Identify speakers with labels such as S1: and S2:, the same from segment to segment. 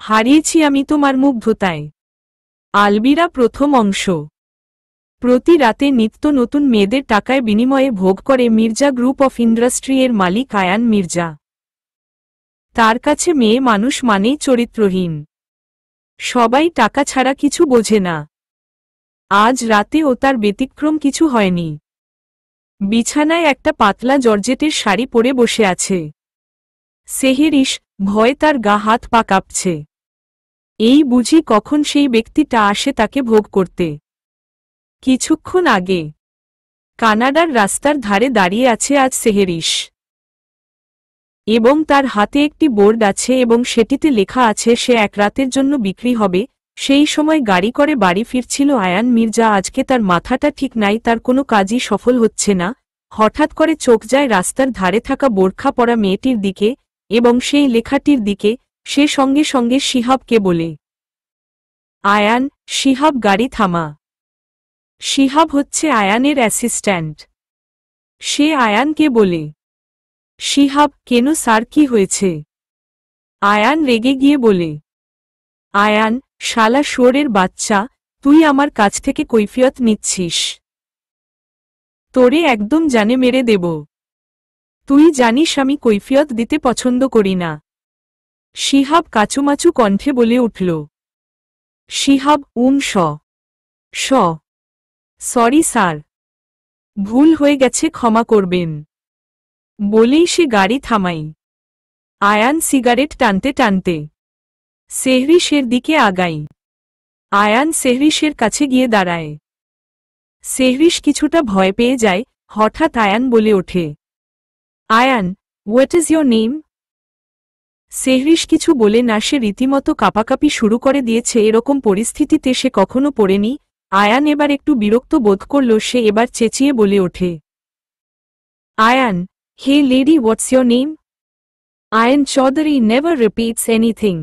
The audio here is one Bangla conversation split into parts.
S1: হারিয়েছি আমি তোমার মুগ্ধতায়। আলবিরা প্রথম অংশ। প্রতি রাতে নিত্য নতুন মেয়েদের টাকায় বিনিময়ে ভোগ করে মির্জা গ্রুপ অফ ইন্ডাস্ট্রি এর মালিক আয়ান মির্জা। তার কাছে মেয়ে মানুষ মানেই চরিত্রহীন। সবাই টাকা ছাড়া কিছু বোঝে না। আজ রাতে ও তার ব্যতিক্রম কিছু হয়নি। বিছানায় একটা পাতলা জর্জেটের শাড়ি পরে বসে আছে। সেহেরিস, ভয়ে তার গা হাত পা কাঁপছে। এই বুঝি কখন সেই ব্যক্তিটা আসে তাকে ভোগ করতে। কিছুক্ষণ আগে কানাডার রাস্তার ধারে দাঁড়িয়ে আছে আজ সেহেরিস, এবং তার হাতে একটি বোর্ড আছে এবং সেটিতে লেখা আছে সে এক রাতের জন্য বিক্রি হবে। সেই সময় গাড়ি করে বাড়ি ফিরছিল আয়ান মির্জা। আজকে তার মাথাটা ঠিক নাই, তার কোনো কাজই সফল হচ্ছে না। হঠাৎ করে চোখ যায় রাস্তার ধারে থাকা বোরখা পরা মেয়েটির দিকে এবং সেই লেখাটির দিকে। সে সঙ্গে সঙ্গে শিহাবকে বলে, আয়ান, শিহাব গাড়ি থামা। শিহাব হচ্ছে আয়ানের অ্যাসিস্ট্যান্ট। সে আয়ানকে বলে, শিহাব, কেন স্যার, কি হয়েছে? আয়ান রেগে গিয়ে বলে, আয়ান, শালা শুয়োরের বাচ্চা, তুই আমার কাছ থেকে কৈফিয়ত নিচ্ছিস। তোরে একদম জানে মেরে দেব। তুই জানিস আমি কৈফিয়ত দিতে পছন্দ করি না। শিহাব কাচুমাচু কণ্ঠে বলে উঠল। শিহাব, স সরি স্যার, ভুল হয়ে গেছে, ক্ষমা করবেন, বলেই সে গাড়ি থামাই। আয়ান সিগারেট টানতে টানতে সেহরিসের দিকে আগাই। আয়ান সেহরিসের কাছে গিয়ে দাঁড়ায়। সেহরিস কিছুটা ভয় পেয়ে যায়। হঠাৎ আয়ান বলে ওঠে, Ayaan, what is your name? Sehris কিছু বলে না, সে রীতিমতো কাঁপাকাঁপি শুরু করে দিয়েছে। এরকম পরিস্থিতিতে সে কখনো পড়েনি। আয়ান এবার একটু বিরক্ত বোধ করল। সে এবার চেঁচিয়ে বলে ওঠে, Ayaan, hey lady, what's your name? Ayaan Chowdhury never repeats anything.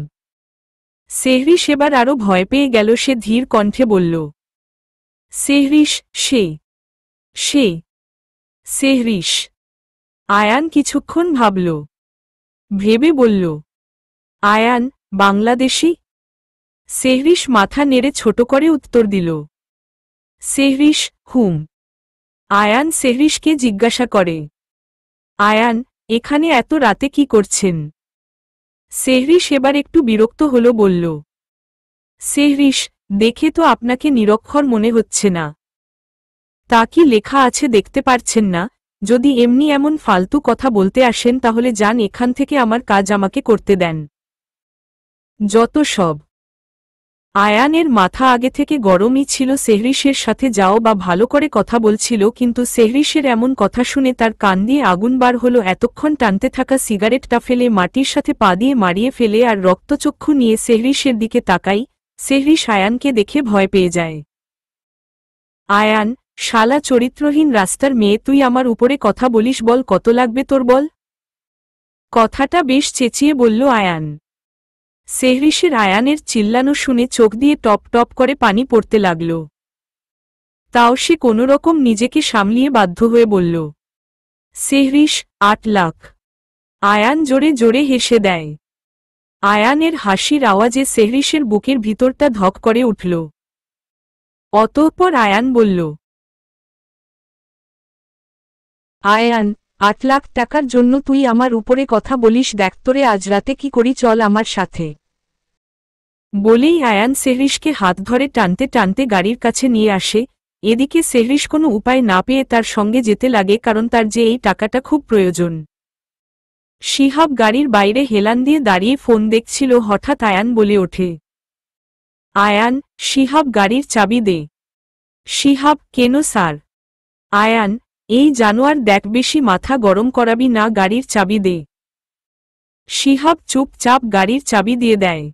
S1: Sehris এবার আরও ভয় পেয়ে গেল। সে ধীর কণ্ঠে বলল, সেহরিস, সেহরিস। আয়ান কিছুক্ষণ ভাবল, ভেবে বলল, আয়ান, বাংলাদেশি? সেহরিস মাথা নেড়ে ছোট করে উত্তর দিল, সেহরিস, হুম। আয়ান সেহরিসকে জিজ্ঞাসা করে, আয়ান, এখানে এত রাতে কি করছেন? সেহরিস এবার একটু বিরক্ত হল, বলল, সেহরিস, দেখে তো আপনাকে নিরক্ষর মনে হচ্ছে না। তা কি লেখা আছে দেখতে পারছেন না? যদি এমনি এমন ফালতু কথা বলতে আসেন তাহলে যান এখান থেকে, আমার কাজ আমাকে করতে দেন। যত সব। আয়ানের মাথা আগে থেকে গরমই ছিল। সেহরিসের সাথে যাও বা ভালো করে কথা বলছিল, কিন্তু সেহরিসের এমন কথা শুনে তার কান দিয়ে আগুন বার হলো। এতক্ষণ টানতে থাকা সিগারেটটা ফেলে মাটির সাথে পা দিয়ে মারিয়ে ফেলে আর রক্তচক্ষু নিয়ে সেহরিসের দিকে তাকাই। সেহরিস আয়ানকে দেখে ভয় পেয়ে যায়। আয়ান, শালা চরিত্রহীন রাস্তার মেয়ে, তুই আমার উপরে কথা বলিস? বল, কত লাগবে তোর, বল। কথাটা বেশ চেঁচিয়ে বলল আয়ান। সেহরিসের আয়ানের চিল্লানো শুনে চোখ দিয়ে টপ টপ করে পানি পড়তে লাগল। তাও সে কোনোরকম নিজেকে সামলিয়ে বাধ্য হয়ে বলল, সেহরিস, 8 লাখ। আয়ান জোরে জোরে হেসে দেয়। আয়ানের হাসির আওয়াজে সেহরিসের বুকের ভিতরটা ধক করে উঠল। অতঃপর আয়ান বলল, আয়ান, 8 লাখ টাকার জন্য তুই আমার উপরে কথা বলিস? দেখ তোরে আজ রাতে কি করি, চল আমার সাথে। বলেই আয়ান সেহরিসকে হাত ধরে টানতে টানতে গাড়ির কাছে নিয়ে আসে। এদিকে সেহরিস কোনো উপায় না পেয়ে তার সঙ্গে যেতে লাগে, কারণ তার যে এই টাকাটা খুব প্রয়োজন। শিহাব গাড়ির বাইরে হেলান দিয়ে দাঁড়িয়ে ফোন দেখছিল। হঠাৎ আয়ান বলে ওঠে, আয়ান, শিহাব গাড়ির চাবি দে। শিহাব, কেন স্যার? আয়ান, এই জানোয়ার দেখ, বেশি মাথা গরম করাবি না, গাড়ির চাবি দে। শিহাব চুপচাপ গাড়ির চাবি দিয়ে দেয়।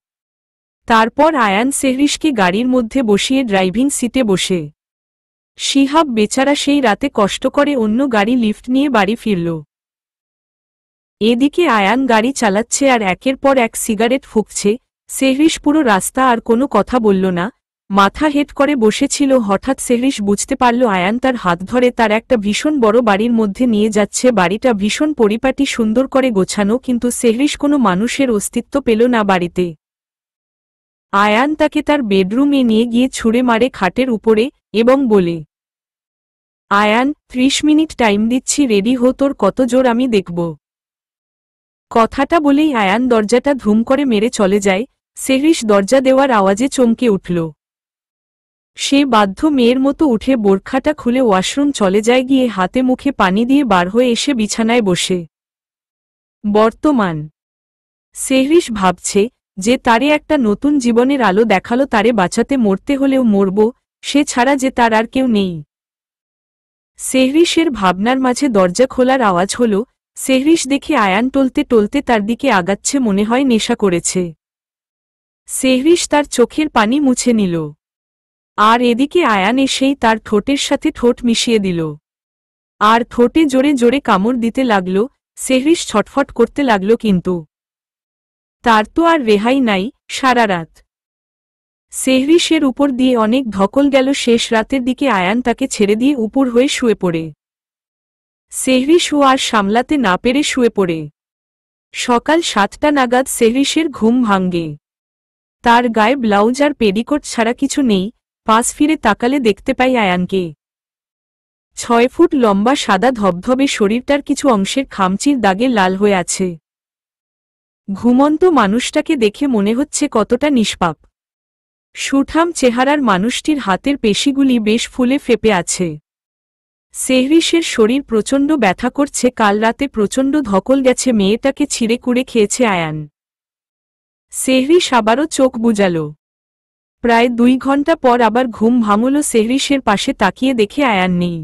S1: তারপর আয়ান সেহরিসকে গাড়ির মধ্যে বসিয়ে ড্রাইভিং সিটে বসে। শিহাব বেচারা সেই রাতে কষ্ট করে অন্য গাড়ি লিফট নিয়ে বাড়ি ফিরল। এদিকে আয়ান গাড়ি চালাচ্ছে আর একের পর এক সিগারেট ফুঁকছে। সেহরিস পুরো রাস্তা আর কোনো কথা বলল না, মাথা হেট করে বসেছিল। হঠাৎ সেহরিস বুঝতে পারল আয়ান তার হাত ধরে তার একটা ভীষণ বড় বাড়ির মধ্যে নিয়ে যাচ্ছে। বাড়িটা ভীষণ পরিপাটি, সুন্দর করে গোছানো, কিন্তু সেহরিস কোনো মানুষের অস্তিত্ব পেল না বাড়িতে। আয়ান তাকে তার বেডরুমে নিয়ে গিয়ে ছুঁড়ে মারে খাটের উপরে এবং বলে, আয়ান 30 মিনিট টাইম দিচ্ছি, রেডি হো, তোর কত জোর আমি দেখব। কথাটা বলেই আয়ান দরজাটা ধুম করে মেরে চলে যায়। সেহরিশ দরজা দেওয়ার আওয়াজে চমকে উঠল। সে বাধ্য মেয়ের মতো উঠে বোরখাটা খুলে ওয়াশরুম চলে যায়, গিয়ে হাতে মুখে পানি দিয়ে বার হয়ে এসে বিছানায় বসে। বর্তমান সেহরিশ ভাবছে যে তারে একটা নতুন জীবনের আলো দেখালো, তারে বাঁচাতে মরতে হলেও মরব, সে ছাড়া যে তার আর কেউ নেই। সেহরিশের ভাবনার মাঝে দরজা খোলার আওয়াজ হল। সেহরিশ দেখে আয়ান টলতে টলতে তার দিকে আগাচ্ছে, মনে হয় নেশা করেছে। সেহরিশ তার চোখের পানি মুছে নিল, আর এদিকে আয়ান এসেই তার ঠোঁটের সাথে ঠোঁট মিশিয়ে দিল, আর ঠোঁটে জোরে জোরে কামড় দিতে লাগল। সেহরিশ ছটফট করতে লাগল, কিন্তু তার তো আর রেহাই নাই। সারা রাত সেহরিশের উপর দিয়ে অনেক ধকল গেল। শেষ রাতের দিকে আয়ান তাকে ছেড়ে দিয়ে উপর হয়ে শুয়ে পড়ে। সেহরিশ ও আর সামলাতে না পেরে শুয়ে পড়ে। সকাল 7টা নাগাদ সেহরিশের ঘুম ভাঙ্গে। তার গায়ে ব্লাউজ আর পেডিকোট ছাড়া কিছু নেই। পাশ ফিরে তাকালে দেখতে পাই আয়ানকে। 6 ফুট লম্বা, সাদা ধবধবে শরীরটার কিছু অংশের খামচির দাগে লাল হয়ে আছে। ঘুমন্ত মানুষটাকে দেখে মনে হচ্ছে কতটা নিষ্পাপ। সুঠাম চেহারার মানুষটির হাতের পেশিগুলি বেশ ফুলে ফেপে আছে। সেহরিশের শরীর প্রচণ্ড ব্যথা করছে, কাল রাতে প্রচণ্ড ধকল গেছে, মেয়েটাকে ছিঁড়ে কুড়ে খেয়েছে আয়ান। সেহরিশ আবারও চোখ বুজাল। প্রায় 2 ঘন্টা পর আবার ঘুম ভাঙল। সেহরিশের পাশে তাকিয়ে দেখে আয়ান নেই।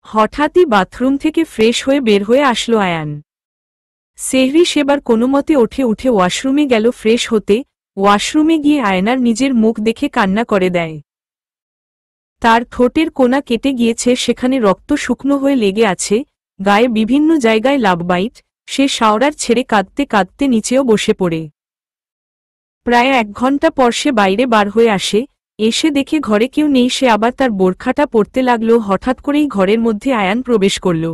S1: হঠাৎই বাথরুম থেকে ফ্রেশ হয়ে বের হয়ে আসলো আয়ান। সেহরিশ এবার কোনোমতে উঠে ওয়াশরুমে গেল ফ্রেশ হতে। ওয়াশরুমে গিয়ে আয়নার নিজের মুখ দেখে কান্না করে দেয়। তার ঠোঁটের কোনা কেটে গিয়েছে, সেখানে রক্ত শুকনো হয়ে লেগে আছে, গায়ে বিভিন্ন জায়গায় লাভবাইট। সে শাওয়ার ছেড়ে কাঁদতে কাঁদতে নিচেও বসে পড়ে। প্রায় 1 ঘন্টা পর সে বাইরে বার হয়ে আসে। এসে দেখে ঘরে কেউ নেই। সে আবার তার বোরখাটা পরতে লাগল। হঠাৎ করেই ঘরের মধ্যে আয়ান প্রবেশ করল।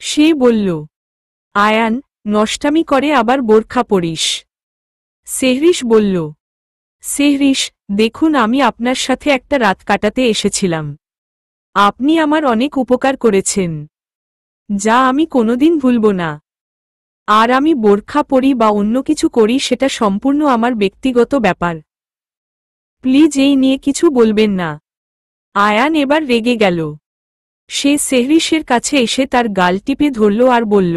S1: সে বলল, আয়ান, নষ্টামি করে আবার বোরখা পরিস? সেহরিশ বলল, সেহরিশ, দেখুন, আমি আপনার সাথে একটা রাত কাটাতে এসেছিলাম। আপনি আমার অনেক উপকার করেছেন, যা আমি কোনোদিন ভুলব না। আর আমি বোরখা পরি বা অন্য কিছু করি সেটা সম্পূর্ণ আমার ব্যক্তিগত ব্যাপার। প্লিজ এই নিয়ে কিছু বলবেন না। আয়ান এবার রেগে গেল। সে সেহরিশের কাছে এসে তার গাল টিপে ধরল আর বলল,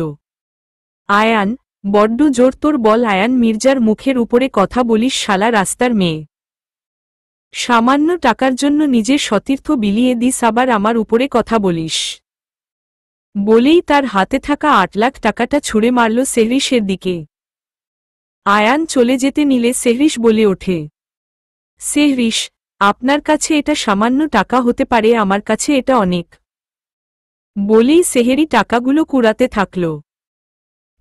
S1: আয়ান, বড্ড জোর তোর, বল। আয়ান মির্জার মুখের উপরে কথা বলিস, শালা রাস্তার মেয়ে। সামান্য টাকার জন্য নিজের সতীর্থ বিলিয়ে দিস, আবার আমার উপরে কথা বলিস? বলেই তার হাতে থাকা 8 লাখ টাকাটা ছুঁড়ে মারল সেহরিশের দিকে। আয়ান চলে যেতে নিলে সেহরিশ বলে ওঠে, সেহরিশ, আপনার কাছে এটা সামান্য টাকা হতে পারে, আমার কাছে এটা অনেক। বলেই সেহেরি টাকাগুলো কুড়াতে থাকল।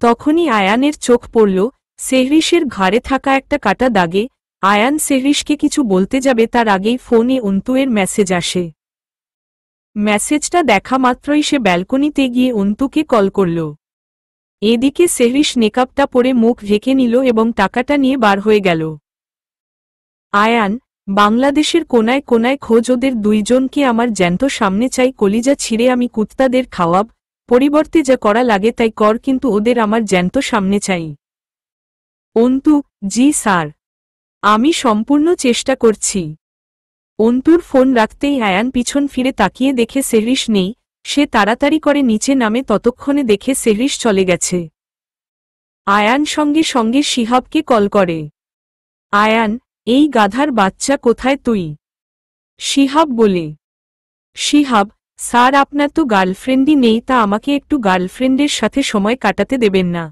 S1: তখনই আয়ানের চোখ পড়ল সেহরিশের ঘাড়ে থাকা একটা কাটা দাগে। আয়ান সেহরিশকে কিছু বলতে যাবে, তার আগেই ফোনে অন্তুয়ের মেসেজ আসে। মেসেজটা দেখা মাত্রই সে ব্যালকনিতে গিয়ে অন্তুকে কল করল। এদিকে সেহরিশ নেকাবটা পরে মুখ ঢেকে নিল এবং টাকাটা নিয়ে বার হয়ে গেল। আয়ান, বাংলাদেশের কোনায় কোনায় খোঁজ, ওদের 2 জনকে আমার জ্যান্ত সামনে চাই। কলিজা ছিঁড়ে আমি কুত্তাদের খাওয়াব, পরিবর্তে যা করা লাগে তাই কর, কিন্তু ওদের আমার জ্যান্ত সামনে চাই। অন্তু, জি স্যার, আমি সম্পূর্ণ চেষ্টা করছি। অন্তুর ফোন রাখতেই আয়ান পিছন ফিরে তাকিয়ে দেখে সেহরিশ নেই। সে তাড়াতাড়ি করে নিচে নামে, ততক্ষণে দেখে সেহরিশ চলে গেছে। আয়ান সঙ্গে সঙ্গে শিহাবকে কল করে। আয়ান, এই গাধার বাচ্চা, কোথায় তুই? শিহাব বলে। শিহাব, স্যার, আপনার তো গার্লফ্রেন্ডই নেই, তা আমাকে একটু গার্লফ্রেন্ডের সাথে সময় কাটাতে দেবেন না?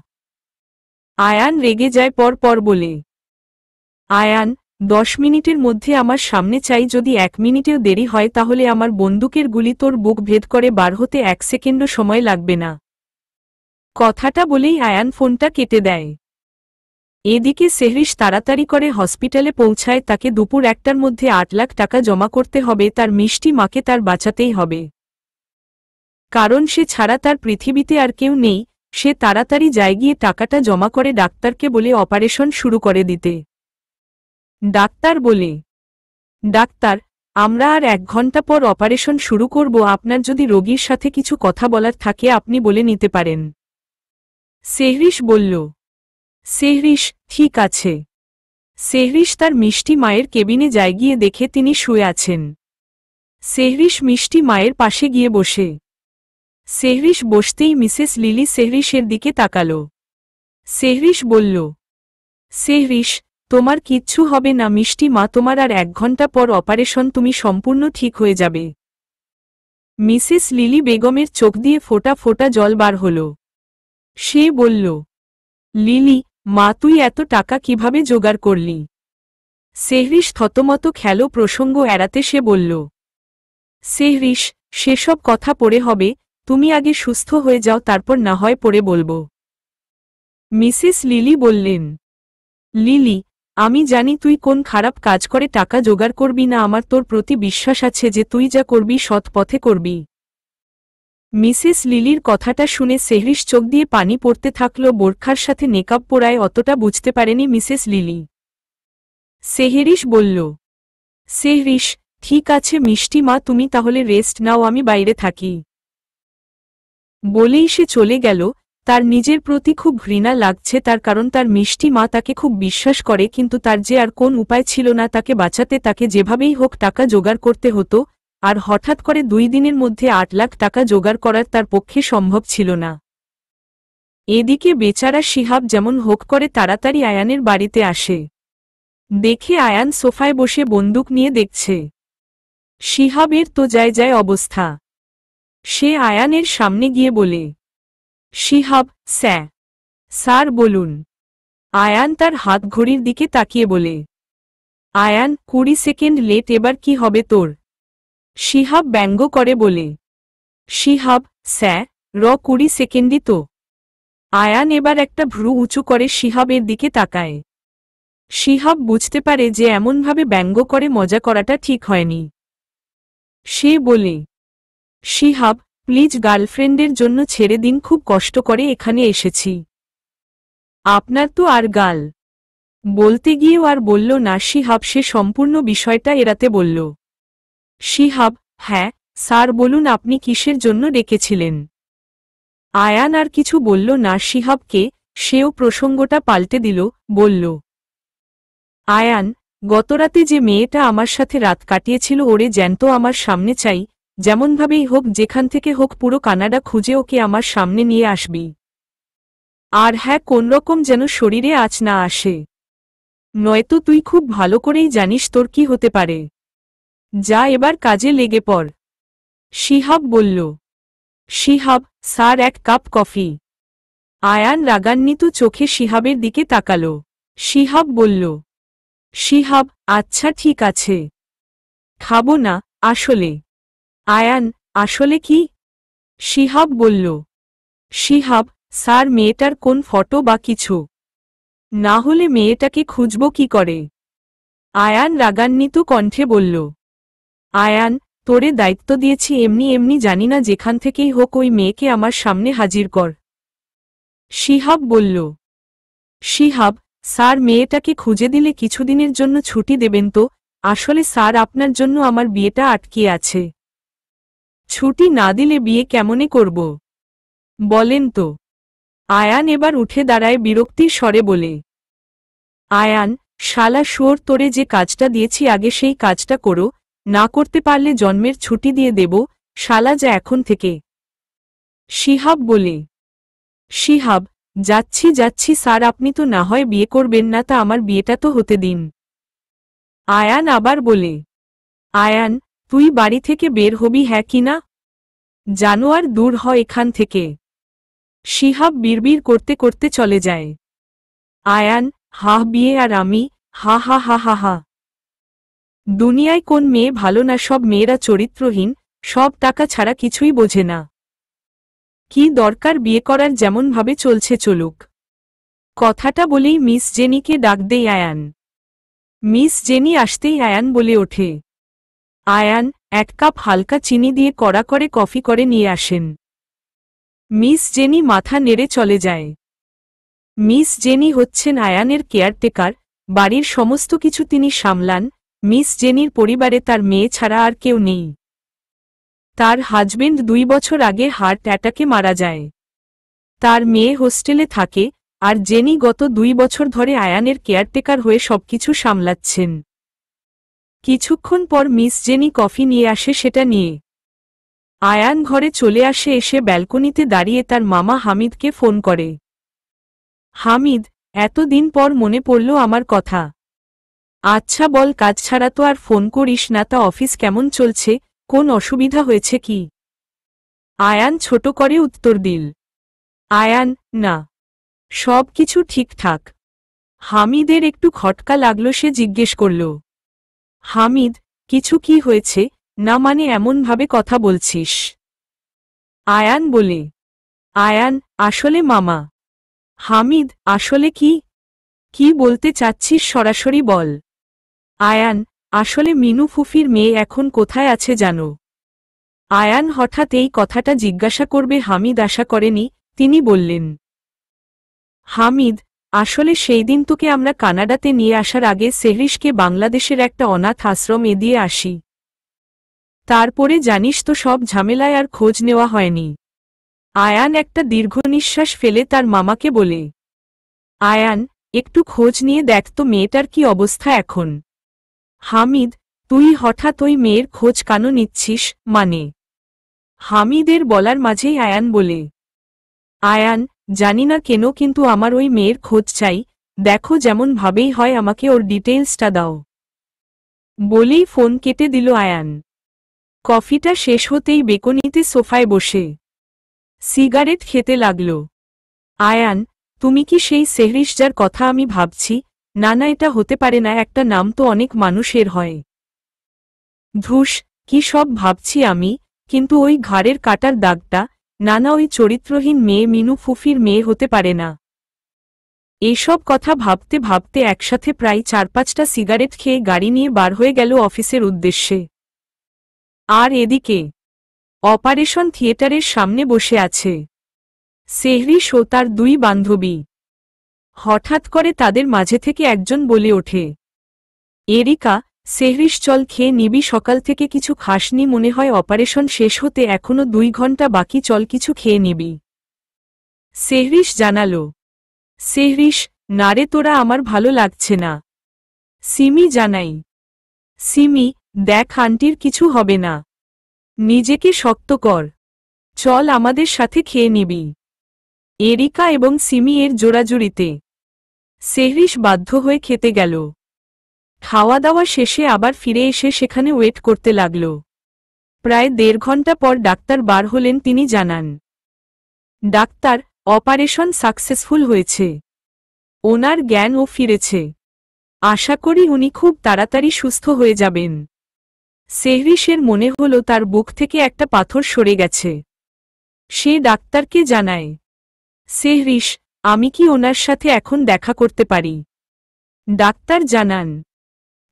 S1: আয়ান রেগে যায় পর বলে। আয়ান, 10 মিনিটের মধ্যে আমার সামনে চাই, যদি 1 মিনিটেও দেরি হয় তাহলে আমার বন্দুকের গুলি তোর বুক ভেদ করে বার হতে 1 সেকেন্ডও সময় লাগবে না। কথাটা বলেই আয়ান ফোনটা কেটে দেয়। এদিকে সেহরিশ তাড়াতাড়ি করে হসপিটালে পৌঁছায়। তাকে দুপুর 1টার মধ্যে 8 লাখ টাকা জমা করতে হবে, তার মিষ্টি মাকে তার বাঁচাতেই হবে, কারণ সে ছাড়া তার পৃথিবীতে আর কেউ নেই। সে তাড়াতাড়ি যায়, গিয়ে টাকাটা জমা করে ডাক্তারকে বলে অপারেশন শুরু করে দিতে। ডাক্তার বলে, ডাক্তার, আমরা আর 1 ঘন্টা পর অপারেশন শুরু করব, আপনার যদি রোগীর সাথে কিছু কথা বলার থাকে আপনি বলে নিতে পারেন। সেহরিশ বলল। সেহরিশ, ঠিক আছে। সেহরিশ তার মিষ্টি মায়ের কেবিনে যায়, গিয়ে দেখে তিনি শুয়ে আছেন। সেহরিশ মিষ্টি মায়ের পাশে গিয়ে বসে। সেহরিশ বসতেই মিসেস লিলি সেহরিশের দিকে তাকাল। সেহরিশ বলল, সেহরিশ, তোমার কিচ্ছু হবে না মিষ্টি মা, তোমার আর 1 ঘন্টা পর অপারেশন, তুমি সম্পূর্ণ ঠিক হয়ে যাবে। মিসেস লিলি বেগমের চোখ দিয়ে ফোঁটা ফোঁটা জল বার হল। সে বলল, লিলি মা, তুই এত টাকা কিভাবে জোগাড় করলি? সেহরিশ থতমত খেল, প্রসঙ্গ এড়াতে সে বলল, সেহরিশ, সেসব কথা পরে হবে, তুমি আগে সুস্থ হয়ে যাও, তারপর না হয় পরে বলবো। মিসেস লিলি বললেন, লিলি, আমি জানি তুই কোন খারাপ কাজ করে টাকা জোগাড় করবি না, আমার তোর প্রতি বিশ্বাস আছে যে তুই যা করবি সৎ পথে করবি। মিসেস লিলির কথাটা শুনে সেহরিশ চোখ দিয়ে পানি পড়তে থাকল। বোরখার সাথে নেকাব পরায় অতটা বুঝতে পারেনি মিসেস লিলি। সেহরিশ বলল, সেহরিশ, ঠিক আছে মিষ্টি মা, তুমি তাহলে রেস্ট নাও, আমি বাইরে থাকি। বলেই সে চলে গেল। তার নিজের প্রতি খুব ঘৃণা লাগছে, তার কারণ তার মিষ্টি মা তাকে খুব বিশ্বাস করে, কিন্তু তার যে আর কোন উপায় ছিল না তাকে বাঁচাতে, তাকে যেভাবেই হোক টাকা জোগাড় করতে হতো, আর হঠাৎ করে 2 দিনের মধ্যে 8 লাখ টাকা জোগাড় করার তার পক্ষে সম্ভব ছিল না। এদিকে বেচারা শিহাব যেমন হোক করে তাড়াতাড়ি আয়ানের বাড়িতে আসে। দেখে আয়ান সোফায় বসে বন্দুক নিয়ে দেখছে। শিহাবের তো যায় যায় অবস্থা। সে আয়ানের সামনে গিয়ে বলে, শিহাব স্যার বলুন। আয়ান তার হাত ঘড়ির দিকে তাকিয়ে বলে, আয়ান 20 সেকেন্ড লেট, এবার কি হবে তোর? শিহাব ব্যঙ্গ করে বলে, শিহাব স্যার 20 সেকেন্ডই তো। আয়ান এবার একটা ভ্রু উঁচু করে শিহাবের দিকে তাকায়। শিহাব বুঝতে পারে যে এমনভাবে ব্যঙ্গ করে মজা করাটা ঠিক হয়নি। সে বলে, শিহাব প্লিজ, গার্লফ্রেন্ডের জন্য ছেড়ে দিন, খুব কষ্ট করে এখানে এসেছি। আপনার তো আর গাল। বলতে গিয়েও আর বলল না শিহাব, সে সম্পূর্ণ বিষয়টা এড়াতে বলল, শিহাব হ্যাঁ স্যার বলুন, আপনি কিসের জন্য ডেকেছিলেন? আয়ান আর কিছু বলল না শিহাবকে, সেও প্রসঙ্গটা পাল্টে দিল, বলল, আয়ান, গতরাতে যে মেয়েটা আমার সাথে রাত কাটিয়েছিল ওরে জ্যান্ত আমার সামনে চাই, যেমনভাবেই হোক, যেখান থেকে হোক, পুরো কানাডা খুঁজে ওকে আমার সামনে নিয়ে আসবি। আর হ্যাঁ, কোনরকম যেন শরীরে আঁচ না আসে, নয়তো তুই খুব ভালো করেই জানিস তোর কি হতে পারে। যা এবার কাজে লেগে পড়। শিহাব বলল, Shihab sir 1 cup coffee. Ayan রাগান্বিত চোখে শিহাবের দিকে তাকাল। শিহাব বলল, শিহাব আচ্ছা ঠিক আছে, খাবো না আসলে। আয়ান, আসলে কি? শিহাব বলল, শিহাব স্যার, মেয়েটার কোন ফটো বা কিছু না হলে মেয়েটাকে খুঁজব কি করে? আয়ান রাগান্বিত কণ্ঠে বলল, আয়ান, তোরে দায়িত্ব দিয়েছি, এমনি এমনি জানি না, যেখান থেকেই হোক ওই মেয়েকে আমার সামনে হাজির কর। শিহাব বলল, শিহাব স্যার, মেয়েটাকে খুঁজে দিলে কিছুদিনের জন্য ছুটি দেবেন তো? আসলে স্যার, আপনার জন্য আমার বিয়েটা আটকে আছে। ছুটি না দিলে বিয়ে কেমনে করব বলেন তো? আয়ান এবার উঠে দাঁড়ায় বিরক্তির স্বরে বলে, আয়ান শালা শুয়োর, তোরে যে কাজটা দিয়েছি আগে সেই কাজটা করো, না করতে পারলে জন্মের ছুটি দিয়ে দেব, শালা যা এখন থেকে। শিহাব বলে, শিহাব যাচ্ছি যাচ্ছি স্যার, আপনি তো না হয় বিয়ে করবেন না, তা আমার বিয়েটা তো হতে দিন। আয়ান আবার বলে, আয়ান তুই বাড়ি থেকে বের হবি হ্যাঁ কি না? জানোয়ার, দূর হ এখান থেকে। শিহাব বিড়বিড় করতে করতে চলে যায়। আয়ান, হাহ বিয়ে আর আমি, হা হা হা হা হা। দুনিয়ায় কোন মেয়ে ভালো না, সব মেয়েরা চরিত্রহীন, সব টাকা ছাড়া কিছুই বোঝে না। কি দরকার বিয়ে করার, যেমনভাবে চলছে চলুক। কথাটা বলেই মিস জেনিকে ডাক দেয় আয়ান। মিস জেনি আসতেই আয়ান বলে ওঠে, আয়ান 1 কাপ হালকা চিনি দিয়ে কড়া করে কফি করে নিয়ে আসেন। মিস জেনি মাথা নেড়ে চলে যায়। মিস জেনি হচ্ছেন আয়ানের কেয়ারটেকার, বাড়ির সমস্ত কিছু তিনি সামলান। মিস জেনির পরিবারে তার মেয়ে ছাড়া আর কেউ নেই। তার হাজবেন্ড 2 বছর আগে হার্ট অ্যাটাকে মারা যায়। তার মেয়ে হোস্টেলে থাকে, আর জেনি গত 2 বছর ধরে আয়ানের কেয়ারটেকার হয়ে সবকিছু সামলাচ্ছেন। কিছুক্ষণ পর মিস জেনি কফি নিয়ে আসে, সেটা নিয়ে আয়ান ঘরে চলে আসে। এসে ব্যালকনিতে দাঁড়িয়ে তার মামা হামিদকে ফোন করে। হামিদ, এতদিন পর মনে পড়ল আমার কথা। আচ্ছা বল, কাজ ছাড়া তো আর ফোন করিস না, তা অফিস কেমন চলছে, কোন অসুবিধা হয়েছে কি? আয়ান ছোট করে উত্তর দিল। আয়ান, না, সব কিছু ঠিকঠাক। হামিদের একটু খটকা লাগলো, সে জিজ্ঞেস করল, হামিদ, কিছু কি হয়েছে? না মানে এমনভাবে কথা বলছিস? আয়ান বলে, আয়ান, আসলে মামা। হামিদ, আসলে কি? কি বলতে চাচ্ছিস সরাসরি বল। আয়ান, আসলে মিনু ফুফির মেয়ে এখন কোথায় আছে জানো? আয়ান হঠাৎ এই কথাটা জিজ্ঞাসা করবে হামিদ আশা করেনি। তিনি বললেন, হামিদ, আসলে সেই দিন তোকে আমরা কানাডাতে নিয়ে আসার আগে সেহরিশকে বাংলাদেশের একটা অনাথ আশ্রমে দিয়ে আসি। তারপরে জানিস তো সব ঝামেলায় আর খোঁজ নেওয়া হয়নি। আয়ান একটা দীর্ঘ নিঃশ্বাস ফেলে তার মামাকে বলে, আয়ান, একটু খোঁজ নিয়ে দেখ তো মেয়েটার কি অবস্থা এখন। হামিদ, তুই হঠাৎ ওই মেয়ের খোঁজ কেন নিচ্ছিস? মানে? হামিদের বলার মাঝেই আয়ান বলে, আয়ান, জানি না কেন কিন্তু আমার ওই মেয়ের খোঁজ চাই। দেখো যেমন ভাবেই হয় আমাকে ওর ডিটেইলসটা দাও। বলেই ফোন কেটে দিল আয়ান। কফিটা শেষ হতেই বেকনিতে সোফায় বসে সিগারেট খেতে লাগল। আয়ান, তুমি কি সেই সেহরিশ যার কথা আমি ভাবছি? না না, এটা হতে পারে না, একটা নাম তো অনেক মানুষের হয়। ধুস, কি সব ভাবছি আমি। কিন্তু ওই ঘাড়ের কাটার দাগটা, না না, ওই চরিত্রহীন মেয়ে মিনু ফুফির মেয়ে হতে পারে না। এইসব কথা ভাবতে ভাবতে একসাথে প্রায় 4-5টা সিগারেট খেয়ে গাড়ি নিয়ে বার হয়ে গেল অফিসের উদ্দেশ্যে। আর এদিকে অপারেশন থিয়েটারের সামনে বসে আছে সেহরিশ ও তার 2 বান্ধবী। হঠাৎ করে তাদের মাঝে থেকে একজন বলে ওঠে, এরিকা, সেহরিশ চল খেয়ে নিবি, সকাল থেকে কিছু খাসনি মনে হয়, অপারেশন শেষ হতে এখনো 2 ঘন্টা বাকি, চল কিছু খেয়ে নিবি। সেহরিশ জানালো, সেহরিশ, না রে, তোরা আমার ভালো লাগছে না। সিমি জানাই, সিমি, দেখ আন্টির কিছু হবে না, নিজেকে শক্ত কর, চল আমাদের সাথে খেয়ে নিবি। এরিকা এবং সিমি এর জোড়াজুড়িতে সেহরিশ বাধ্য হয়ে খেতে গেল। খাওয়া দাওয়া শেষে আবার ফিরে এসে সেখানে ওয়েট করতে লাগল। প্রায় 1.5 ঘন্টা পর ডাক্তার বার হলেন। তিনি জানান, ডাক্তার, অপারেশন সাকসেসফুল হয়েছে, ওনার জ্ঞানও ফিরেছে, আশা করি উনি খুব তাড়াতাড়ি সুস্থ হয়ে যাবেন। সেহরিশের মনে হল তার বুক থেকে একটা পাথর সরে গেছে। সে ডাক্তারকে জানায়, সেহরিশ, আমি কি ওনার সাথে এখন দেখা করতে পারি? ডাক্তার জানান,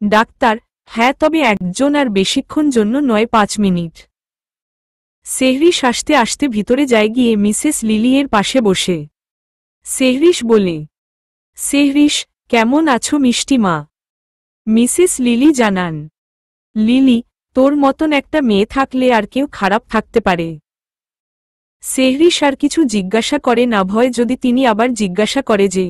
S1: ডাক্তার, হ্যাঁ, তবে একজন, আর বেশিক্ষণ জন্য নয়, 5 মিনিট। সেহরিশ আসতে আসতে ভিতরে যায়, গিয়ে মিসেস লিলি এর পাশে বসে সেহরিশ বলে, সেহরিশ, কেমন আছো মিষ্টি মা? মিসেস লিলি জানান, লিলি, তোর মতন একটা মেয়ে থাকলে আর কেউ খারাপ থাকতে পারে? সেহরিশ আর কিছু জিজ্ঞাসা করে না, ভয় যদি তিনি আবার জিজ্ঞাসা করে যে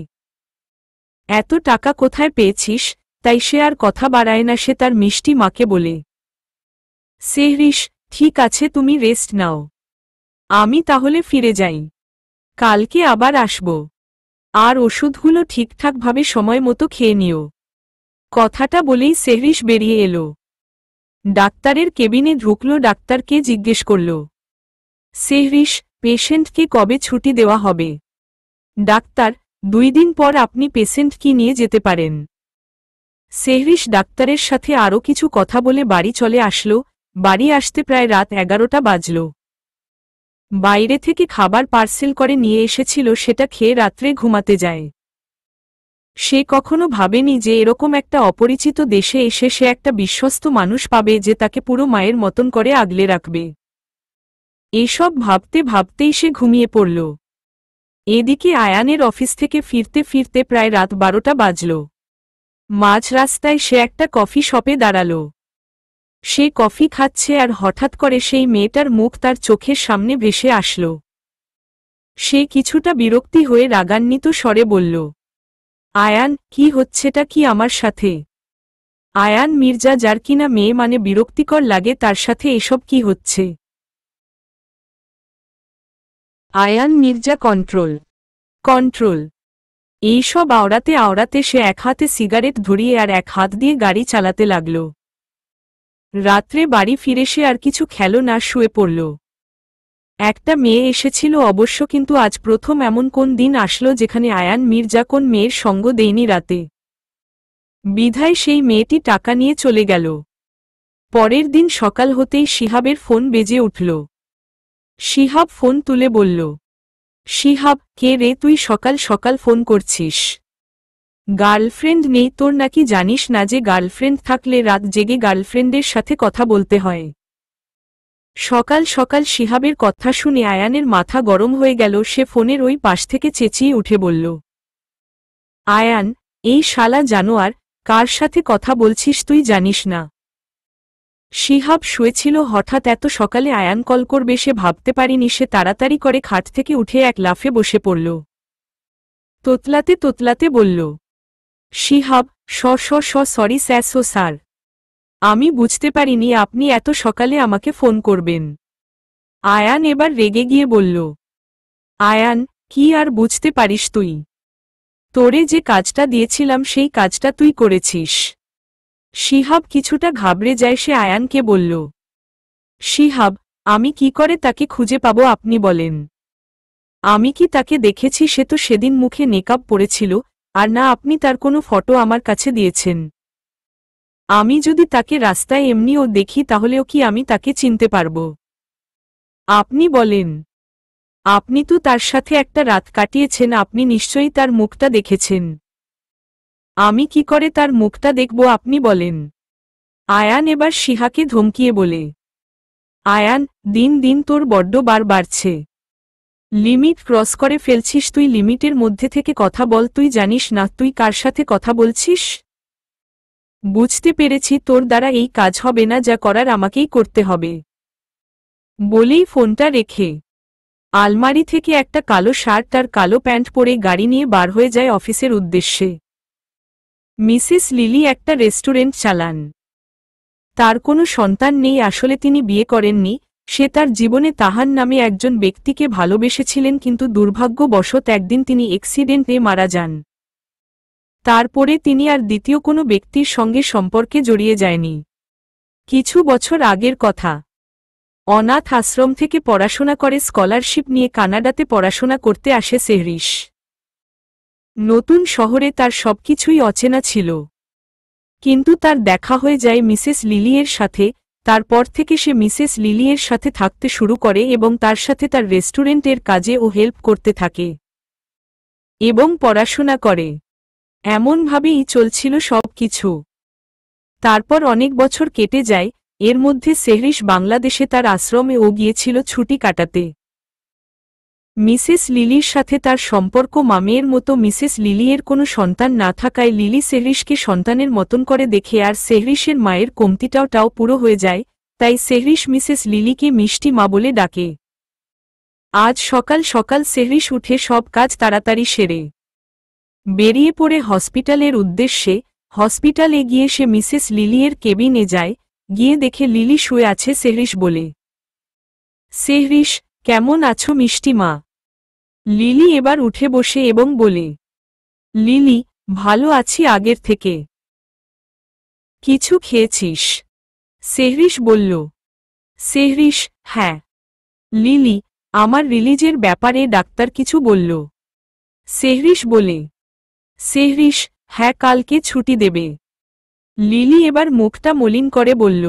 S1: এত টাকা কোথায় পেয়েছিস, তাই সে আর কথা বাড়ায় না। সে তার মিষ্টি মাকে বলে, সেহরিশ, ঠিক আছে, তুমি রেস্ট নাও, আমি তাহলে ফিরে যাই, কালকে আবার আসব, আর ওষুধগুলো ঠিকঠাকভাবে সময় মতো খেয়ে নিও। কথাটা বলেই সেহরিশ বেরিয়ে এলো। ডাক্তারের কেবিনে ঢুকল। ডাক্তারকে জিজ্ঞেস করল, সেহরিশ, পেশেন্টকে কবে ছুটি দেওয়া হবে? ডাক্তার, 2 দিন পর আপনি পেশেন্ট কি নিয়ে যেতে পারেন। সেহরিশ ডাক্তারের সাথে আরও কিছু কথা বলে বাড়ি চলে আসলো। বাড়ি আসতে প্রায় রাত 11টা বাজল। বাইরে থেকে খাবার পার্সেল করে নিয়ে এসেছিল, সেটা খেয়ে রাত্রে ঘুমাতে যায়। সে কখনো ভাবেনি যে এরকম একটা অপরিচিত দেশে এসে সে একটা বিশ্বস্ত মানুষ পাবে যে তাকে পুরো মায়ের মতন করে আগলে রাখবে। এসব ভাবতে ভাবতেই সে ঘুমিয়ে পড়ল। এদিকে আয়ানের অফিস থেকে ফিরতে ফিরতে প্রায় রাত 12টা বাজল। মাঝ রাস্তায় সে একটা কফি শপে দাঁড়াল। সে কফি খাচ্ছে আর হঠাৎ করে সেই মেয়েটার মুখ তার চোখের সামনে ভেসে আসল। সে কিছুটা বিরক্তি হয়ে রাগান্বিত স্বরে বলল, আয়ান, কি হচ্ছেটা কি আমার সাথে? আয়ান মির্জা, যার কিনা মেয়ে মানে বিরক্তিকর লাগে, তার সাথে এসব কি হচ্ছে? Ayan Mirza control control. এইসব আওড়াতে আওড়াতে সে এক হাতে সিগারেট ধরিয়ে আর এক হাত দিয়ে গাড়ি চালাতে লাগল। রাত্রে বাড়ি ফিরে সে আর কিছু খেল না, শুয়ে পড়ল। একটা মেয়ে এসেছিল অবশ্য, কিন্তু আজ প্রথম এমন কোন দিন আসলো যেখানে আয়ান মির্জা কোন মেয়ের সঙ্গ দেয়নি রাতে। বিধায় সেই মেয়েটি টাকা নিয়ে চলে গেল। পরের দিন সকাল হতেই শিহাবের ফোন বেজে উঠল। শিহাব ফোন তুলে বলল, শিহাব, কে রে তুই সকাল সকাল ফোন করছিস? গার্লফ্রেন্ড নেই তোর নাকি? জানিস না যে গার্লফ্রেন্ড থাকলে রাত জেগে গার্লফ্রেন্ডের সাথে কথা বলতে হয়? সকাল সকাল শিহাবের কথা শুনে আয়ানের মাথা গরম হয়ে গেল। সে ফোনের ওই পাশ থেকে চেঁচিয়ে উঠে বলল, আয়ান, এই শালা জানোয়ার, কার সাথে কথা বলছিস তুই জানিস না? শিহাব শুয়েছিল। হঠাৎ এত সকালে আয়ান কল করবে সে ভাবতে পারিনি। সে তাড়াতাড়ি করে খাট থেকে উঠে এক লাফে বসে পড়ল। তোতলাতে তোতলাতে বলল, শিহাব, সরি স্যার, আমি বুঝতে পারিনি আপনি এত সকালে আমাকে ফোন করবেন। আয়ান এবার রেগে গিয়ে বলল, আয়ান, কি আর বুঝতে পারিস তুই? তোরে যে কাজটা দিয়েছিলাম সেই কাজটা তুই করেছিস। শিহাব কিছুটা ঘাবড়ে যায়। সে আয়ানকে বলল, শিহাব, আমি কি করে তাকে খুঁজে পাব আপনি বলেন? আমি কি তাকে দেখেছি? সে তো সেদিন মুখে নেকআপ পরেছিল। আর না আপনি তার কোনো ফটো আমার কাছে দিয়েছেন। আমি যদি তাকে রাস্তায় এমনিও দেখি তাহলেও কি আমি তাকে চিনতে পারব? আপনি বলেন। আপনি তো তার সাথে একটা রাত কাটিয়েছেন, আপনি নিশ্চয়ই তার মুখটা দেখেছেন। আমি কি করে তার মুখটা দেখব আপনি বলেন? আয়ান এবার শিহাকে ধমকিয়ে বলে, আয়ান, দিন দিন তোর বড্ড বার বাড়ছে। লিমিট ক্রস করে ফেলছিস তুই। লিমিটের মধ্যে থেকে কথা বল। তুই জানিস না তুই কার সাথে কথা বলছিস? বুঝতে পেরেছি, তোর দ্বারা এই কাজ হবে না, যা করার আমাকেই করতে হবে। বলেই ফোনটা রেখে আলমারি থেকে একটা কালো শার্ট আর কালো প্যান্ট পরে গাড়ি নিয়ে বার হয়ে যায় অফিসের উদ্দেশ্যে। মিসেস লিলি একটা রেস্টুরেন্ট চালান। তার কোনো সন্তান নেই, আসলে তিনি বিয়ে করেননি। সে তার জীবনে তাহার নামে একজন ব্যক্তিকে ভালোবেসেছিলেন, কিন্তু দুর্ভাগ্যবশত একদিন তিনি অ্যাক্সিডেন্টে মারা যান। তারপরে তিনি আর দ্বিতীয় কোনো ব্যক্তির সঙ্গে সম্পর্কে জড়িয়ে যায়নি। কিছু বছর আগের কথা। অনাথ আশ্রম থেকে পড়াশোনা করে স্কলারশিপ নিয়ে কানাডাতে পড়াশোনা করতে আসে সেহরিশ। নতুন শহরে তার সবকিছুই অচেনা ছিল। কিন্তু তার দেখা হয়ে যায় মিসেস লিলিয়ের সাথে। তারপর থেকে সে মিসেস লিলিয়ের সাথে থাকতে শুরু করে এবং তার সাথে তার রেস্টুরেন্টের কাজে ও হেল্প করতে থাকে এবং পড়াশোনা করে। এমনভাবেই চলছিল সব কিছু। তারপর অনেক বছর কেটে যায়। এর মধ্যে সেহরিশ বাংলাদেশে তার আশ্রমে ও গিয়েছিল ছুটি কাটাতে। মিসেস লিলির সাথে তার সম্পর্ক মামের মতো। মিসেস লিলিয়ের কোনো সন্তান না থাকায় লিলি সেহরিশকে সন্তানের মতন করে দেখে, আর সেহরিশের মায়ের কমতিটাও পুরো হয়ে যায়। তাই সেহরিশ মিসেস লিলিকে মিষ্টি মা বলে ডাকে। আজ সকাল সকাল সেহরিশ উঠে সব কাজ তাড়াতাড়ি সেরে বেরিয়ে পড়ে হসপিটালের উদ্দেশ্যে। হসপিটালে গিয়ে সে মিসেস লিলিয়ের কেবিনে যায়। গিয়ে দেখে লিলি শুয়ে আছে। সেহরিশ বলে, সেহরিশ, কেমন আছো মিষ্টি মা? লিলি এবার উঠে বসে এবং বলে, লিলি, ভালো আছি আগের থেকে। কিছু খেয়েছিস? সেহরিশ বলল। সেহরিশ, হ্যাঁ। লিলি, আমার রিলিজের ব্যাপারে ডাক্তার কিছু বলল? সেহরিশ বলে। সেহরিশ, হ্যাঁ, কালকে ছুটি দেবে। লিলি এবার মুখটা মলিন করে বলল,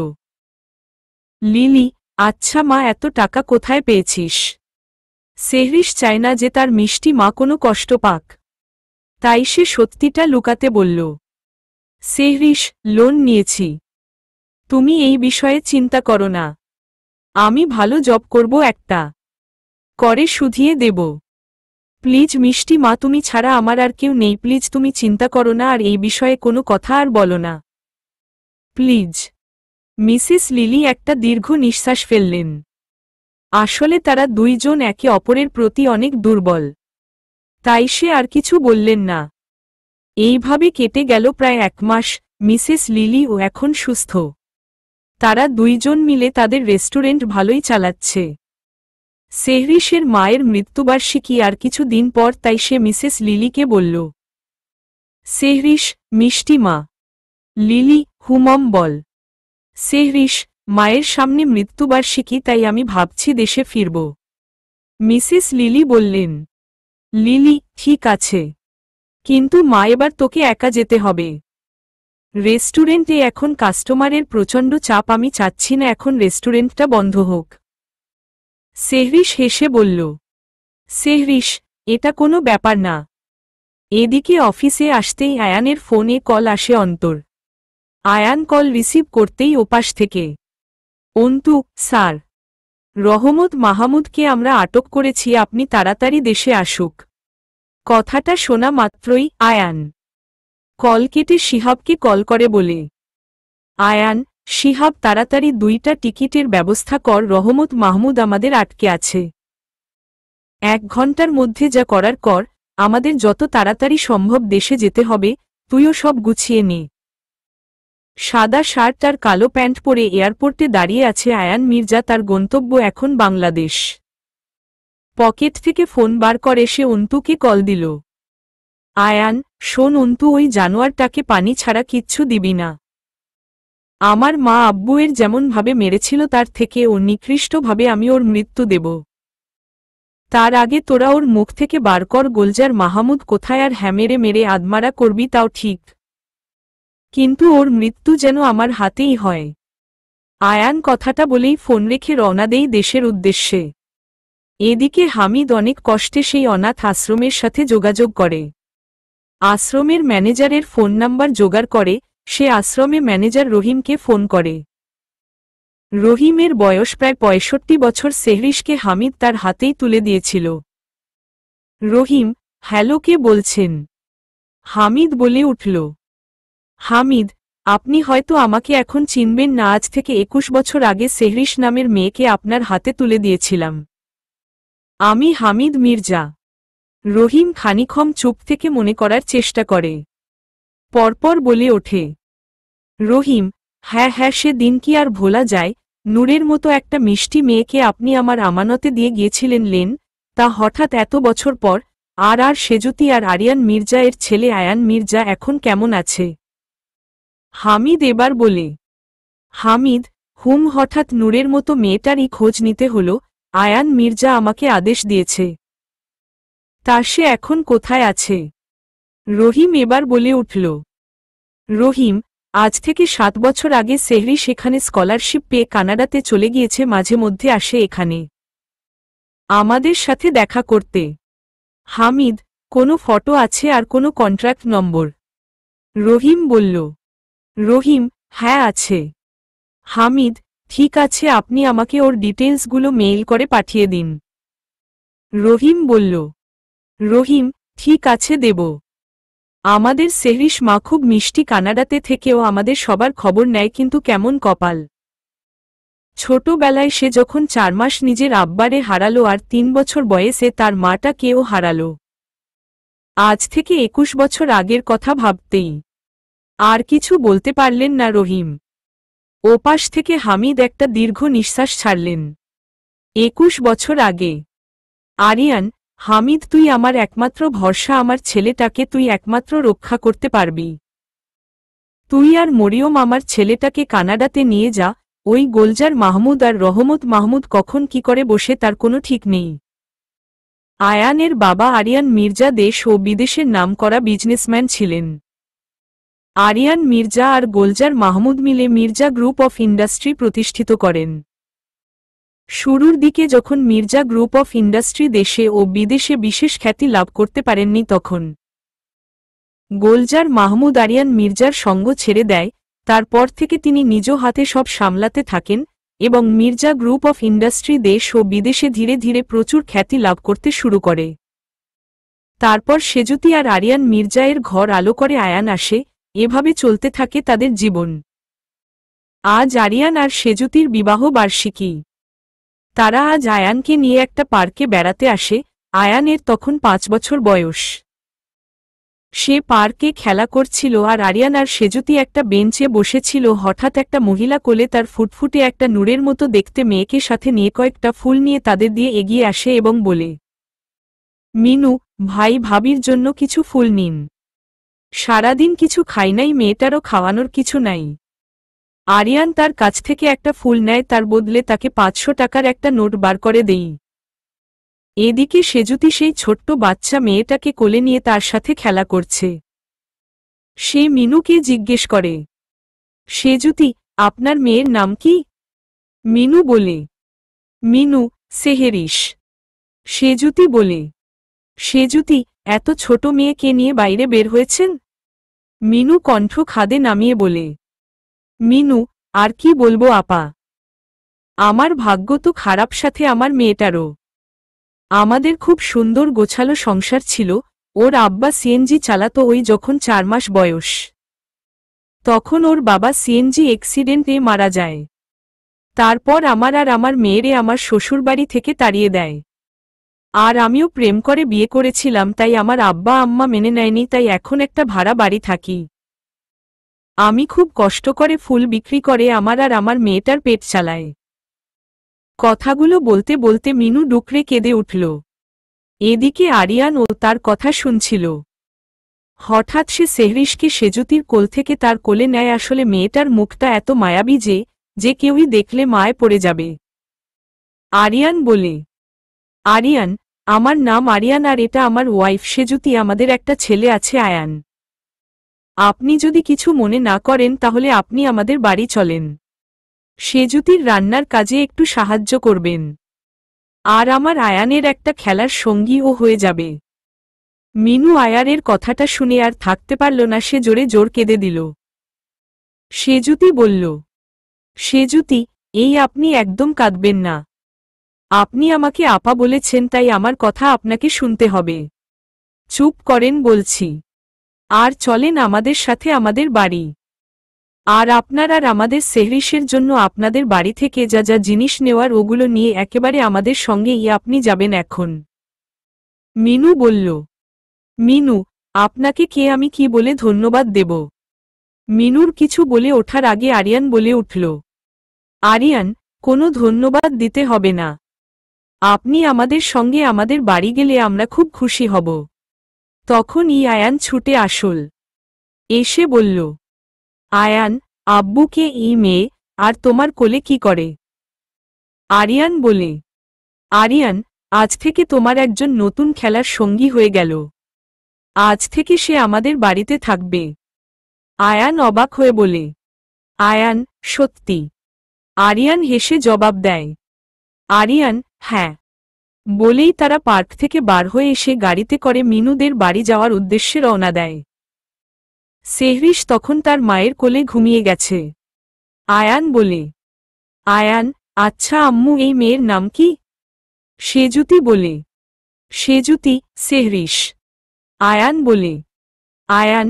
S1: লিলি, আচ্ছা মা, এত টাকা কোথায় পেয়েছিস? সেহরিশ চায় না যে তার মিষ্টি মা কোনো কষ্ট পাক, তাই সে সত্যিটা লুকাতে বলল, সেহরিশ, লোন নিয়েছি। তুমি এই বিষয়ে চিন্তা করো না। আমি ভালো জব করব একটা, করে শুধিয়ে দেব। প্লিজ মিষ্টি মা, তুমি ছাড়া আমার আর কেউ নেই, প্লিজ তুমি চিন্তা করো না আর এই বিষয়ে কোনো কথা আর বলো না, প্লিজ। মিসেস লিলি একটা দীর্ঘ নিঃশ্বাস ফেললেন। আসলে তারা দুইজন একে অপরের প্রতি অনেক দুর্বল, তাই সে আর কিছু বললেন না। এইভাবে কেটে গেল প্রায় 1 মাস। মিসেস লিলিও এখন সুস্থ। তারা দুইজন মিলে তাদের রেস্টুরেন্ট ভালোই চালাচ্ছে। সেহরিশের মায়ের মৃত্যুবার্ষিকী আর কিছু দিন পর, তাই সে মিসেস লিলিকে বলল, সেহরিশ, মিষ্টি মা। লিলি, হুমম বল। সেহরিশ, মায়ের সামনে মৃত্যুবার্ষিকী, তাই আমি ভাবছি দেশে ফিরব। মিসেস লিলি বললেন। লিলি, ঠিক আছে, কিন্তু মা এবার তোকে একা যেতে হবে। রেস্টুরেন্টে এখন কাস্টমারের প্রচণ্ড চাপ, আমি চাচ্ছি না এখন রেস্টুরেন্টটা বন্ধ হোক। সেহরিশ হেসে বলল, সেহরিশ, এটা কোনো ব্যাপার না। এদিকে অফিসে আসতেই আয়ানের ফোনে কল আসে অন্তর। আয়ান কল রিসিভ করতেই ওপাশ থেকে, অন্তু স্যার, রহমত মাহমুদকে আমরা আটক করেছি, আপনি তাড়াতাড়ি দেশে আসুক। কথাটা শোনা মাত্রই আয়ান কল কেটে শিহাবকে কল করে বলে, আয়ান, শিহাব তাড়াতাড়ি 2টা টিকিটের ব্যবস্থা কর, রহমত মাহমুদ আমাদের আটকে আছে। 1 ঘন্টার মধ্যে যা করার কর, আমাদের যত তাড়াতাড়ি সম্ভব দেশে যেতে হবে, তুইও সব গুছিয়ে নে। সাদা শার্ট আর কালো প্যান্ট পরে এয়ারপোর্টে দাঁড়িয়ে আছে আয়ান মির্জা, তার গন্তব্য এখন বাংলাদেশ। পকেট থেকে ফোন বার করে সে অন্তুকে কল দিল। আয়ান, শোন অন্তু, ওই জানোয়ারটাকে পানি ছাড়া কিচ্ছু দিবি না। আমার মা আব্বুয়ের যেমনভাবে মেরেছিল তার থেকে ও নিকৃষ্টভাবে আমি ওর মৃত্যু দেব। তার আগে তোরা ওর মুখ থেকে বার কর গোলজার মাহমুদ কোথায়, আর হ্যামেরে মেরে আদমারা করবি তাও ঠিক, কিন্তু ওর মৃত্যু যেন আমার হাতেই হয়। আয়ান কথাটা বলেই ফোন রেখে রওনা দেই দেশের উদ্দেশ্যে। এদিকে হামিদ অনেক কষ্টে সেই অনাথ আশ্রমের সাথে যোগাযোগ করে। আশ্রমের ম্যানেজারের ফোন নাম্বার জোগাড় করে সে আশ্রমে ম্যানেজার রহিমকে ফোন করে। রহিমের বয়স প্রায় 65 বছর। সেহরিশকে হামিদ তার হাতেই তুলে দিয়েছিল। রহিম, হ্যালো, কে বলছেন? হামিদ বলে উঠল। হামিদ, আপনি হয়তো আমাকে এখন চিনবেন না, আজ থেকে 21 বছর আগে সেহরিশ নামের মেয়েকে আপনার হাতে তুলে দিয়েছিলাম। আমি হামিদ মির্জা। রহিম খানিক্ষণ চুপ থেকে মনে করার চেষ্টা করে, পরপর বলে ওঠে, রহিম, হ্যাঁ হ্যাঁ, সে দিন কি আর ভোলা যায়? নূরের মতো একটা মিষ্টি মেয়েকে আপনি আমার আমানতে দিয়ে গিয়েছিলেন লেন, তা হঠাৎ এত বছর পর। আর সেজুতি আর আরিয়ান মির্জা এর ছেলে আয়ান মির্জা এখন কেমন আছে? হামিদ এবার বলে, হামিদ, হঠাৎ নূরের মতো মেয়েটারই খোঁজ নিতে হলো। আয়ান মির্জা আমাকে আদেশ দিয়েছে। তা সে এখন কোথায় আছে? রহিম এবার বলে উঠল। রহিম, আজ থেকে 7 বছর আগে সেহরি সেখানে স্কলারশিপ পেয়ে কানাডাতে চলে গিয়েছে, মাঝে মধ্যে আসে এখানে আমাদের সাথে দেখা করতে। হামিদ, কোনো ফটো আছে আর কোনো কন্ট্রাক্ট নম্বর? রহিম বলল। রহিম, হ্যাঁ আছে। হামিদ, ঠিক আছে, আপনি আমাকে ওর ডিটেইলসগুলো মেইল করে পাঠিয়ে দিন। রহিম বলল। রহিম, ঠিক আছে, দেব। আমাদের সেহরিশ মা খুব মিষ্টি, কানাডাতে থেকেও আমাদের সবার খবর নেয়, কিন্তু কেমন কপাল। ছোটবেলায় সে যখন 4 মাস নিজের আব্বারে হারালো আর 3 বছর বয়সে তার মাটাকেও হারালো। আজ থেকে 21 বছর আগের কথা ভাবতেই আর কিছু বলতে পারলেন না রহিম। ওপাশ থেকে হামিদ একটা দীর্ঘ নিঃশ্বাস ছাড়লেন। 21 বছর আগে। আরিয়ান, হামিদ, তুই আমার একমাত্র ভরসা, আমার ছেলেটাকে তুই একমাত্র রক্ষা করতে পারবি। তুই আর মরিয়ম আমার ছেলেটাকে কানাডাতে নিয়ে যা। ওই গোলজার মাহমুদ আর রহমত মাহমুদ কখন কি করে বসে তার কোনো ঠিক নেই। আয়ানের বাবা আরিয়ান মির্জা দেশ ও বিদেশের নামকরা বিজনেসম্যান ছিলেন। আরিয়ান মির্জা আর গোলজার মাহমুদ মিলে মির্জা গ্রুপ অফ ইন্ডাস্ট্রি প্রতিষ্ঠিত করেন। শুরুর দিকে যখন মির্জা গ্রুপ অফ ইন্ডাস্ট্রি দেশে ও বিদেশে বিশেষ খ্যাতি লাভ করতে পারেননি, তখন গোলজার মাহমুদ আরিয়ান মির্জার সঙ্গ ছেড়ে দেয়। তারপর থেকে তিনি নিজ হাতে সব সামলাতে থাকেন এবং মির্জা গ্রুপ অফ ইন্ডাস্ট্রি দেশ ও বিদেশে ধীরে ধীরে প্রচুর খ্যাতি লাভ করতে শুরু করে। তারপর সেজুতি আর আরিয়ান মির্জায়ের ঘর আলো করে আয়ান আসে, এভাবে চলতে থাকে তাদের জীবন। আজ আরিয়ান আর সেজুতির বিবাহ বার্ষিকী। তারা আজ আয়ানকে নিয়ে একটা পার্কে বেড়াতে আসে। আয়ানের তখন 5 বছর বয়স। সে পার্কে খেলা করছিল আর আরিয়ান আর সেজুতি একটা বেঞ্চে বসেছিল। হঠাৎ একটা মহিলা কোলে তার ফুটফুটে একটা নূরের মতো দেখতে মেয়েকে সাথে নিয়ে কয়েকটা ফুল নিয়ে তাদের দিয়ে এগিয়ে আসে এবং বলে, মিনু, ভাই ভাবির জন্য কিছু ফুল নিন। সারাদিন কিছু খাই নাই, মেয়েটারও খাওয়ানোর কিছু নাই। আরিয়ান তার কাছ থেকে একটা ফুল নেয়, তার বদলে তাকে 500 টাকার একটা নোট বার করে দেই। এদিকে সেজুতি সেই ছোট্ট বাচ্চা মেয়েটাকে কোলে নিয়ে তার সাথে খেলা করছে। সে মিনুকে জিজ্ঞেস করে, সেজুতি, আপনার মেয়ের নাম কি? মিনু বলে, মিনু, সেহেরিস। সেজুতি বলে, সেজুতি, এত ছোট মেয়েকে নিয়ে বাইরে বের হয়েছেন? মিনু কণ্ঠ খাদে নামিয়ে বলে, মিনু, আর কি বলবো আপা, আমার ভাগ্য তো খারাপ, সাথে আমার মেয়েটারও। আমাদের খুব সুন্দর গোছালো সংসার ছিল। ওর আব্বা সিএনজি চালাতো, ওই যখন 4 মাস বয়স তখন ওর বাবা সিএনজি অ্যাক্সিডেন্টে মারা যায়। তারপর আমার আর আমার মেয়েরে আমার শ্বশুরবাড়ি থেকে তাড়িয়ে দেয়। আর আমিও প্রেম করে বিয়ে করেছিলাম, তাই আমার আব্বা আম্মা মেনে নেয়নি, তাই এখন একটা ভাড়া বাড়ি থাকি। আমি খুব কষ্ট করে ফুল বিক্রি করে আমার আর আমার মেয়েটার পেট চালায়। কথাগুলো বলতে বলতে মিনু ডুকরে কেঁদে উঠল। এদিকে আরিয়ান ও তার কথা শুনছিল। হঠাৎ সে সেহরিশকে সেজুতির কোল থেকে তার কোলে নেয়। আসলে মেয়েটার মুখটা এত মায়াবী যে কেউই দেখলে মায় পড়ে যাবে। আরিয়ান বলে, আরিয়ান, আমার নাম আরিয়ান আর এটা আমার ওয়াইফ সেজুতি, আমাদের একটা ছেলে আছে আয়ান। আপনি যদি কিছু মনে না করেন তাহলে আপনি আমাদের বাড়ি চলেন। সেজুতির রান্নার কাজে একটু সাহায্য করবেন। আর আমার আয়ানের একটা খেলার সঙ্গীও হয়ে যাবে। মিনু আয়ারের কথাটা শুনে আর থাকতে পারল না, সে জোরে জোর কেঁদে দিল। সেজুতি বলল, সেজুতি, এই আপনি একদম কাঁদবেন না। আপনি আমাকে আপা বলেছেন, তাই আমার কথা আপনাকে শুনতে হবে। চুপ করেন বলছি, আর চলেন আমাদের সাথে আমাদের বাড়ি। আর আপনার আর আমাদের সেহরিশের জন্য আপনাদের বাড়ি থেকে যা যা জিনিস নেওয়ার ওগুলো নিয়ে একেবারে আমাদের সঙ্গেই আপনি যাবেন এখন। মিনু বলল, মিনু, আপনাকে কে আমি কি বলে ধন্যবাদ দেব? মিনুর কিছু বলে ওঠার আগে আরিয়ান বলে উঠল, আরিয়ান, কোনো ধন্যবাদ দিতে হবে না। আপনি আমাদের সঙ্গে আমাদের বাড়ি গেলে আমরা খুব খুশি হব। তখনই আয়ান ছুটে আসল এসে বলল, আয়ান, আব্বুকে এই মেয়ে আর তোমার কোলে কি করে? আরিয়ান বলে, আরিয়ান, আজ থেকে তোমার একজন নতুন খেলার সঙ্গী হয়ে গেল। আজ থেকে সে আমাদের বাড়িতে থাকবে। আয়ান অবাক হয়ে বলে, আয়ান, সত্যি? আরিয়ান হেসে জবাব দেয়, আরিয়ান, হ্যাঁ। বলেই তারা পার্ক থেকে বার হয়ে এসে গাড়িতে করে মিনুদের বাড়ি যাওয়ার উদ্দেশ্যে রওনা দেয়। সেহরিশ তখন তার মায়ের কোলে ঘুমিয়ে গেছে। আয়ান বলে, আয়ান, আচ্ছা আম্মু, এই মেয়ের নাম কি? সেজুতি বলে, সেজুতি, সেহরিশ। আয়ান বলে, আয়ান,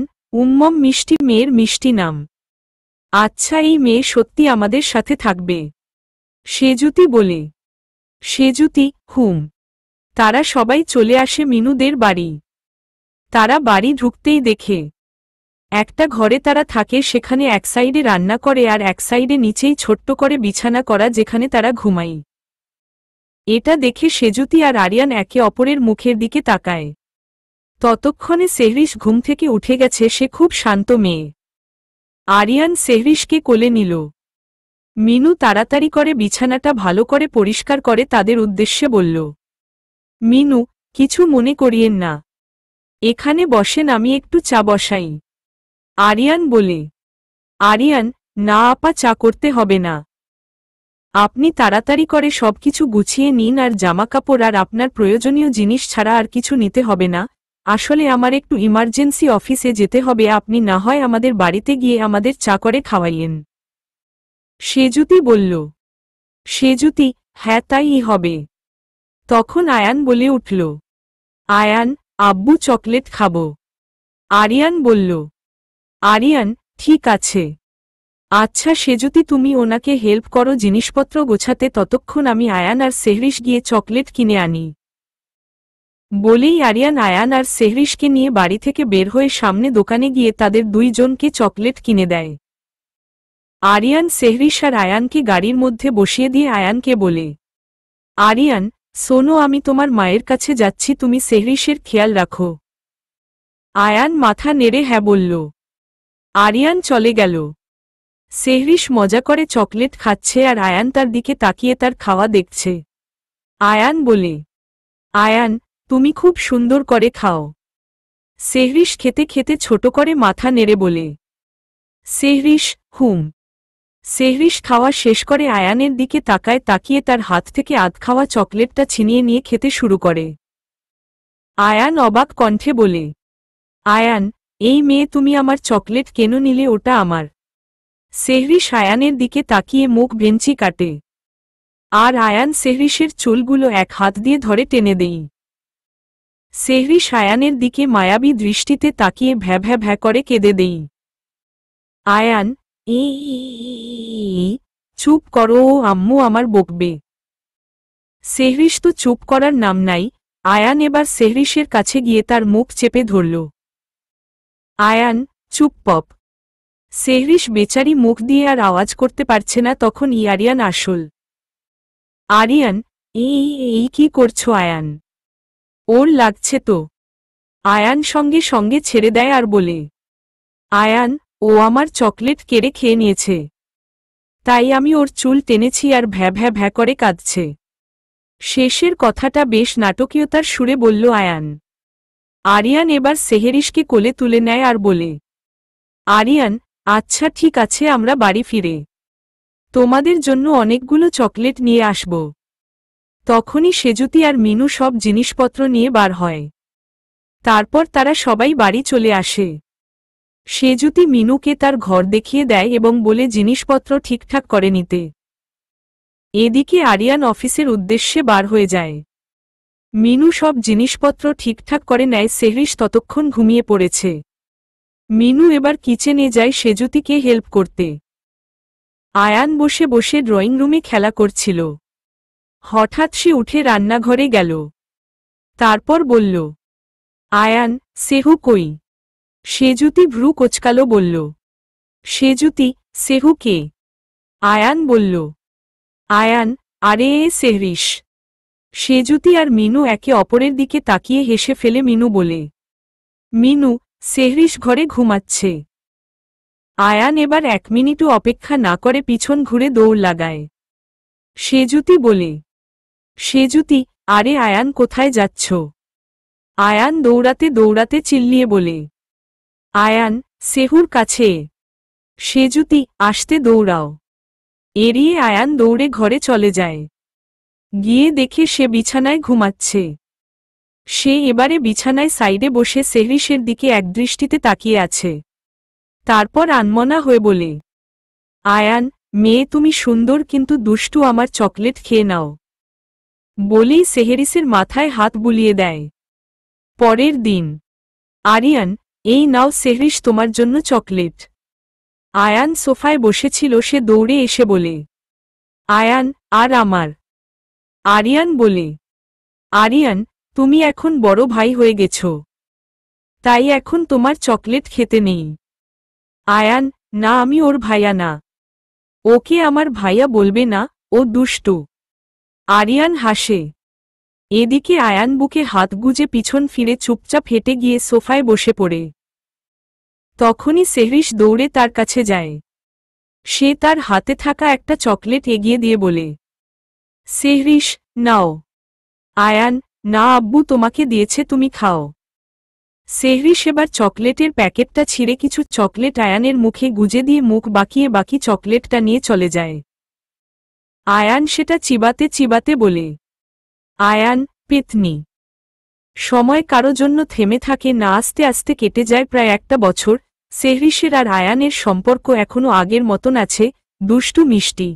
S1: মিষ্টি মেয়ের মিষ্টি নাম। আচ্ছা, এই মেয়ে সত্যি আমাদের সাথে থাকবে? সেজুতি বলে, সেজুতি, হুম। তারা সবাই চলে আসে মিনুদের বাড়ি। তারা বাড়ি ঢুকতেই দেখে একটা ঘরে তারা থাকে, সেখানে এক সাইডে রান্না করে আর এক সাইডে নিচেই ছোট্ট করে বিছানা করা, যেখানে তারা ঘুমায়। এটা দেখে সেজুতি আর আরিয়ান একে অপরের মুখের দিকে তাকায়। ততক্ষণে সেহরিশ ঘুম থেকে উঠে গেছে, সে খুব শান্ত মেয়ে। আরিয়ান সেহরিশকে কোলে নিল। মিনু তাড়াতাড়ি করে বিছানাটা ভালো করে পরিষ্কার করে তাদের উদ্দেশ্যে বলল, মিনু, কিছু মনে করিয়েন না, এখানে বসেন, আমি একটু চা বসাই। আরিয়ান বলে, আরিয়ান, না আপা, চা করতে হবে না। আপনি তাড়াতাড়ি করে সবকিছু গুছিয়ে নিন, আর জামাকাপড় আর আপনার প্রয়োজনীয় জিনিস ছাড়া আর কিছু নিতে হবে না। আসলে আমার একটু ইমার্জেন্সি অফিসে যেতে হবে, আপনি না হয় আমাদের বাড়িতে গিয়ে আমাদের চা করে খাওয়াইয়েন। সেজুতি বলল, সেজুতি, হ্যাঁ তাই হবে। তখন আয়ান বলে উঠল, আয়ান, আব্বু চকলেট খাবো। আরিয়ান বলল। আরিয়ান, ঠিক আছে। আচ্ছা সেজুতি, তুমি ওনাকে হেল্প করো জিনিসপত্র গোছাতে, ততক্ষণ আমি আয়ান আর সেহরিশ গিয়ে চকলেট কিনে আনি। বলেই আরিয়ান আয়ান আর সেহরিশকে নিয়ে বাড়ি থেকে বের হয়ে সামনে দোকানে গিয়ে তাদের দুইজনকে চকলেট কিনে দেয়। আরিয়ান সেহরিশ আর আয়ানকে গাড়ির মধ্যে বসিয়ে দিয়ে আয়ানকে বলে, আরিয়ান, শোনো, আমি তোমার মায়ের কাছে যাচ্ছি, তুমি সেহরিশের খেয়াল রাখো। আয়ান মাথা নেড়ে হ্যাঁ বলল। আরিয়ান চলে গেল। সেহরিশ মজা করে চকলেট খাচ্ছে আর আয়ান তার দিকে তাকিয়ে তার খাওয়া দেখছে। আয়ান বলে, আয়ান, তুমি খুব সুন্দর করে খাও। সেহরিশ খেতে খেতে ছোট করে মাথা নেড়ে বলে, সেহরিশ, হুম। সেহরিশ খাওয়া শেষ করে আয়ানের দিকে তাকায়, তাকিয়ে তার হাত থেকে আধ খাওয়া চকলেটটা ছিনিয়ে নিয়ে খেতে শুরু করে। আয়ান অবাক কণ্ঠে বলে, আয়ান, এই মেয়ে, তুমি আমার চকলেট কেন নিলে? ওটা আমার। সেহরিশ আয়ানের দিকে তাকিয়ে মুখ ভেঞ্চি কাটে। আর আয়ান সেহরিশের চুলগুলো এক হাত দিয়ে ধরে টেনে দেই। সেহরিশ আয়ানের দিকে মায়াবী দৃষ্টিতে তাকিয়ে ভ্যা ভ্যা ভ্যা করে কেঁদে দেই। আয়ান, চুপ করো, ও আম্মু আমার বকবে। সেহরিশ তো চুপ করার নাম নাই। আয়ান এবার সেহরিশের কাছে গিয়ে তার মুখ চেপে ধরল। আয়ান, চুপ পপ। সেহরিশ বেচারি মুখ দিয়ে আর আওয়াজ করতে পারছে না। তখন আরিয়ান আসল। আরিয়ান, এই কি করছো আয়ান? ওর লাগছে তো। আয়ান সঙ্গে সঙ্গে ছেড়ে দেয় আর বলে, আয়ান, ও আমার চকলেট কেড়ে খেয়ে নিয়েছে, তাই আমি ওর চুল টেনেছি। আর ভ্যা ভ্যা ভ্যা করে কাঁদছে। শেষের কথাটা বেশ নাটকীয়তার সুরে বলল আয়ান। আরিয়ান এবার সেহরিশকে কোলে তুলে নেয় আর বলে, আরিয়ান, আচ্ছা ঠিক আছে, আমরা বাড়ি ফিরে তোমাদের জন্য অনেকগুলো চকলেট নিয়ে আসব। তখনই সেজুতি আর মিনু সব জিনিসপত্র নিয়ে বার হয়। তারপর তারা সবাই বাড়ি চলে আসে। সেজুতি মিনুকে তার ঘর দেখিয়ে দেয় এবং বলে জিনিসপত্র ঠিকঠাক করে নিতে। এদিকে আরিয়ান অফিসের উদ্দেশ্যে বার হয়ে যায়। মিনু সব জিনিসপত্র ঠিকঠাক করে নেয়। সেহরিশ ততক্ষণ ঘুমিয়ে পড়েছে। মিনু এবার কিচেনে যায় সেজুতিকে হেল্প করতে। আয়ান বসে বসে ড্রয়িং রুমে খেলা করছিল। হঠাৎ সে উঠে রান্নাঘরে গেল। তারপর বলল, আয়ান, সেহু কই? সেজুতি ভ্রু কোচকালো বলল, সেজুতি, সেহু কে? আয়ান বলল, আয়ান, আরে সেহরিশ। সেজুতি আর মিনু একে অপরের দিকে তাকিয়ে হেসে ফেলে। মিনু বলে, মিনু, সেহরিশ ঘরে ঘুমাচ্ছে। আয়ান এবার 1 মিনিটও অপেক্ষা না করে পিছন ঘুরে দৌড় লাগায়। সেজুতি বলে, সেজুতি, আরে আয়ান, কোথায় যাচ্ছ? আয়ান দৌড়াতে দৌড়াতে চিল্লিয়ে বলে, আয়ান, সেহুর কাছে। সেজুতি, আসতে দৌড়াও। এড়িয়ে আয়ান দৌড়ে ঘরে চলে যায়। গিয়ে দেখে সে বিছানায় ঘুমাচ্ছে। সে এবারে বিছানায় সাইডে বসে সেহরিশের দিকে একদৃষ্টিতে তাকিয়ে আছে। তারপর আনমনা হয়ে বলে, আয়ান, মেয়ে তুমি সুন্দর কিন্তু দুষ্টু, আমার চকলেট খেয়ে নাও। বলেই সেহরিশের মাথায় হাত বুলিয়ে দেয়। পরের দিন। আরিয়ান, এই নাও সেহরিশ তোমার জন্য চকলেট। আয়ান সোফায় বসেছিল, সে দৌড়ে এসে বলে, আয়ান, আর আমার। আরিয়ান বলে, আরিয়ান, তুমি এখন বড় ভাই হয়ে গেছ, তাই এখন তোমার চকলেট খেতে নেই। আয়ান, না, আমি ওর ভাইয়া না। ওকে আমার ভাইয়া বলবে না, ও দুষ্টু। আরিয়ান হাসে। এদিকে আয়ান বুকে হাত গুজে পিছন ফিরে চুপচাপ হেঁটে গিয়ে সোফায় বসে পড়ে। তখনই সেহরিশ দৌড়ে তার কাছে যায়। সে তার হাতে থাকা একটা চকলেট এগিয়ে দিয়ে বলে, সেহরিশ, নাও। আয়ান, না আব্বু তোমাকে দিয়েছে, তুমি খাও। সেহরিশ এবার চকলেটের প্যাকেটটা ছিঁড়ে কিছু চকলেট আয়ানের মুখে গুজে দিয়ে মুখ বাঁকিয়ে বাকি চকলেটটা নিয়ে চলে যায়। আয়ান সেটা চিবাতে চিবাতে বলে, আয়ান, পেতনি। সময় কারো জন্য থেমে থাকে না, আস্তে আস্তে কেটে যায় প্রায় 1 বছর। সেহরিশের আর আয়ানের সম্পর্ক এখনও আগের মতন আছে, দুষ্টু মিষ্টি।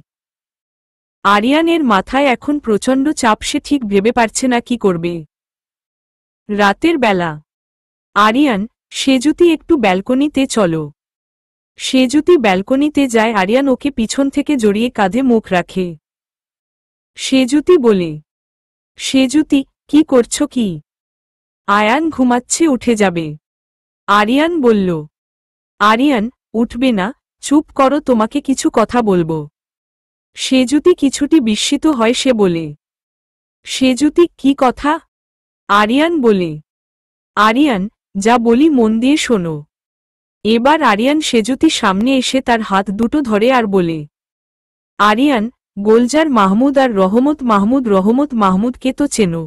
S1: আরিয়ানের মাথায় এখন প্রচণ্ড চাপ, সে ঠিক ভেবে পারছে না কি করবে। রাতের বেলা। আরিয়ান, সেজুতি একটু ব্যালকনিতে চলো। সেজুতি ব্যালকনিতে যায়। আরিয়ান ওকে পিছন থেকে জড়িয়ে কাঁধে মুখ রাখে। সেজুতি বলে, সেজুতি, কি করছো কি? আয়ান ঘুমাচ্ছে, উঠে যাবে। আরিয়ান বলল। আরিয়ান, উঠবে না, চুপ করো, তোমাকে কিছু কথা বলবো। সেজুতি কিছুটি বিস্মিত হয়। সে বলে, সেজুতি, কি কথা? আরিয়ান বলে, আরিয়ান, যা বলি মন দিয়ে শোনো। এবার আরিয়ান সেজুতি সামনে এসে তার হাত দুটো ধরে আর বলে, আরিয়ান, গোলজার মাহমুদ আর রহমত মাহমুদ। রহমত মাহমুদকে তো চেনো?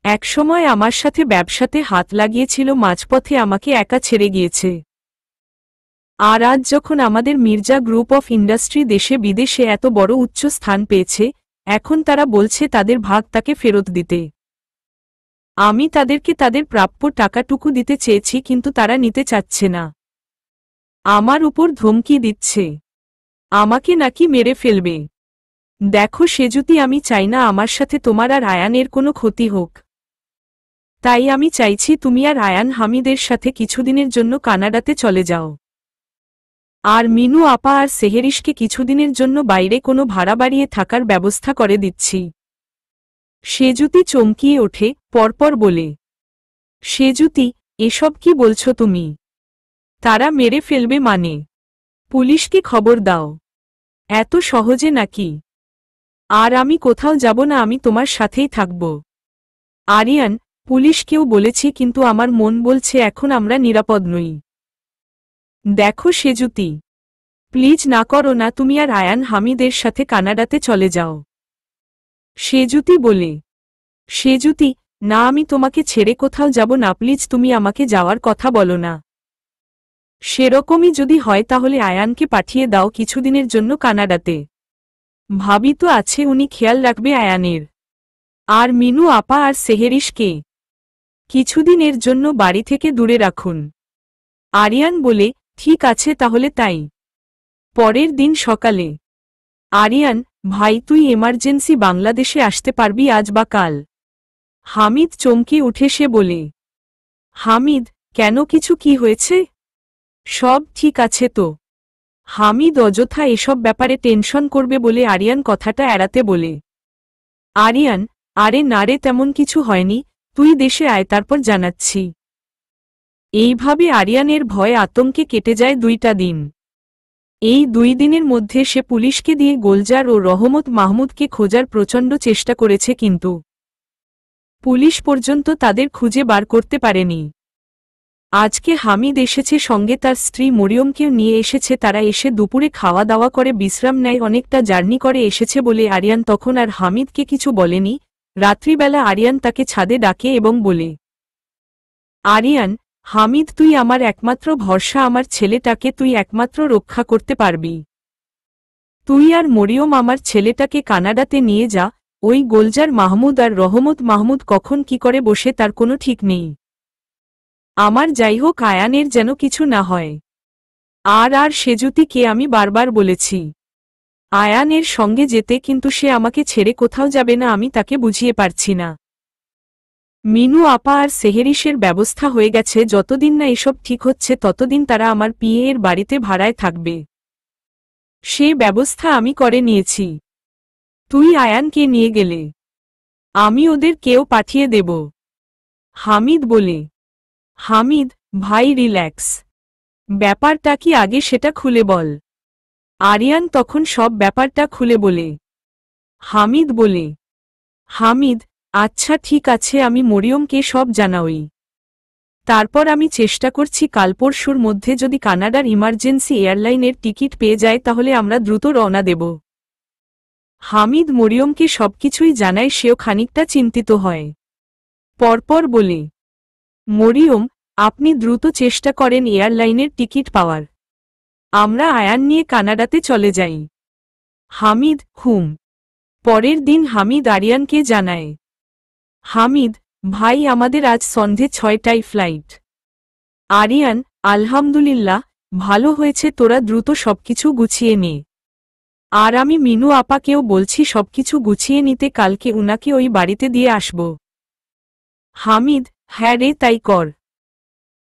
S1: একসময় আমার সাথে ব্যবসাতে হাত লাগিয়েছিল, মাঝপথে আমাকে একা ছেড়ে গিয়েছে। আর আজ যখন আমাদের মির্জা গ্রুপ অফ ইন্ডাস্ট্রি দেশে বিদেশে এত বড় উচ্চ স্থান পেয়েছে, এখন তারা বলছে তাদের ভাগ তাকে ফেরত দিতে। আমি তাদেরকে তাদের প্রাপ্য টাকাটুকু দিতে চেয়েছি, কিন্তু তারা নিতে চাচ্ছে না। আমার উপর ধমকি দিচ্ছে, আমাকে নাকি মেরে ফেলবে। দেখো সেজুতি, আমি চাই না আমার সাথে তোমার আর আয়ানের কোনো ক্ষতি হোক। তাই আমি চাইছি তুমি আর আয়ান হামিদের সাথে কিছুদিনের জন্য কানাডাতে চলে যাও। আর মিনু আপা আর সেহেরিশকে কিছুদিনের জন্য বাইরে কোনো ভাড়া বাড়িয়ে থাকার ব্যবস্থা করে দিচ্ছি। সেজুতি চমকিয়ে ওঠে, পরপর বলে, সেজুতি, এসব কি বলছো তুমি? তারা মেরে ফেলবে মানে? পুলিশকে খবর দাও। এত সহজে নাকি? আর আমি কোথাও যাব না, আমি তোমার সাথেই থাকব। আরিয়ান, পুলিশকেও বলেছি, কিন্তু আমার মন বলছে এখন আমরা নিরাপদ নই। দেখো সেজুতি, প্লিজ না করো না, তুমি আর আয়ান হামিদের সাথে কানাডাতে চলে যাও। সেজুতি বলে, সেজুতি, না, আমি তোমাকে ছেড়ে কোথাও যাব না, প্লিজ তুমি আমাকে যাওয়ার কথা বলো না। সেরকমই যদি হয় তাহলে আয়ানকে পাঠিয়ে দাও কিছুদিনের জন্য কানাডাতে। ভাবি তো আছে, উনি খেয়াল রাখবে আয়ানের। আর মিনু আপা আর সেহেরিশকে কিছুদিনের জন্য বাড়ি থেকে দূরে রাখুন। আরিয়ান বলে, ঠিক আছে তাহলে তাই। পরের দিন সকালে। আরিয়ান, ভাই, তুই এমার্জেন্সি বাংলাদেশে আসতে পারবি আজ বা কাল? হামিদ চমকে উঠে সে বলে, হামিদ, কেন, কিছু কি হয়েছে? সব ঠিক আছে তো। হামিদ অযথা এসব ব্যাপারে টেনশন করবে বলে আরিয়ান কথাটা এড়াতে বলে। আরিয়ান, আরে না রে, তেমন কিছু হয়নি, তুই দেশে আয়, তারপর জানাচ্ছি। এইভাবে আরিয়ানের ভয় আতঙ্কে কেটে যায় 2টা দিন। এই 2 দিনের মধ্যে সে পুলিশকে দিয়ে গোলজার ও রহমত মাহমুদকে খোঁজার প্রচণ্ড চেষ্টা করেছে, কিন্তু পুলিশ পর্যন্ত তাদের খুঁজে বার করতে পারেনি। আজকে হামিদ এসেছে, সঙ্গে তার স্ত্রী মরিয়মকেও নিয়ে এসেছে। তারা এসে দুপুরে খাওয়া দাওয়া করে বিশ্রাম নেয়, অনেকটা জার্নি করে এসেছে বলে আরিয়ান তখন আর হামিদকে কিছু বলেনি। রাত্রিবেলা আরিয়ান তাকে ছাদে ডাকে এবং বলে, আরিয়ান, হামিদ, তুই আমার একমাত্র ভরসা, আমার ছেলেটাকে তুই একমাত্র রক্ষা করতে পারবি। তুই আর মরিয়ম আমার ছেলেটাকে কানাডাতে নিয়ে যা। ওই গোলজার মাহমুদ আর রহমত মাহমুদ কখন কি করে বসে তার কোনো ঠিক নেই। আমার যাই হোক, আয়ানের যেন কিছু না হয়। আর সেজুতিকে আমি বারবার বলেছি আয়ানের সঙ্গে যেতে, কিন্তু সে আমাকে ছেড়ে কোথাও যাবে না, আমি তাকে বুঝিয়ে পারছি না। মিনু আপা আর সেহেরিশের ব্যবস্থা হয়ে গেছে, যতদিন না এসব ঠিক হচ্ছে ততদিন তারা আমার পিএ এর বাড়িতে ভাড়ায় থাকবে। সে ব্যবস্থা আমি করে নিয়েছি। তুই আয়ানকে নিয়ে গেলে আমি ওদের কেউ পাঠিয়ে দেব। হামিদ বলে, হামিদ ভাই, রিল্যাক্স। ব্যাপারটা কি আগে সেটা খুলে বল। আরিয়ান তখন সব ব্যাপারটা খুলে বলে। হামিদ বলে, হামিদ, আচ্ছা ঠিক আছে, আমি মরিয়মকে সব জানাই। তারপর আমি চেষ্টা করছি কাল পরশুর মধ্যে যদি কানাডার ইমার্জেন্সি এয়ারলাইনের টিকিট পেয়ে যায় তাহলে আমরা দ্রুত রওনা দেব। হামিদ মরিয়মকে সবকিছুই জানায়, সেও খানিকটা চিন্তিত হয়। পরপর বলে, মরিয়ম, আপনি দ্রুত চেষ্টা করেন এয়ারলাইনের টিকিট পাওয়ার। আমরা আয়ান নিয়ে কানাডাতে চলে যাই। হামিদ, হুম। পরের দিন হামিদ আরিয়ানকে জানায়, হামিদ ভাই, আমাদের আজ সন্ধে 6টায় ফ্লাইট। আরিয়ান, আলহামদুলিল্লাহ, ভালো হয়েছে, তোরা দ্রুত সবকিছু গুছিয়ে নে। আর আমি মিনু আপাকেও বলছি সবকিছু গুছিয়ে নিতে, কালকে উনাকে ওই বাড়িতে দিয়ে আসব। হামিদ: হ্যাঁ রে, তাই কর।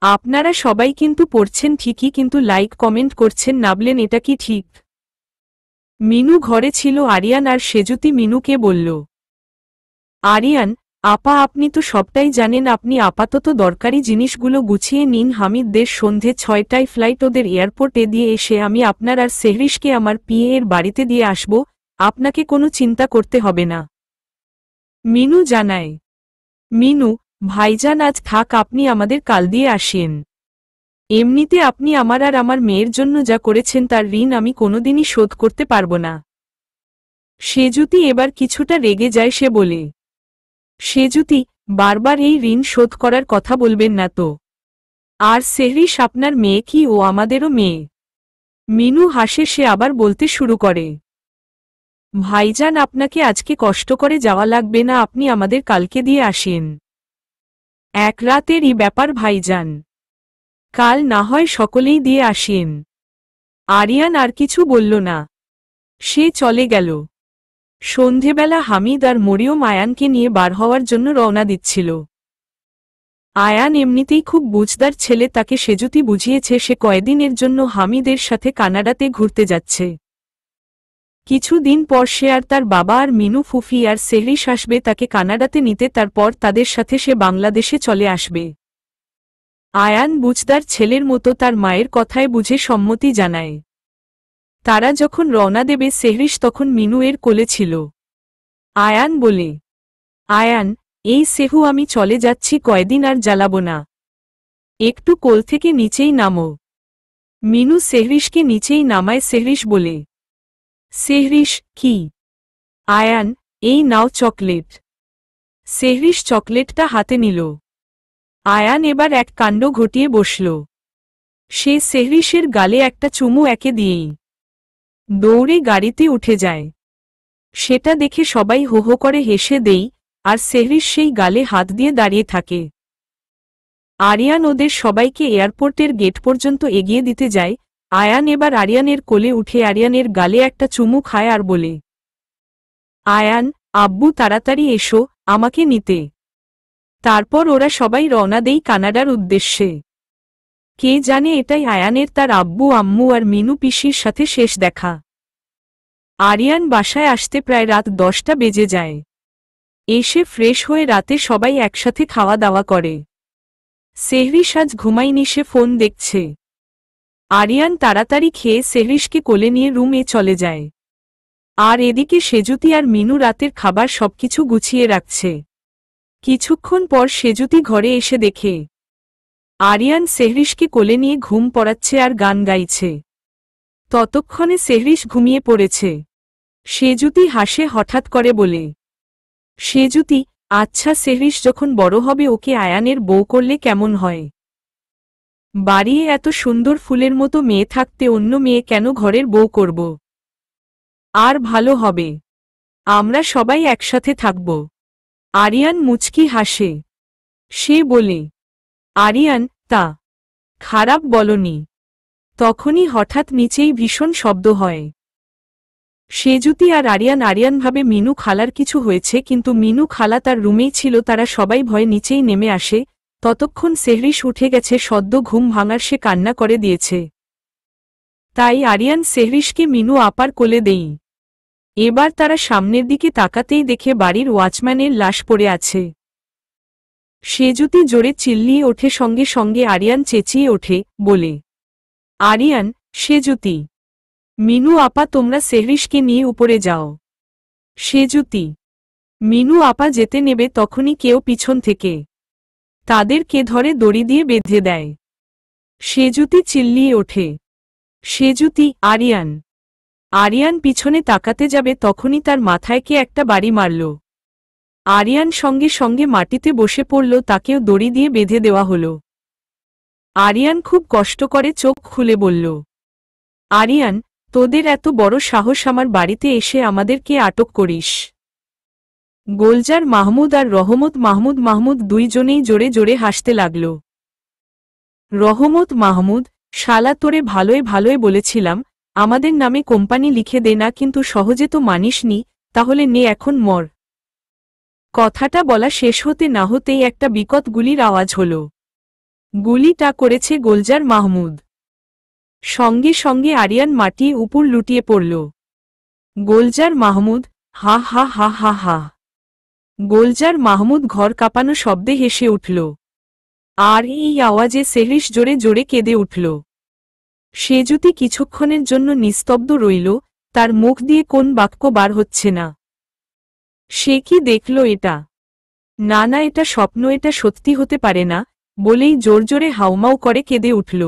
S1: আপনারা সবাই কিন্তু পড়ছেন ঠিকই, কিন্তু লাইক কমেন্ট করছেন না, বলেন এটা কি ঠিক? মিনু ঘরে ছিল আরিয়ান আর সেজুতি মিনুকে বলল, আরিয়ান আপা, আপনি তো সবটাই জানেন, আপনি আপাতত দরকারি জিনিসগুলো গুছিয়ে নিন। হামিদদের সন্ধে 6টায় ফ্লাইট, ওদের এয়ারপোর্টে দিয়ে এসে আমি আপনার আর সেহরিশকে আমার পিএ এর বাড়িতে দিয়ে আসব, আপনাকে কোনো চিন্তা করতে হবে না। মিনু জানায়। মিনু: ভাইজান আজ থাক, আপনি আমাদের কাল দিয়ে আসেন। এমনিতে আপনি আমার আর আমার মেয়ের জন্য যা করেছেন তার ঋণ আমি কোনোদিনই শোধ করতে পারব না। সেজুতি এবার কিছুটা রেগে যায়, সে বলে, সেজুতি বারবার এই ঋণ শোধ করার কথা বলবেন না তো। আর সেহরিশ আপনার মেয়ে কি? ও আমাদেরও মেয়ে। মিনু হাসে, সে আবার বলতে শুরু করে, ভাইজান আপনাকে আজকে কষ্ট করে যাওয়া লাগবে না, আপনি আমাদের কালকে দিয়ে আসেন। এক রাতেরই ব্যাপার ভাইজান, কাল না হয় সকলেই দিয়ে আসেন। আরিয়ান আর কিছু বলল না, সে চলে গেল। সন্ধেবেলা হামিদ আর মরিয়ম আয়ানকে নিয়ে বার হওয়ার জন্য রওনা দিচ্ছিল। আয়ান এমনিতেই খুব বুঝদার ছেলে, তাকে সেজুতি বুঝিয়েছে সে কয়েকদিনের জন্য হামিদের সাথে কানাডাতে ঘুরতে যাচ্ছে। কিছুদিন পর সে আর তার বাবা আর মিনু ফুফি আর সেহরিশ আসবে তাকে কানাডাতে নিতে, তারপর তাদের সাথে সে বাংলাদেশে চলে আসবে। আয়ান বুঝদার ছেলের মতো তার মায়ের কথায় বুঝে সম্মতি জানায়। তারা যখন রওনা দেবে সেহরিশ তখন মিনু এর কোলে ছিল। আয়ান বলে, আয়ান এই সেহু, আমি চলে যাচ্ছি, কয়দিন আর জ্বালাবো না, একটু কোল থেকে নিচেই নামো। মিনু সেহরিশকে নিচেই নামায়। সেহরিশ বলে, সেহরিশ কি? আয়ান: এই নাও চকলেট। সেহরিশ চকলেটটা হাতে নিল। আয়ান এবার এক কাণ্ড ঘটিয়ে বসল। সে সেহরিশের গালে একটা চুমু একে দিয়েই দৌড়ে গাড়িতে উঠে যায়। সেটা দেখে সবাই হো হো করে হেসে দেই, আর সেহরিশ সেই গালে হাত দিয়ে দাঁড়িয়ে থাকে। আরিয়ান ওদের সবাইকে এয়ারপোর্টের গেট পর্যন্ত এগিয়ে দিতে যায়। আয়ান এবার আরিয়ানের কোলে উঠে আরিয়ানের গালে একটা চুমু খায় আর বলে, আয়ান আব্বু তাড়াতাড়ি এসো আমাকে নিতে। তারপর ওরা সবাই রওনা দেই কানাডার উদ্দেশ্যে। কে জানে এটাই আয়ানের তার আব্বু আম্মু আর মিনু পিসির সাথে শেষ দেখা। আরিয়ান বাসায় আসতে প্রায় রাত 10টা বেজে যায়। এসে ফ্রেশ হয়ে রাতে সবাই একসাথে খাওয়া দাওয়া করে। সেহরিশ আজ ঘুমায়নি, সে ফোন দেখছে। আরিয়ান তাড়াতাড়ি খেয়ে সেহরিশকে কোলে নিয়ে রুমে চলে যায়। আর এদিকে সেজুতি আর মিনু রাতের খাবার সবকিছু গুছিয়ে রাখছে। কিছুক্ষণ পর সেজুতি ঘরে এসে দেখে আরিয়ান সেহরিশকে কোলে নিয়ে ঘুম পড়াচ্ছে আর গান গাইছে। ততক্ষণে সেহরিশ ঘুমিয়ে পড়েছে। সেজুতি হাসে হঠাৎ করে বলে, সেজুতি আচ্ছা, সেহরিশ যখন বড় হবে ওকে আয়ানের বউ করলে কেমন হয়? বাড়িয়ে এত সুন্দর ফুলের মতো মেয়ে থাকতে অন্য মেয়ে কেন ঘরের বউ করব? আর ভালো হবে, আমরা সবাই একসাথে থাকব। আরিয়ান মুচকি হাসে। সে বলে, আরিয়ান তা খারাপ বলনি। তখনই হঠাৎ নিচেই ভীষণ শব্দ হয়। সেজুতি আর আরিয়ান ভাবে মিনু খালার কিছু হয়েছে, কিন্তু মিনু খালা তার রুমেই ছিল। তারা সবাই ভয়ে নিচেই নেমে আসে। ততক্ষণ সেহরিশ উঠে গেছে, সদ্য ঘুম ভাঙার সে কান্না করে দিয়েছে। তাই আরিয়ান সেহরিশকে মিনু আপার কোলে দেই। এবার তারা সামনের দিকে তাকাতেই দেখে বাড়ির ওয়াচম্যানের লাশ পড়ে আছে। সেজুতি জোরে চিল্লিয়ে ওঠে, সঙ্গে সঙ্গে আরিয়ান চেঁচিয়ে ওঠে, বলে, আরিয়ান সেজুতি মিনু আপা, তোমরা সেহরিশকে নিয়ে উপরে যাও। সেজুতি মিনু আপা যেতে নেবে তখনই কেউ পিছন থেকে তাদেরকে ধরে দড়ি দিয়ে বেঁধে দেয়। সেজুতি চিল্লিয়ে ওঠে, সেজুতি আরিয়ান। আরিয়ান পিছনে তাকাতে যাবে তখনই তার মাথায় কে একটা বাড়ি মারল। আরিয়ান সঙ্গে সঙ্গে মাটিতে বসে পড়ল, তাকেও দড়ি দিয়ে বেঁধে দেওয়া হল। আরিয়ান খুব কষ্ট করে চোখ খুলে বলল, আরিয়ান তোদের এত বড় সাহস, আমার বাড়িতে এসে আমাদেরকে আটক করিস? গোলজার মাহমুদ আর রহমত মাহমুদ দুইজনেই জোরে জোরে হাসতে লাগল। রহমত মাহমুদ: শালা তোরে ভালোয় ভালোয় বলেছিলাম আমাদের নামে কোম্পানি লিখে দে না, কিন্তু সহজে তো মানিসনি, তাহলে নে এখন মর। কথাটা বলা শেষ হতে না হতেই একটা বিকট গুলির আওয়াজ হল। গুলিটা করেছে গোলজার মাহমুদ। সঙ্গে সঙ্গে আরিয়ান মাটির উপর লুটিয়ে পড়ল। গোলজার মাহমুদ, হা হা হা হা হা। গোলজার মাহমুদ ঘর কাঁপানো শব্দে হেসে উঠল। আর এই আওয়াজে সেহরিশ জোরে জোরে কেঁদে উঠল। সেজুতি কিছুক্ষণের জন্য নিস্তব্ধ রইল, তার মুখ দিয়ে কোন বাক্য বার হচ্ছে না। সে কি দেখল এটা? না না, এটা স্বপ্ন, এটা সত্যি হতে পারে না, বলেই জোর জোরে হাউমাউ করে কেঁদে উঠল।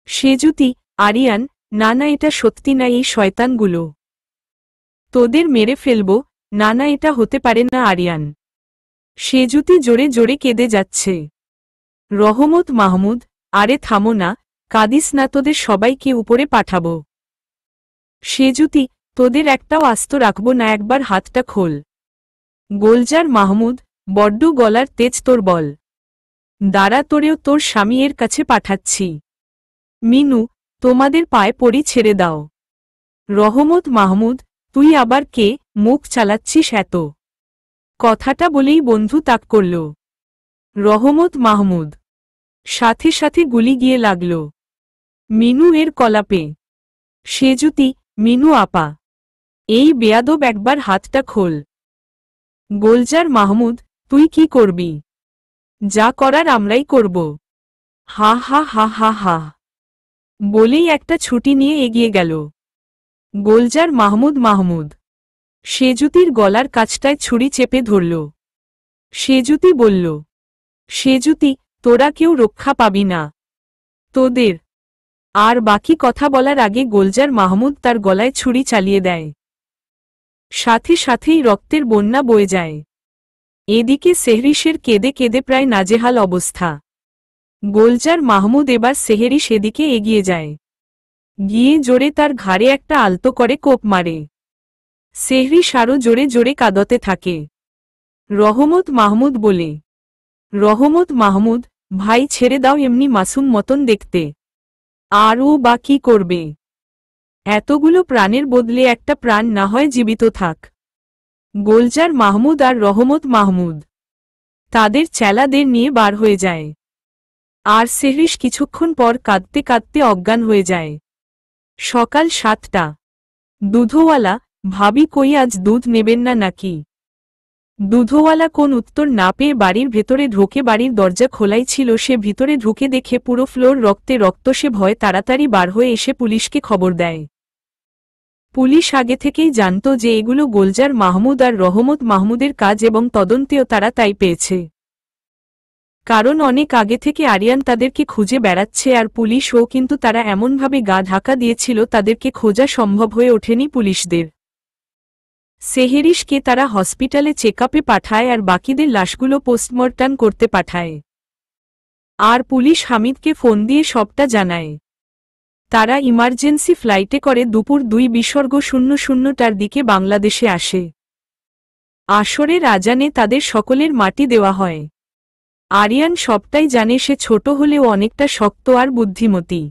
S1: সেজুতি, আরিয়ান, না না, এটা সত্যি না, এই শয়তানগুলো তোদের মেরে ফেলব, না না, এটা হতে পারে না আরিয়ান। সেজুতি জোরে জোরে কেঁদে যাচ্ছে। রহমত মাহমুদ, আরে থামো না, কাঁদিস না, তোদের সবাইকে উপরে পাঠাবো। সেজুতি, তোদের একটাও আস্ত রাখব না, একবার হাতটা খোল। গোলজার মাহমুদ, বড্ড গলার তেজ তোর, বল। দাঁড়া, তোরেও তোর স্বামীর কাছে পাঠাচ্ছি। মিনু, তোমাদের পায়ে পড়ি, ছেড়ে দাও। রহমত মাহমুদ, তুই আবার কে, মুখ চালাচ্ছিস এত? কথাটা বলেই বন্ধু তাক করল। রহমত মাহমুদ। সাথে সাথে গুলি গিয়ে লাগল মিনু এর কলাপে। সেজুতি, মিনু আপা, এই বেয়াদব, একবার হাতটা খোল। গোলজার মাহমুদ, তুই কি করবি? যা করার আমরাই করব। হা হা হা হা হা, বলেই একটা ছুটি নিয়ে এগিয়ে গেল গোলজার মাহমুদ। সেজুতির গলার কাছটায় ছুরি চেপে ধরল। সেজুতি বলল, সেজুতি, তোরা কেউ রক্ষা পাবি না তোদের। আর বাকি কথা বলার আগে গোলজার মাহমুদ তার গলায় ছুরি চালিয়ে দেয়। সাথে সাথেই রক্তের বন্যা বয়ে যায়। এদিকে সেহরিশের কেঁদে কেঁদে প্রায় নাজেহাল অবস্থা। গোলজার মাহমুদ এবার সেহরিশ এদিকে এগিয়ে যায়। গিয়ে জোরে তার ঘাড়ে একটা আলতো করে কোপ মারে। সেহরিশ আরও জোরে জোরে কাঁদতে থাকে। রহমত মাহমুদ বলে, রহমত মাহমুদ, ভাই ছেড়ে দাও, এমনি মাসুম মতন দেখতে। আর ও বা কি করবে? এতগুলো প্রাণের বদলে একটা প্রাণ না হয় জীবিত থাক। গোলজার মাহমুদ আর রহমত মাহমুদ তাদের চেলাদের নিয়ে বার হয়ে যায়। আর সেহরিশ কিছুক্ষণ পর কাঁদতে কাঁদতে অজ্ঞান হয়ে যায়। সকাল 7টা। দুধওয়ালা, ভাবি কই, আজ দুধ নেবেন না নাকি? দুধওয়ালা কোন উত্তর না পেয়ে বাড়ির ভেতরে ঢোকে। বাড়ির দরজা খোলাই ছিল। সে ভিতরে ঢুকে দেখে পুরো ফ্লোর রক্তে রক্ত। সে ভয়ে তাড়াতাড়ি বার হয়ে এসে পুলিশকে খবর দেয়। পুলিশ আগে থেকেই জানত যে এগুলো গোলজার মাহমুদ আর রহমত মাহমুদের কাজ এবং তদন্তেও তারা তাই পেয়েছে। কারণ অনেক আগে থেকে আরিয়ান তাদেরকে খুঁজে বেড়াচ্ছে আর পুলিশও, কিন্তু তারা এমনভাবে গা ঢাকা দিয়েছিল তাদেরকে খোঁজা সম্ভব হয়ে ওঠেনি পুলিশদের। সেহরিশকে তারা হসপিটালে চেকআপে পাঠায় আর বাকিদের লাশগুলো পোস্টমর্টম করতে পাঠায়। আর পুলিশ হামিদকে ফোন দিয়ে সবটা জানায়। তারা ইমার্জেন্সি ফ্লাইটে করে দুপুর 2:00টার দিকে বাংলাদেশে আসে। আসরের আজানে তাদের সকলের মাটি দেওয়া হয়। আরিয়ান সবটাই জানে। সে ছোট হলেও অনেকটা শক্ত আর বুদ্ধিমতী।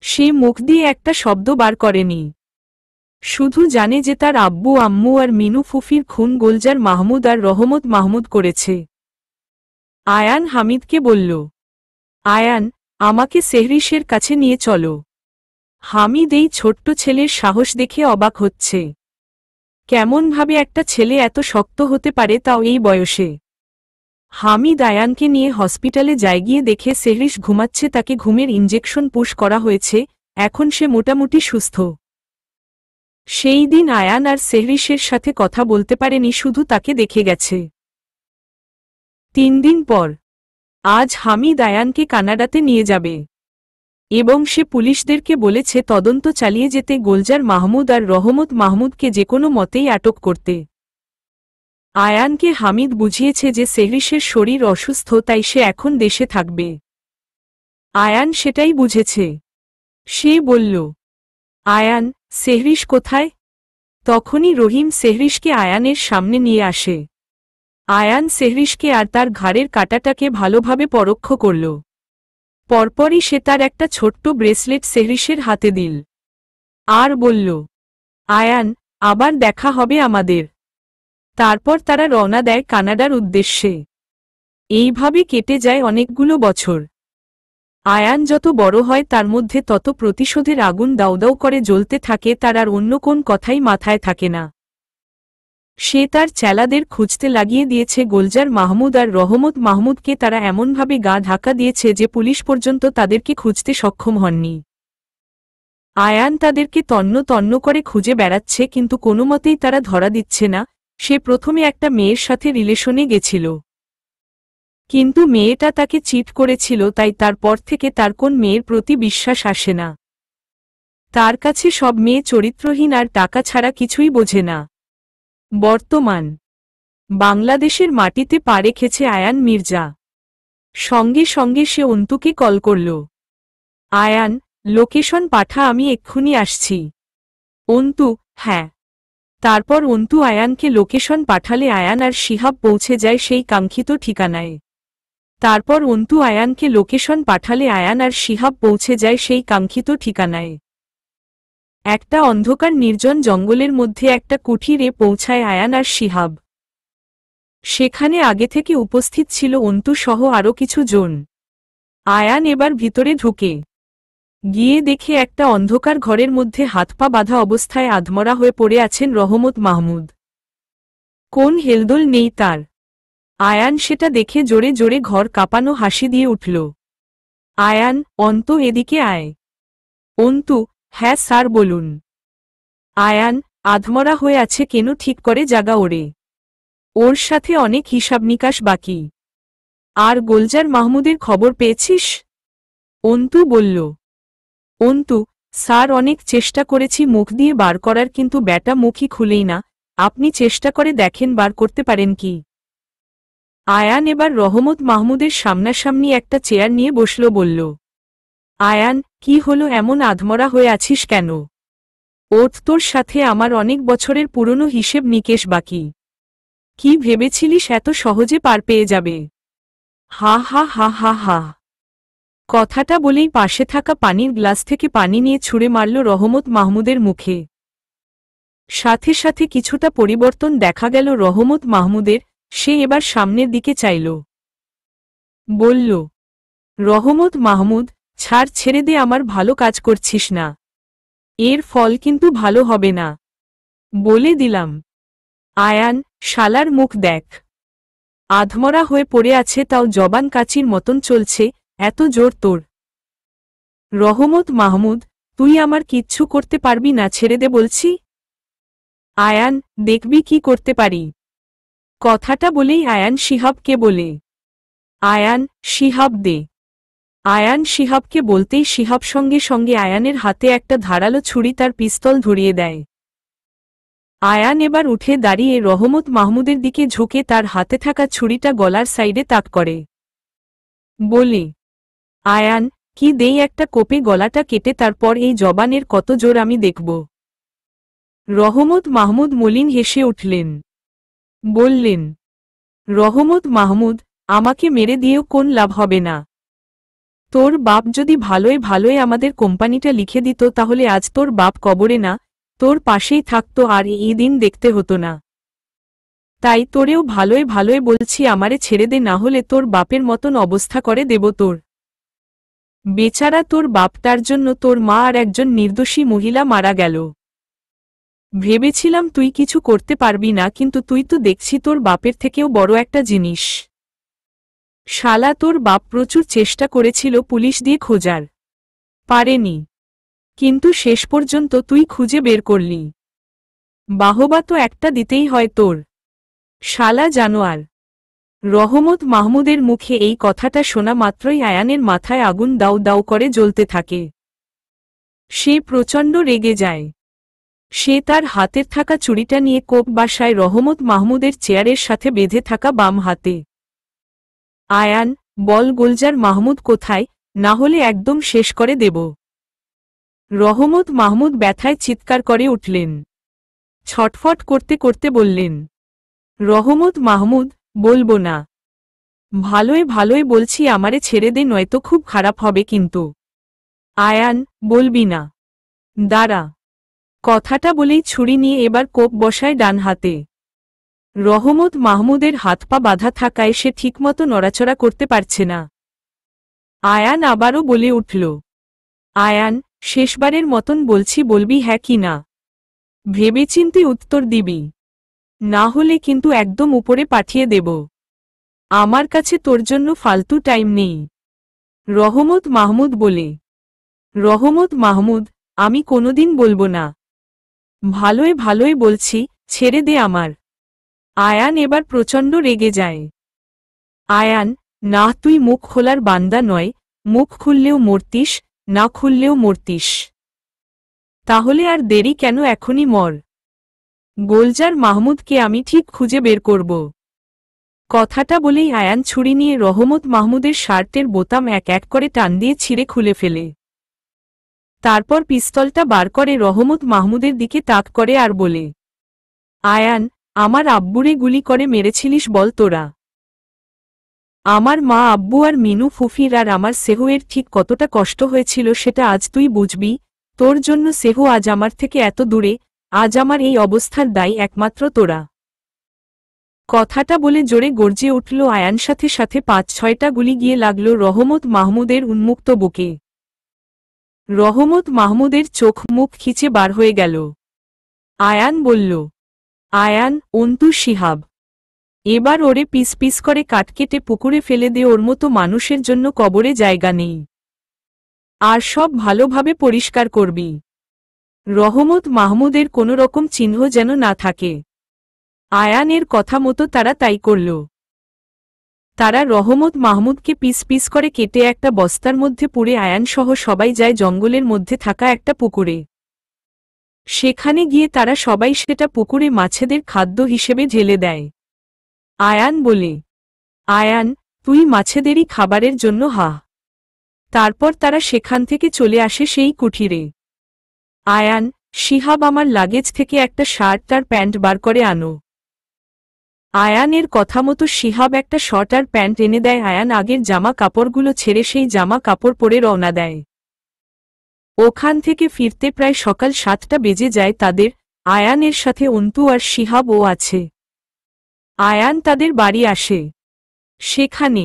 S1: সে মুখ দিয়ে একটা শব্দ বার করেনি। শুধু জানে যে তার আব্বু আম্মু আর মিনু ফুফির খুন গোলজার মাহমুদ আর রহমত মাহমুদ করেছে। আয়ান হামিদকে বলল, আয়ান, আমাকে সেহরিশের কাছে নিয়ে চলো। হামিদ এই ছোট্ট ছেলের সাহস দেখে অবাক হচ্ছে। কেমনভাবে একটা ছেলে এত শক্ত হতে পারে, তাও এই বয়সে। হামিদ আয়ানকে নিয়ে হসপিটালে যায়। গিয়ে দেখে সেহরিশ ঘুমাচ্ছে। তাকে ঘুমের ইনজেকশন পুশ করা হয়েছে। এখন সে মোটামুটি সুস্থ। সেই দিন আয়ান আর সেহরিশের সাথে কথা বলতে পারেনি, শুধু তাকে দেখে গেছে। 3 দিন পর আজ হামিদ আয়ানকে কানাডাতে নিয়ে যাবে এবং সে পুলিশদেরকে বলেছে তদন্ত চালিয়ে যেতে, গোলজার মাহমুদ আর রহমত মাহমুদকে যেকোনো মতেই আটক করতে। আয়ানকে হামিদ বুঝিয়েছে যে সেহরিশের শরীর অসুস্থ, তাই সে এখন দেশে থাকবে। আয়ান সেটাই বুঝেছে। সে বলল, আয়ান, সেহরিশ কোথায়? তখনই রহিম সেহরিশকে আয়ানের সামনে নিয়ে আসে। আয়ান সেহরিশকে আর তার ঘাড়ের কাঁটাটাকে ভালোভাবে পরীক্ষ করল। পরপরই সে তার একটা ছোট্ট ব্রেসলেট সেহরিশের হাতে দিল আর বলল, আয়ান, আবার দেখা হবে আমাদের। তারপর তারা রওনা দেয় কানাডার উদ্দেশ্যে। এইভাবে কেটে যায় অনেকগুলো বছর। আয়ান যত বড় হয় তার মধ্যে তত প্রতিশোধের আগুন দাউদাউ করে জ্বলতে থাকে, তার আর অন্য কোন কথাই মাথায় থাকে না। সে তার চেলাদের খুঁজতে লাগিয়ে দিয়েছে। গোলজার মাহমুদ আর রহমত মাহমুদকে তারা এমনভাবে গা ঢাকা দিয়েছে যে পুলিশ পর্যন্ত তাদেরকে খুঁজতে সক্ষম হননি। আয়ান তাদেরকে তন্ন তন্ন করে খুঁজে বেড়াচ্ছে, কিন্তু কোনোমতেই তারা ধরা দিচ্ছে না। সে প্রথমে একটা মেয়ের সাথে রিলেশনে গেছিল, কিন্তু মেয়েটা তাকে চিট করেছিল, তাই তারপর থেকে তার কোন মেয়ের প্রতি বিশ্বাস আসে না। তার কাছে সব মেয়ে চরিত্রহীন আর টাকা ছাড়া কিছুই বোঝে না। বর্তমান বাংলাদেশের মাটিতে পা রেখেছে আয়ান মির্জা। সঙ্গে সঙ্গে সে অন্তুকে কল করল। আয়ান, লোকেশন পাঠা, আমি এক্ষুনি আসছি। অন্তু, হ্যাঁ। তারপর অন্তু আয়ানকে লোকেশন পাঠালে আয়ান আর শিহাব পৌঁছে যায় সেই কাঙ্ক্ষিত ঠিকানায়। একটা অন্ধকার নির্জন জঙ্গলের মধ্যে একটা কুঠিরে পৌঁছায় আয়ান আর শিহাব। সেখানে আগে থেকে উপস্থিত ছিল অন্তু সহ আরও কিছু জন। আয়ান এবার ভিতরে ঢুকে গিয়ে দেখে একটা অন্ধকার ঘরের মধ্যে হাত পা বাঁধা অবস্থায় আধমরা হয়ে পড়ে আছেন রহমত মাহমুদ। কোন হেলদোল নেই তার। আয়ান সেটা দেখে জোরে জোরে ঘর কাঁপানো হাসি দিয়ে উঠল। আয়ান, অন্তু, এদিকে আয়। অন্তু, হ্যাঁ স্যার বলুন। আয়ান, আধমরা হয়ে আছে কেন, ঠিক করে জাগা ওরে। ওর সাথে অনেক হিসাব নিকাশ বাকি। আর গোলজার মাহমুদের খবর পেয়েছিস? অন্তু বলল। অন্তু, স্যার অনেক চেষ্টা করেছি মুখ দিয়ে বার করার, কিন্তু ব্যাটা মুখই খুলেই না। আপনি চেষ্টা করে দেখেন বার করতে পারেন কি। আয়ান এবার রহমত মাহমুদের সামনাসামনি একটা চেয়ার নিয়ে বসল, বলল। আয়ান, কি হলো, এমন আধমরা হয়ে আছিস কেন? ওঠ, তোর সাথে আমার অনেক বছরের পুরনো হিসেব নিকেশ বাকি। কি ভেবেছিলিস এত সহজে পার পেয়ে যাবে? হা হা হা হা হা। কথাটা বলেই পাশে থাকা পানির গ্লাস থেকে পানি নিয়ে ছুঁড়ে মারল রহমত মাহমুদের মুখে। সাথে সাথে কিছুটা পরিবর্তন দেখা গেল রহমত মাহমুদের। সে এবার সামনের দিকে চাইল, বলল। রহমত মাহমুদ, ছাড়, ছেড়ে দে, আমার ভালো কাজ করছিস না। এর ফল কিন্তু ভালো হবে না, বলে দিলাম। আয়ান, শালার মুখ দেখ। আধমরা হয়ে পড়ে আছে, তাও জবান কাচির মতন চলছে, এত জোর তোর। রহমত মাহমুদ, তুই আমার কিচ্ছু করতে পারবি না, ছেড়ে দে বলছি। আয়ান, দেখবি কি করতে পারি। কথাটা বলেই আয়ান শিহাবকে বলে। আয়ান, শিহাব দে। আয়ান শিহাবকে বলতেই শিহাব সঙ্গে সঙ্গে আয়ানের হাতে একটা ধারালো ছুরি, তার পিস্তল ধরিয়ে দেয়। আয়ান এবার উঠে দাঁড়িয়ে রহমত মাহমুদের দিকে ঝুঁকে তার হাতে থাকা ছুরিটা গলার সাইডে তাক করে, বলে। আয়ান, কি দেই একটা কোপে গলাটা কেটে, তারপর এই জবানের কত জোর আমি দেখব। রহমত মাহমুদ মলিন হেসে উঠলেন, বললেন। রহমত মাহমুদ, আমাকে মেরে দিয়েও কোন লাভ হবে না। তোর বাপ যদি ভালোই ভালোই আমাদের কোম্পানিটা লিখে দিত, তাহলে আজ তোর বাপ কবরে না, তোর পাশেই থাকতো, আর এই দিন দেখতে হতো না। তাই তোরেও ভালোই ভালোই বলছি, আমারে ছেড়ে দে, না হলে তোর বাপের মতন অবস্থা করে দেব তোর। বেচারা তোর বাপটার জন্য তোর মা আর একজন নির্দোষী মহিলা মারা গেল। ভেবেছিলাম তুই কিছু করতে পারবি না, কিন্তু তুই তো দেখছি তোর বাপের থেকেও বড় একটা জিনিস। শালা, তোর বাপ প্রচুর চেষ্টা করেছিল পুলিশ দিয়ে খোঁজার, পারেনি, কিন্তু শেষ পর্যন্ত তুই খুঁজে বের করলি। বাহবা তো একটা দিতেই হয় তোর, শালা জানোয়ার। রহমত মাহমুদের মুখে এই কথাটা শোনা মাত্রই আয়ানের মাথায় আগুন দাউ দাউ করে জ্বলতে থাকে। সে প্রচণ্ড রেগে যায়। সে তার হাতের থাকা ছুরিটা নিয়ে কোপ বাসায় রহমত মাহমুদের চেয়ারের সাথে বেঁধে থাকা বাম হাতে। আয়ান, বল গোলজার মাহমুদ কোথায়, না হলে একদম শেষ করে দেব। রহমত মাহমুদ ব্যথায় চিৎকার করে উঠলেন। ছটফট করতে করতে বললেন। রহমত মাহমুদ, বলবো না। ভালোই ভালোই বলছি, আমারে ছেড়ে দে, নয়তো খুব খারাপ হবে কিন্তু। আয়ান, বলবি না? দাঁড়া। কথাটা বলেই ছুরি নিয়ে এবার কোপ বসায় ডান হাতে। রহমত মাহমুদের হাত পা বাঁধা থাকায় সে ঠিকমতো নড়াচড়া করতে পারছে না। আয়ান আবারও বলে উঠল, আয়ান, শেষবারের মতন বলছি, বলবি হ্যাঁ কি না? ভেবেচিন্তে উত্তর দিবি, না হলে কিন্তু একদম উপরে পাঠিয়ে দেব। আমার কাছে তোর জন্য ফালতু টাইম নেই। রহমত মাহমুদ বলে। রহমত মাহমুদ, আমি কোনোদিন বলবো না। ভালোই ভালোই বলছি, ছেড়ে দে আমার। আয়ান এবার প্রচণ্ড রেগে যায়। আয়ান, না, তুই মুখ খোলার বান্দা নয়, মুখ খুললেও মরতিস, না খুললেও মরতিস। তাহলে আর দেরি কেন, এখনই মর। গোলজার মাহমুদকে আমি ঠিক খুঁজে বের করব। কথাটা বলেই আয়ান ছুরি নিয়ে রহমত মাহমুদের শার্টের বোতাম এক এক করে টান দিয়ে ছিঁড়ে খুলে ফেলে। তারপর পিস্তলটা বার করে রহমত মাহমুদের দিকে তাক করে আর বলে, আয়ান, আমার আব্বুরে গুলি করে মেরেছিলিস বল তোরা? আমার মা, আব্বু আর মিনু ফুফির আর আমার সেহুয়ের ঠিক কতটা কষ্ট হয়েছিল সেটা আজ তুই বুঝবি। তোর জন্য সেহু আজ আমার থেকে এত দূরে, আজ আমার এই অবস্থার দায়ী একমাত্র তোরা। কথাটা বলে জোরে গর্জে উঠল আয়ান, সাথে সাথে ৫-৬টা গুলি গিয়ে লাগল রহমত মাহমুদের উন্মুক্ত বুকে। রহমত মাহমুদের চোখ মুখ খিচে বার হয়ে গেল। আয়ান বলল, আয়ান, অন্তু শিহাব, এবার ওরে পিস পিস করে কাট কেটে পুকুরে ফেলে দে, ওর মতো মানুষের জন্য কবরে জায়গা নেই। আর সব ভালোভাবে পরিষ্কার করবি। রহমত মাহমুদের কোনো রকম চিহ্ন যেন না থাকে। আয়ানের কথা মতো তারা তাই করল। তারা রহমত মাহমুদকে পিস পিস করে কেটে একটা বস্তার মধ্যে পুরে আয়ানসহ সবাই যায় জঙ্গলের মধ্যে থাকা একটা পুকুরে। সেখানে গিয়ে তারা সবাই সেটা পুকুরে মাছেদের খাদ্য হিসেবে ঢেলে দেয়। আয়ান বলে, আয়ান, তুই মাছেদেরই খাবারের জন্য হা। তারপর তারা সেখান থেকে চলে আসে সেই কুঠিরে। আয়ান, শিহাব, আমার লাগেজ থেকে একটা শার্ট আর প্যান্ট বার করে আনো। আয়ানের কথা মতো শিহাব একটা শর্ট আর প্যান্ট এনে দেয়। আয়ান আগের জামা কাপড়গুলো ছেড়ে সেই জামা কাপড় পরে রওনা দেয়। ওখান থেকে ফিরতে প্রায় সকাল ৭টা বেজে যায় তাদের। আয়ানের সাথে অন্তু আর শিহাবও আছে। আয়ান তাদের বাড়ি আসে। সেখানে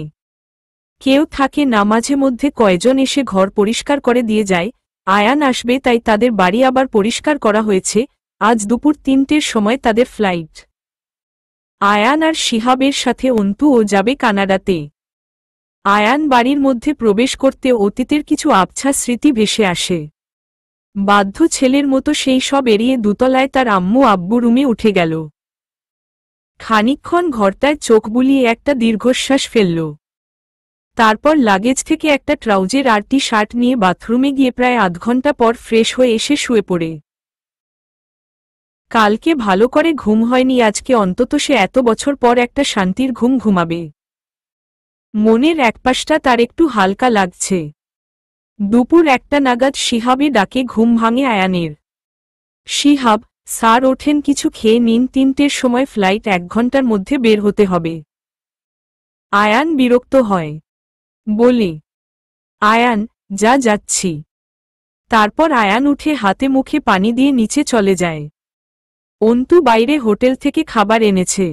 S1: কেউ থাকে না, মাঝে মধ্যে কয়জন এসে ঘর পরিষ্কার করে দিয়ে যায়। আয়ান আসবে তাই তাদের বাড়ি আবার পরিষ্কার করা হয়েছে। আজ দুপুর ৩টের সময় তাদের ফ্লাইট। আয়ান আর শিহাবের সাথে অন্তুও যাবে কানাডাতে। আয়ান বাড়ির মধ্যে প্রবেশ করতে অতীতের কিছু আবছা স্মৃতি ভেসে আসে। বাধ্য ছেলের মতো সেই সব এড়িয়ে দুতলায় তার আম্মু আব্বু রুমে উঠে গেল। খানিকক্ষণ ঘরটায় চোখ বুলিয়ে একটা দীর্ঘশ্বাস ফেলল। তারপর লাগেজ থেকে একটা ট্রাউজার আর টি শার্ট নিয়ে বাথরুমে গিয়ে প্রায় আধ ঘন্টা পর ফ্রেশ হয়ে এসে শুয়ে পড়ে। কালকে ভালো করে ঘুম হয়নি, আজকে অন্তত সে এত বছর পর একটা শান্তির ঘুম ঘুমাবে। মনের একপাশটা তার একটু হালকা লাগছে। দুপুর ১টা নাগাদ শিহাবে ডাকে ঘুম ভাঙে আয়ানের। শিহাব, স্যার ওঠেন, কিছু খেয়ে নিন, ৩টের সময় ফ্লাইট, ১ ঘন্টার মধ্যে বের হতে হবে। আয়ান বিরক্ত হয়, বলে, আয়ান, যা, যাচ্ছি। তারপর আয়ান উঠে হাতে মুখে পানি দিয়ে নিচে চলে যায়। অন্তু বাইরে হোটেল থেকে খাবার এনেছে।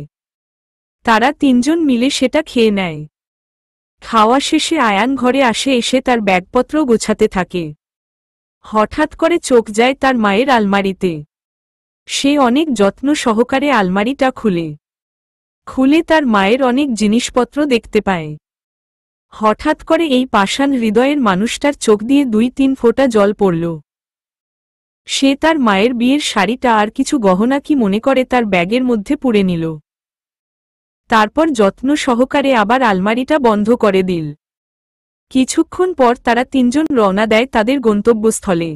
S1: তারা ৩জন মিলে সেটা খেয়ে নেয়। খাওয়া শেষে আয়ান ঘরে আসে, এসে তার ব্যাগপত্র গোছাতে থাকে। হঠাৎ করে চোখ যায় তার মায়ের আলমারিতে। সে অনেক যত্ন সহকারে আলমারিটা খুলে তার মায়ের অনেক জিনিসপত্র দেখতে পায়। হঠাৎ করে এই পাষাণ হৃদয়ের মানুষটার চোখ দিয়ে ২-৩ ফোঁটা জল পড়ল। সে তার মায়ের বিয়ের শাড়িটা আর কিছু গহনা কি মনে করে তার ব্যাগের মধ্যে পুরে নিল। তারপর যত্ন সহকারে আবার আলমারিটা বন্ধ করে দিল। কিছুক্ষণ পর তারা ৩জন রওনা দেয় তাদের গন্তব্যস্থলে।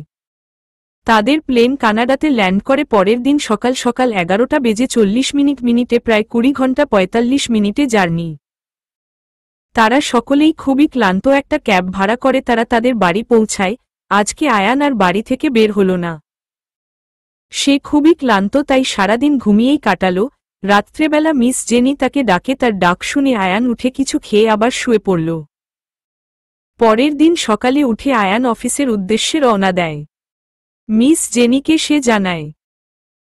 S1: তাদের প্লেন কানাডাতে ল্যান্ড করে পরের দিন সকাল সকাল ১১:৪০ প্রায় ২০ ঘন্টা ৪৫ মিনিটে জার্নি। তারা সকলেই খুবই ক্লান্ত। একটা ক্যাব ভাড়া করে তারা তাদের বাড়ি পৌঁছায়। আজকে আয়ান আর বাড়ি থেকে বের হল না। সে খুবই ক্লান্ত, তাই সারাদিন ঘুমিয়েই কাটালো। রাত্রেবেলা মিস জেনি তাকে ডাকে। তার ডাক শুনে আয়ান উঠে কিছু খেয়ে আবার শুয়ে পড়ল। পরের দিন সকালে উঠে আয়ান অফিসের উদ্দেশ্যে রওনা দেয়। মিস জেনিকে সে জানায়,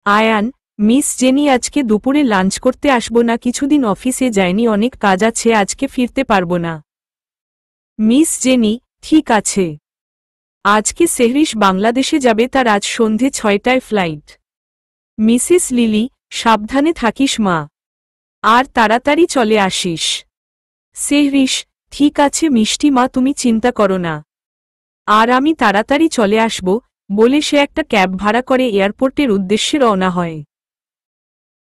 S1: আয়ান, মিস জেনি আজকে দুপুরে লাঞ্চ করতে আসবো না, কিছুদিন অফিসে যায়নি, অনেক কাজ আছে, আজকে ফিরতে পারবো না। মিস জেনি, ঠিক আছে। আজকে সেহরিশ বাংলাদেশে যাবে, তার আজ সন্ধে 6টায় ফ্লাইট। মিসেস লিলি, সাবধানে থাকিস মা, আর তাড়াতাড়ি চলে আসিস। সেহরিশ, ঠিক আছে মিষ্টি মা, তুমি চিন্তা করো না, আর আমি তাড়াতাড়ি চলে আসব, বলে সে একটা ক্যাব ভাড়া করে এয়ারপোর্টের উদ্দেশ্যে রওনা হয়।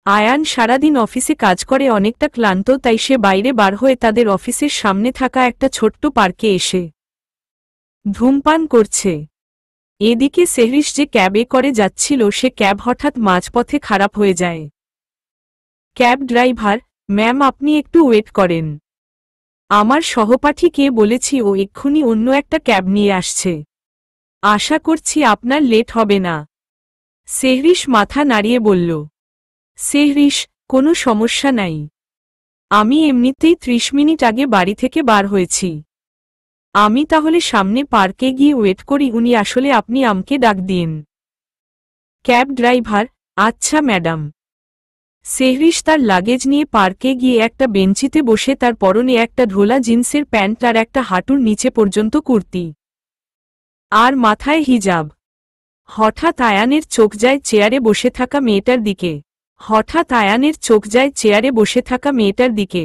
S1: আয়ান সারাদিন অফিসে কাজ করে অনেকটা ক্লান্ত, তাই সে বাইরে বার হয়ে তাদের অফিসের সামনে থাকা একটা ছোট্ট পার্কে এসে ধূমপান করছে। এদিকে সেহরিশ যে ক্যাবে করে যাচ্ছিল, সে ক্যাব হঠাৎ মাঝপথে খারাপ হয়ে যায়। ক্যাব ড্রাইভার, ম্যাম আপনি একটু ওয়েট করেন, আমার সহপাঠীকে বলেছি ও এক্ষুনি অন্য একটা ক্যাব নিয়ে আসছে, আশা করছি আপনার লেট হবে না। সেহরিশ মাথা নাড়িয়ে বলল, সেহরিশ, কোনো সমস্যা নাই, আমি এমনিতেই 30 মিনিট আগে বাড়ি থেকে বার হয়েছি, আমি তাহলে সামনে পার্কে গিয়ে ওয়েট করি, উনি আসলে আপনি আমাকে ডাক দিন। ক্যাব ড্রাইভার, আচ্ছা ম্যাডাম। সেহরিশ তার লাগেজ নিয়ে পার্কে গিয়ে একটা বেঞ্চিতে বসে, তার পরনে একটা ঢোলা জিন্সের প্যান্ট আর একটা হাঁটুর নিচে পর্যন্ত কুর্তি, আর মাথায় হিজাব। হঠাৎ আয়ানের চোখ যায় চেয়ারে বসে থাকা মেয়েটার দিকে।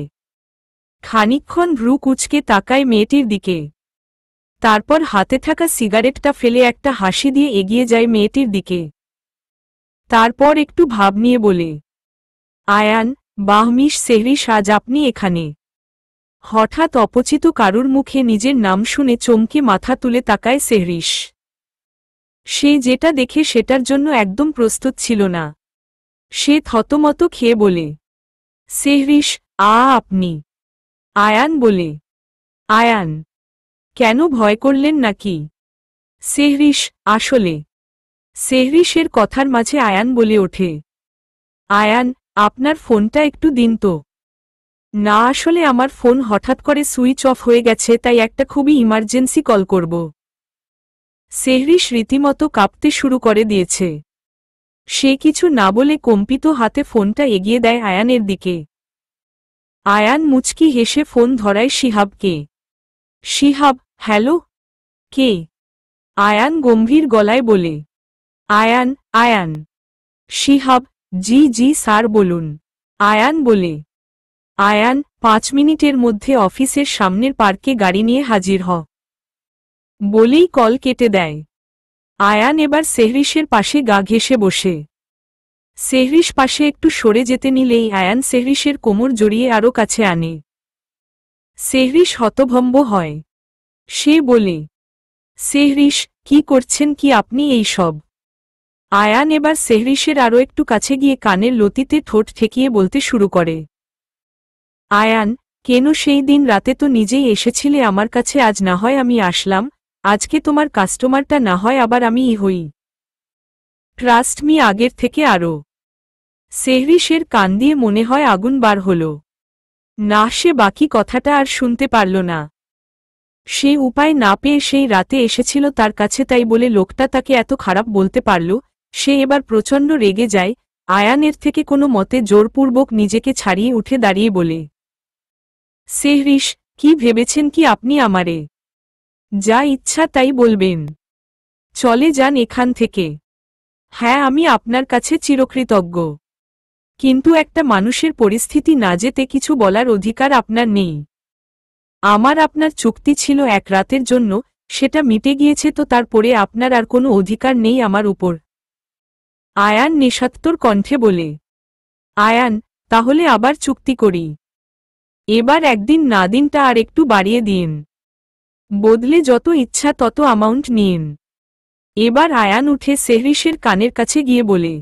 S1: খানিকক্ষণ ভ্রু কুঁচকে তাকায় মেয়েটির দিকে, তারপর হাতে থাকা সিগারেটটা ফেলে একটা হাসি দিয়ে এগিয়ে যায় মেয়েটির দিকে। তারপর একটু ভাব নিয়ে বলে, আয়ান, বাহ মিস সেহরিশ, আজ আপনি এখানে। হঠাৎ অপরিচিত কারুর মুখে নিজের নাম শুনে চমকে মাথা তুলে তাকায় সেহরিশ। সে যেটা দেখে সেটার জন্য একদম প্রস্তুত ছিল না। সে থতমত খেয়ে বলে, সেহরিশ, আপনি? আয়ান বলে, আয়ান, কেন ভয় করলেন নাকি? সেহরিশ, আসলে। সেহরিশের কথার মাঝে আয়ান বলে ওঠে, আয়ান, আপনার ফোনটা একটু দিন তো। না, আসলে আমার ফোন হঠাৎ করে সুইচ অফ হয়ে গেছে, তাই একটা খুবই ইমার্জেন্সি কল করব। সেহরিশ রীতিমতো কাঁপতে শুরু করে দিয়েছে। সে কিছু না বলে কম্পিত হাতে ফোনটা এগিয়ে দেয় আয়ানের দিকে। আয়ান মুচকি হেসে ফোন ধরায় শিহাবকে। শিহাব, হ্যালো? কে? আয়ান গম্ভীর গলায় বলে, আয়ান, আয়ান। শিহাব, জি জি স্যার বলুন। আয়ান বলে, আয়ান, 5 মিনিটের মধ্যে অফিসের সামনের পার্কে গাড়ি নিয়ে হাজির হ, বলেই কল কেটে দেয়। আয়ান এবার সেহরিশের পাশে গা ঘেঁষে বসে। সেহরিশ পাশে একটু সরে যেতে নিলেই আয়ান সেহরিশের কোমর জড়িয়ে আরও কাছে আনে। সেহরিশ হতভম্ব হয়। সে বলে, সেহরিশ, কি করছেন কি আপনি এই সব? আয়ান এবার সেহরিশের আরও একটু কাছে গিয়ে কানের লতিতে ঠোঁট ঠেকিয়ে বলতে শুরু করে, আয়ান, কেন সেই দিন রাতে তো নিজেই এসেছিলে আমার কাছে, আজ না হয় আমি আসলাম, আজকে তোমার কাস্টমারটা না হয় আবার আমিই হই। ট্রাস্ট মি, আগের থেকে আরও। সেহরিশের কান দিয়ে মনে হয় আগুন বার হল না, সে বাকি কথাটা আর শুনতে পারল না। সে উপায় না পেয়ে সেই রাতে এসেছিল তার কাছে, তাই বলে লোকটা তাকে এত খারাপ বলতে পারল। সে এবার প্রচণ্ড রেগে যায়। আয়ানের থেকে কোনো মতে জোরপূর্বক নিজেকে ছাড়িয়ে উঠে দাঁড়িয়ে বলে, সেহরিশ, কি ভেবেছেন কি আপনি আমারে? যা ইচ্ছা তাই বলবেন, চলে যান এখান থেকে। হ্যাঁ, আমি আপনার কাছে চিরকৃতজ্ঞ, কিন্তু একটা মানুষের পরিস্থিতি না যেতে কিছু বলার অধিকার আপনার নেই। আমার আপনার চুক্তি ছিল 1 রাতের জন্য, সেটা মিটে গিয়েছে, তো তারপরে আপনার আর কোনো অধিকার নেই আমার উপর। আয়ান নিঃস্বার্থ কণ্ঠে বলে, আয়ান, তাহলে আবার চুক্তি করি। এবার একদিন না দিনটা আর একটু বাড়িয়ে দিন, বদলে যত ইচ্ছা তত অ্যামাউন্ট নিন। এবার আয়ান উঠে সেহরিশের কানের কাছে গিয়ে বলে,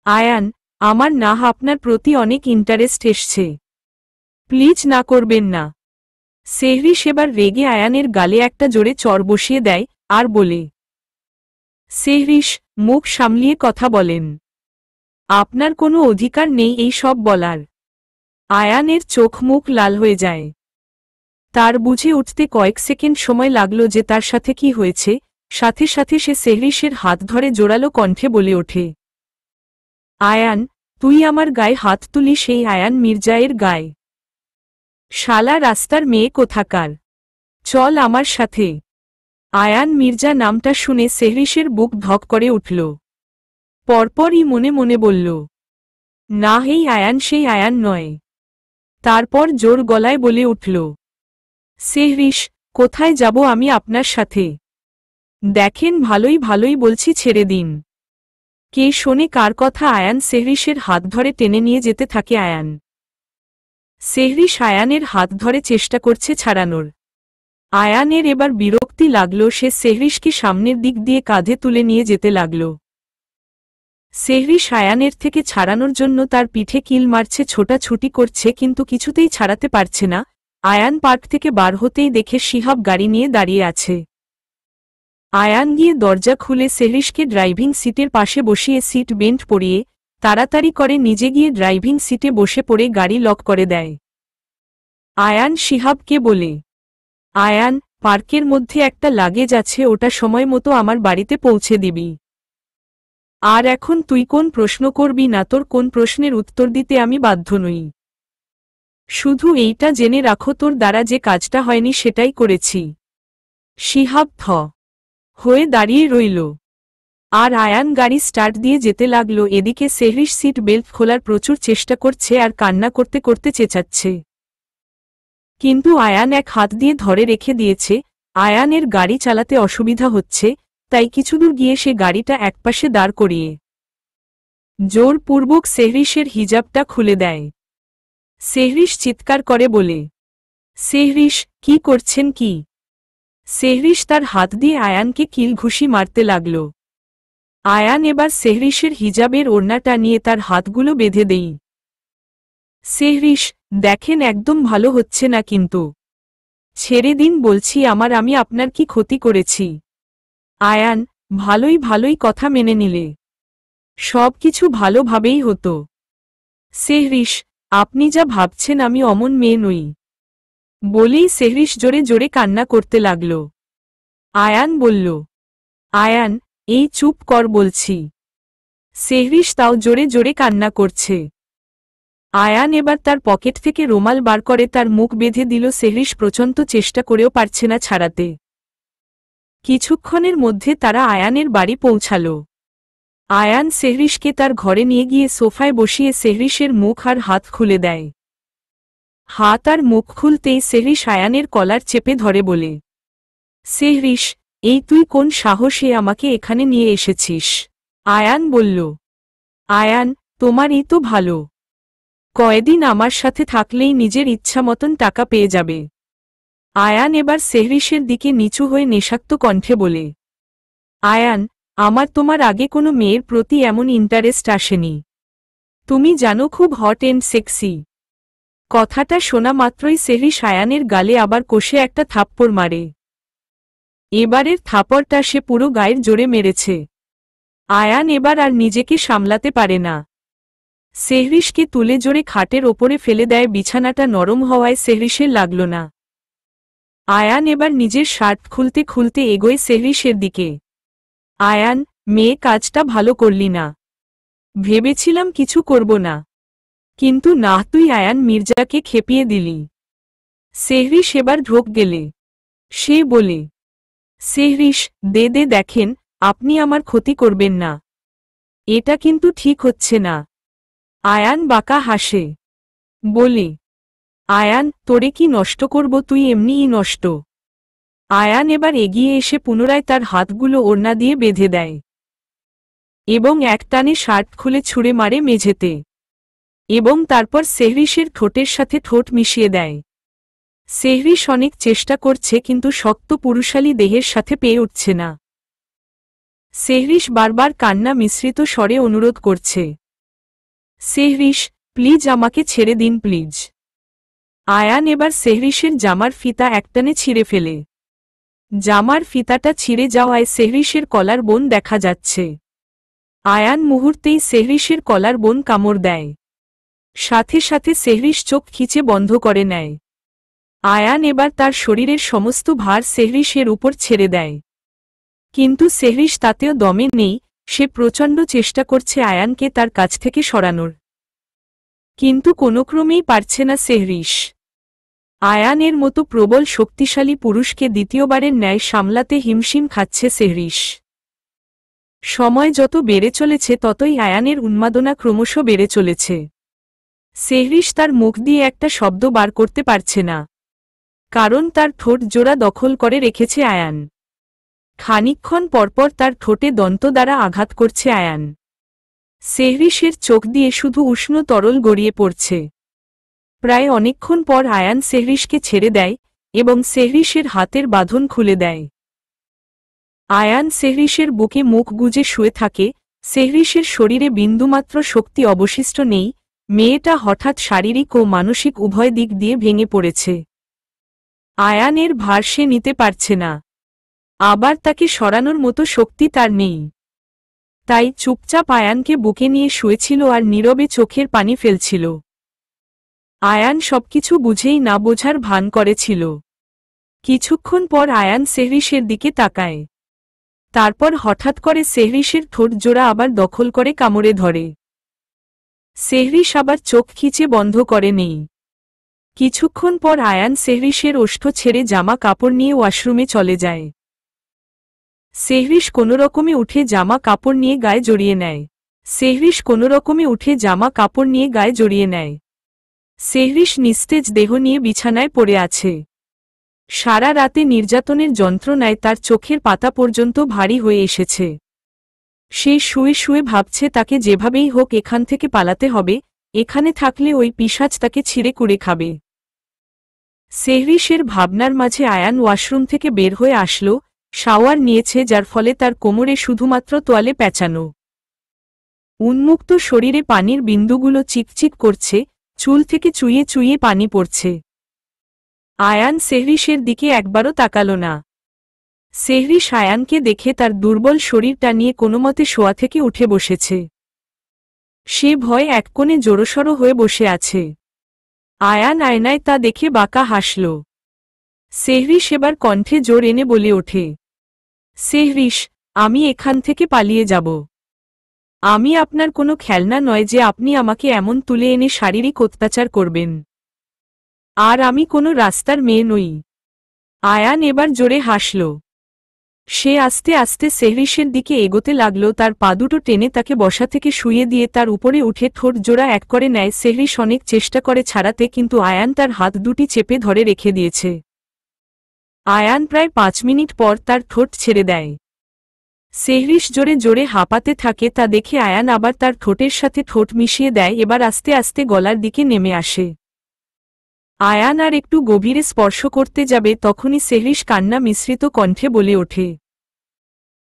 S1: আয়ান, আমার না আপনার প্রতি অনেক ইন্টারেস্ট এসছে, প্লিজ না করবেন না। সেহরিশ এবার রেগে আয়ানের গালে একটা জোরে চড় বসিয়ে দেয়, আর বলে, সেহরিশ, মুখ সামলিয়ে কথা বলেন, আপনার কোনো অধিকার নেই এই সব বলার। আয়ানের চোখ মুখ লাল হয়ে যায়। তার বুঝে উঠতে কয়েক সেকেন্ড সময় লাগলো যে তার সাথে কি হয়েছে। সাথে সাথে সে সেহরিশের হাত ধরে জোরালো কণ্ঠে বলে ওঠে, আয়ান, তুই আমার গায়ে হাত তুলিস? এই আয়ান মির্জায়ের গায়ে। শালা রাস্তার মেয়ে কোথাকার, চল আমার সাথে। আয়ান মির্জা নামটা শুনে সেহরিশের বুক ধক করে উঠল। পরপরই মনে মনে বলল, না, এই আয়ান সেই আয়ান নয়। তারপর জোর গলায় বলে উঠল, সেহরিশ, কোথায় যাব আমি আপনার সাথে? দেখেন, ভালোই ভালোই বলছি, ছেড়ে দিন। কে শোনে কার কথা? আয়ান সেহরিশের হাত ধরে টেনে নিয়ে যেতে থাকে। আয়ান সেহরিশ আয়ানের হাত ধরে চেষ্টা করছে ছাড়ানোর। আয়ানের এবার বিরক্তি লাগল, সে সেহরিশকে সামনের দিক দিয়ে কাঁধে তুলে নিয়ে যেতে লাগল। সেহরিশ আয়ানের থেকে ছাড়ানোর জন্য তার পিঠে কিল মারছে, ছোটাছুটি করছে, কিন্তু কিছুতেই ছাড়াতে পারছে না। আয়ান পার্ক থেকে বার হতেই দেখে শিহাব গাড়ি নিয়ে দাঁড়িয়ে আছে। আয়ান গিয়ে দরজা খুলে সেহরিশকে ড্রাইভিং সিটের পাশে বসিয়ে সিট বেল্ট পরিয়ে তাড়াতাড়ি করে নিজে গিয়ে ড্রাইভিং সিটে বসে পড়ে গাড়ি লক করে দেয়। আয়ান শিহাবকে বলে, আয়ান, পার্কের মধ্যে একটা লাগেজ আছে, ওটা সময় মতো আমার বাড়িতে পৌঁছে দিবি। আর এখন তুই কোন প্রশ্ন করবি না, তোর কোন প্রশ্নের উত্তর দিতে আমি বাধ্য নই। শুধু এইটা জেনে রাখো, তোর দ্বারা যে কাজটা হয়নি সেটাই করেছি। শিহাব হয়ে দাঁড়িয়ে রইল। আর আয়ান গাড়ি স্টার্ট দিয়ে যেতে লাগল। এদিকে সেহরিশ সিট বেল্ট খোলার প্রচুর চেষ্টা করছে আর কান্না করতে করতে চেঁচাচ্ছে। কিন্তু আয়ান এক হাত দিয়ে ধরে রেখে দিয়েছে। আয়ানের গাড়ি চালাতে অসুবিধা হচ্ছে, তাই কিছুদূর গিয়ে সে গাড়িটা একপাশে দাঁড় করিয়ে জোরপূর্বক সেহরিশের হিজাবটা খুলে দেয়। সেহরিশ চিৎকার করে বলে, সেহরিশ, কি করছেন কি? সেহরিশ তার হাত দিয়ে আয়ানকে কিল ঘুষি মারতে লাগল। আয়ান এবার সেহরিশের হিজাবের ওড়নাটা নিয়ে তার হাতগুলো বেঁধে দেই। সেহরিশ, দেখেন, একদম ভালো হচ্ছে না কিন্তু। ছেড়ে দিন বলছি, আমি আপনার কি ক্ষতি করেছি? আয়ান, ভালোই ভালোই কথা মেনে নিলে। সব কিছু ভালোভাবেই হতো। সেহরিশ, আপনি যা ভাবছেন আমি অমন মেয়ে নই। বলেই সেহরিশ জোরে জোরে কান্না করতে লাগল। আয়ান বলল, আয়ান, এই চুপ কর বলছি। সেহরিশ তাও জোরে জোরে কান্না করছে। আয়ান এবার তার পকেট থেকে রুমাল বার করে তার মুখ বেঁধে দিল। সেহরিশ প্রচণ্ড চেষ্টা করেও পারছে না ছাড়াতে। কিছুক্ষণের মধ্যে তারা আয়ানের বাড়ি পৌঁছাল। আয়ান সেহরিশকে তার ঘরে নিয়ে গিয়ে সোফায় বসিয়ে সেহরিশের মুখ আর হাত খুলে দেয়। হাত আর মুখ খুলতেই সেহরিশ আয়ানের কলার চেপে ধরে বলে, সেহরিশ, এই তুই কোন সাহসে আমাকে এখানে নিয়ে এসেছিস? আয়ান বলল, আয়ান, তোমার এই তো ভালো। কয়েকদিন আমার সাথে থাকলেই নিজের ইচ্ছা মতন টাকা পেয়ে যাবে। আয়ান এবার সেহরিশের দিকে নিচু হয়ে নেশাক্ত কণ্ঠে বলে, আয়ান, আমার তোমার আগে কোনো মেয়ের প্রতি এমন ইন্টারেস্ট আসেনি। তুমি জানো খুব হট এন্ড সেক্সি। কথাটা শোনা মাত্রই সেহরিশ আয়ানের গালে আবার কষে একটা থাপ্পড় মারে। এবারের থাপ্পড়টা সে পুরো গায়ের জোরে মেরেছে। আয়ান এবার আর নিজেকে সামলাতে পারে না। সেহরিশকে তুলে জোরে খাটের ওপরে ফেলে দেয়। বিছানাটা নরম হওয়ায় সেহরিশের লাগল না। আয়ান এবার নিজের শার্ট খুলতে খুলতে এগোয় সেহরিশের দিকে। আয়ান, মেয়ে, কাজটা ভালো করলি না। ভেবেছিলাম কিছু করব না, কিন্তু না, তুই আয়ান মির্জাকে খেপিয়ে দিলি। সেহরিশ এবার ঢোক গেলে। সে বলে, সেহরিশ, দে দে, দেখেন, আপনি আমার ক্ষতি করবেন না। এটা কিন্তু ঠিক হচ্ছে না। আয়ান বাঁকা হাসে। বলে, আয়ান, তোরে কি নষ্ট করব? তুই এমনিই নষ্ট। আয়ান এবার এগিয়ে এসে পুনরায় তার হাতগুলো ওড়না দিয়ে বেঁধে দেয় এবং একটানে শার্ট খুলে ছুঁড়ে মারে মেঝেতে এবং তারপর সেহরিশের ঠোঁটের সাথে ঠোঁট মিশিয়ে দেয়। সেহরিশ অনেক চেষ্টা করছে, কিন্তু শক্ত পুরুষালী দেহের সাথে পেয়ে উঠছে না। সেহরিশ বারবার কান্না মিশ্রিত স্বরে অনুরোধ করছে, সেহরিশ, প্লিজ আমাকে ছেড়ে দিন, প্লিজ। আয়ান এবার সেহরিশের জামার ফিতা একটানে ছিঁড়ে ফেলে। জামার ফিতাটা ছিঁড়ে যাওয়ায় সেহরিশের কলার বোন দেখা যাচ্ছে। আয়ান মুহূর্তেই সেহরিশের কলার বোন কামড় দেয়। সাথে সাথে সেহরিশ চোখ খিচে বন্ধ করে নেয়। আয়ান এবার তার শরীরের সমস্ত ভার সেহরিশের উপর ছেড়ে দেয়, কিন্তু সেহরিশ তাতেও দমে নেই। সে প্রচণ্ড চেষ্টা করছে আয়ানকে তার কাছ থেকে সরানোর, কিন্তু কোনোক্রমেই পারছে না সেহরিশ। আয়ানের মতো প্রবল শক্তিশালী পুরুষকে দ্বিতীয়বারের ন্যায় সামলাতে হিমশিম খাচ্ছে সেহরিশ। সময় যত বেড়ে চলেছে ততই আয়ানের উন্মাদনা ক্রমশ বেড়ে চলেছে। সেহরিশ তার মুখ দিয়ে একটা শব্দ বার করতে পারছে না, কারণ তার ঠোঁট জোড়া দখল করে রেখেছে আয়ান। খানিকক্ষণ পরপর তার ঠোঁটে দন্ত দ্বারা আঘাত করছে আয়ান। সেহরিশের চোখ দিয়ে শুধু উষ্ণ তরল গড়িয়ে পড়ছে। প্রায় অনেকক্ষণ পর আয়ান সেহরিশকে ছেড়ে দেয় এবং সেহরিশের হাতের বাঁধন খুলে দেয়। আয়ান সেহরিশের বুকে মুখ গুজে শুয়ে থাকে। সেহরিশের শরীরে বিন্দুমাত্র শক্তি অবশিষ্ট নেই। মেয়েটা হঠাৎ শারীরিক ও মানসিক উভয় দিক দিয়ে ভেঙে পড়েছে। আয়ানের ভার সে নিতে পারছে না, আবার তাকে সরানোর মতো শক্তি তার নেই। তাই চুপচাপ আয়ানকে বুকে নিয়ে শুয়েছিল আর নীরবে চোখের পানি ফেলছিল। আয়ান সবকিছু বুঝেই না বোঝার ভান করেছিল। কিছুক্ষণ পর আয়ান সেহরিশের দিকে তাকায়। তারপর হঠাৎ করে সেহরিশের ঠোঁট জোড়া আবার দখল করে কামড়ে ধরে। সেহরিশ আবার চোখ খিচে বন্ধ করে নেই। কিছুক্ষণ পর আয়ান সেহরিশের ওষ্ঠ ছেড়ে জামা কাপড় নিয়ে ওয়াশরুমে চলে যায়। সেহরিশ কোনোরকমে উঠে জামা কাপড় নিয়ে গায়ে জড়িয়ে নেয়। সেহরিশ কোনোরকমে উঠে জামা কাপড় নিয়ে গায়ে জড়িয়ে নেয়। সেহরিশ নিস্তেজ দেহ নিয়ে বিছানায় পড়ে আছে। সারা রাতে নির্যাতনের যন্ত্রণায় তার চোখের পাতা পর্যন্ত ভারী হয়ে এসেছে। সে শুয়ে শুয়ে ভাবছে তাকে যেভাবেই হোক এখান থেকে পালাতে হবে, এখানে থাকলে ওই পিশাচ তাকে ছিঁড়ে কুড়ে খাবে। সেহরিশের ভাবনার মাঝে আয়ান ওয়াশরুম থেকে বের হয়ে আসলো। শাওয়ার নিয়েছে, যার ফলে তার কোমরে শুধুমাত্র তোয়ালে পেঁচানো। উন্মুক্ত শরীরে পানির বিন্দুগুলো চিকচিক করছে, চুল থেকে চুইয়ে চুইয়ে পানি পড়ছে। আয়ান সেহরিশের দিকে একবারও তাকালো না। সেহরিশ আয়ানকে দেখে তার দুর্বল শরীরটা নিয়ে কোনোমতে শোয়া থেকে উঠে বসেছে। সে ভয়ে এক কোণে জড়সড় হয়ে বসে আছে। আয়ান আয়নায় তা দেখে বাঁকা হাসল। সেহরিশ এবার কণ্ঠে জোর এনে বলে ওঠে, সেহরিশ, আমি এখান থেকে পালিয়ে যাব। আমি আপনার কোনো খেলনা নয় যে আপনি আমাকে এমন তুলে এনে শারীরিক অত্যাচার করবেন। আর আমি কোনো রাস্তার মেয়ে নই। আয়ান এবার জোরে হাসল। সে আস্তে আস্তে সেহরিশের দিকে এগোতে লাগল, তার পা দুটো টেনে তাকে বসা থেকে শুইয়ে দিয়ে তার উপরে উঠে ঠোঁট জোড়া এক করে নেয়। সেহরিশ অনেক চেষ্টা করে ছাড়াতে, কিন্তু আয়ান তার হাত দুটি চেপে ধরে রেখে দিয়েছে। আয়ান প্রায় 5 মিনিট পর তার ঠোঁট ছেড়ে দেয়। সেহরিশ জোরে জোরে হাঁপাতে থাকে, তা দেখে আয়ান আবার তার ঠোঁটের সাথে ঠোঁট মিশিয়ে দেয়। এবার আস্তে আস্তে গলার দিকে নেমে আসে। আয়ান আর একটু গভীরে স্পর্শ করতে যাবে, তখনই সেহরিশ কান্না মিশ্রিত কণ্ঠে বলে ওঠে,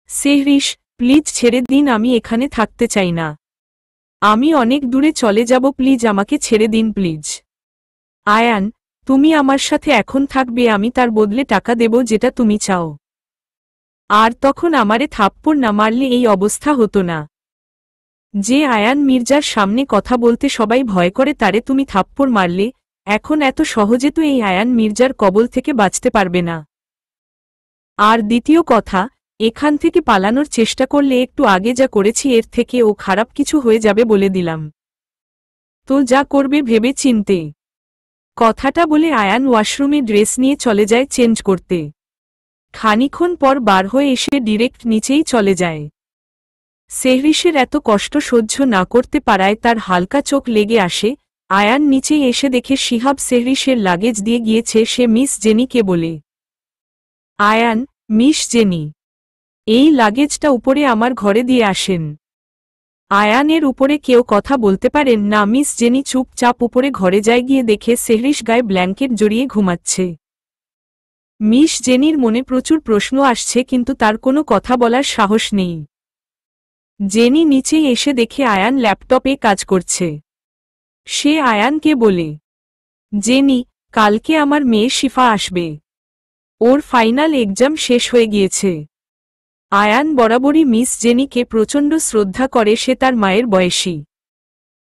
S1: সেহরিশ, প্লিজ ছেড়ে দিন, আমি এখানে থাকতে চাই না। আমি অনেক দূরে চলে যাব, প্লিজ আমাকে ছেড়ে দিন প্লিজ। আয়ান, তুমি আমার সাথে এখন থাকবে, আমি তার বদলে টাকা দেব যেটা তুমি চাও। আর তখন আমারে থাপ্পড় না মারলে এই অবস্থা হতো না। যে আয়ান মির্জার সামনে কথা বলতে সবাই ভয় করে, তারে তুমি থাপ্পড় মারলে। এখন এত সহজে তো এই আয়ান মির্জার কবল থেকে বাঁচতে পারবে না। আর দ্বিতীয় কথা, এখান থেকে পালানোর চেষ্টা করলে একটু আগে যা করেছি এর থেকে ও খারাপ কিছু হয়ে যাবে বলে দিলাম। তো যা করবে ভেবে চিনতে। কথাটা বলে আয়ান ওয়াশরুমে ড্রেস নিয়ে চলে যায় চেঞ্জ করতে। খানিক্ষণ পর বার হয়ে এসে ডিরেক্ট নিচেই চলে যায়। সেহরিশের এত কষ্ট সহ্য না করতে পারায় তার হালকা চোখ লেগে আসে। আয়ান নিচেই এসে দেখে শিহাব সেহরিশের লাগেজ দিয়ে গিয়েছে। সে মিস জেনিকে বলে, আয়ান, মিস জেনি, এই লাগেজটা উপরে আমার ঘরে দিয়ে আসেন। আয়ানের উপরে কেউ কথা বলতে পারেন না। মিস জেনি চুপচাপ উপরে ঘরে যায়, গিয়ে দেখে সেহরিশ গায়ে ব্ল্যাঙ্কেট জড়িয়ে ঘুমাচ্ছে। মিস জেনির মনে প্রচুর প্রশ্ন আসছে, কিন্তু তার কোনো কথা বলার সাহস নেই। জেনি নিচে এসে দেখে আয়ান ল্যাপটপে কাজ করছে। সে আয়ানকে বলে, জেনি, কালকে আমার মেয়ে শিফা আসবে। ওর ফাইনাল এক্সাম শেষ হয়ে গিয়েছে। আয়ান বরাবরই মিস জেনিকে প্রচণ্ড শ্রদ্ধা করে। সে তার মায়ের বয়সী।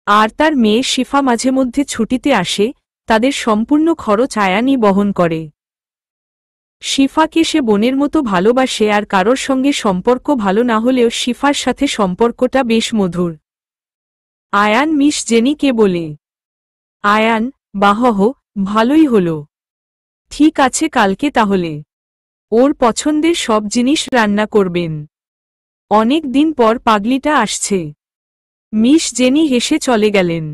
S1: আর তার মেয়ে শিফা মাঝে মধ্যে ছুটিতে আসে। তাদের সম্পূর্ণ খরচ আয়ানই বহন করে। শিফাকে সে বোনের মতো ভালোবাসে আর কারোর সঙ্গে সম্পর্ক ভালো না হলেও শিফার সাথে সম্পর্কটা বেশ মধুর। আয়ান মিস জেনিকে বলে, আয়ান, বাহহ, ভালোই হলো। ঠিক আছে, কালকে তাহলে ওর পছন্দের সব জিনিস রান্না করবেন। অনেক দিন পর পাগলিটা আসছে। মিস জেনি হেসে চলে গেলেন।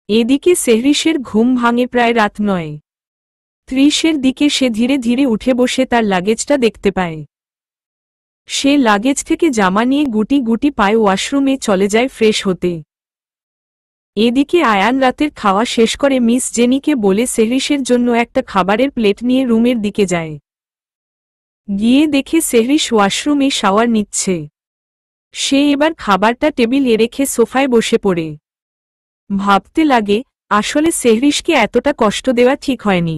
S1: এদিকে সেহরিশের ঘুম ভাঙে প্রায় রাত 9:30 দিকে। সে ধীরে ধীরে উঠে বসে তার লাগেজটা দেখতে পায়। সে লাগেজ থেকে জামা নিয়ে গুটি গুটি পায়ে ওয়াশরুমে চলে যায় ফ্রেশ হতে। এদিকে আয়ান রাতের খাওয়া শেষ করে মিস জেনিকে বলে সেহরিশের জন্য একটা খাবারের প্লেট নিয়ে রুমের দিকে যায়। গিয়ে দেখে সেহরিশ ওয়াশরুমে শাওয়ার নিচ্ছে। সে এবার খাবারটা টেবিলে রেখে সোফায় বসে পড়ে ভাবতে লাগে, আসলে সেহরিশকে এতটা কষ্ট দেওয়া ঠিক হয়নি।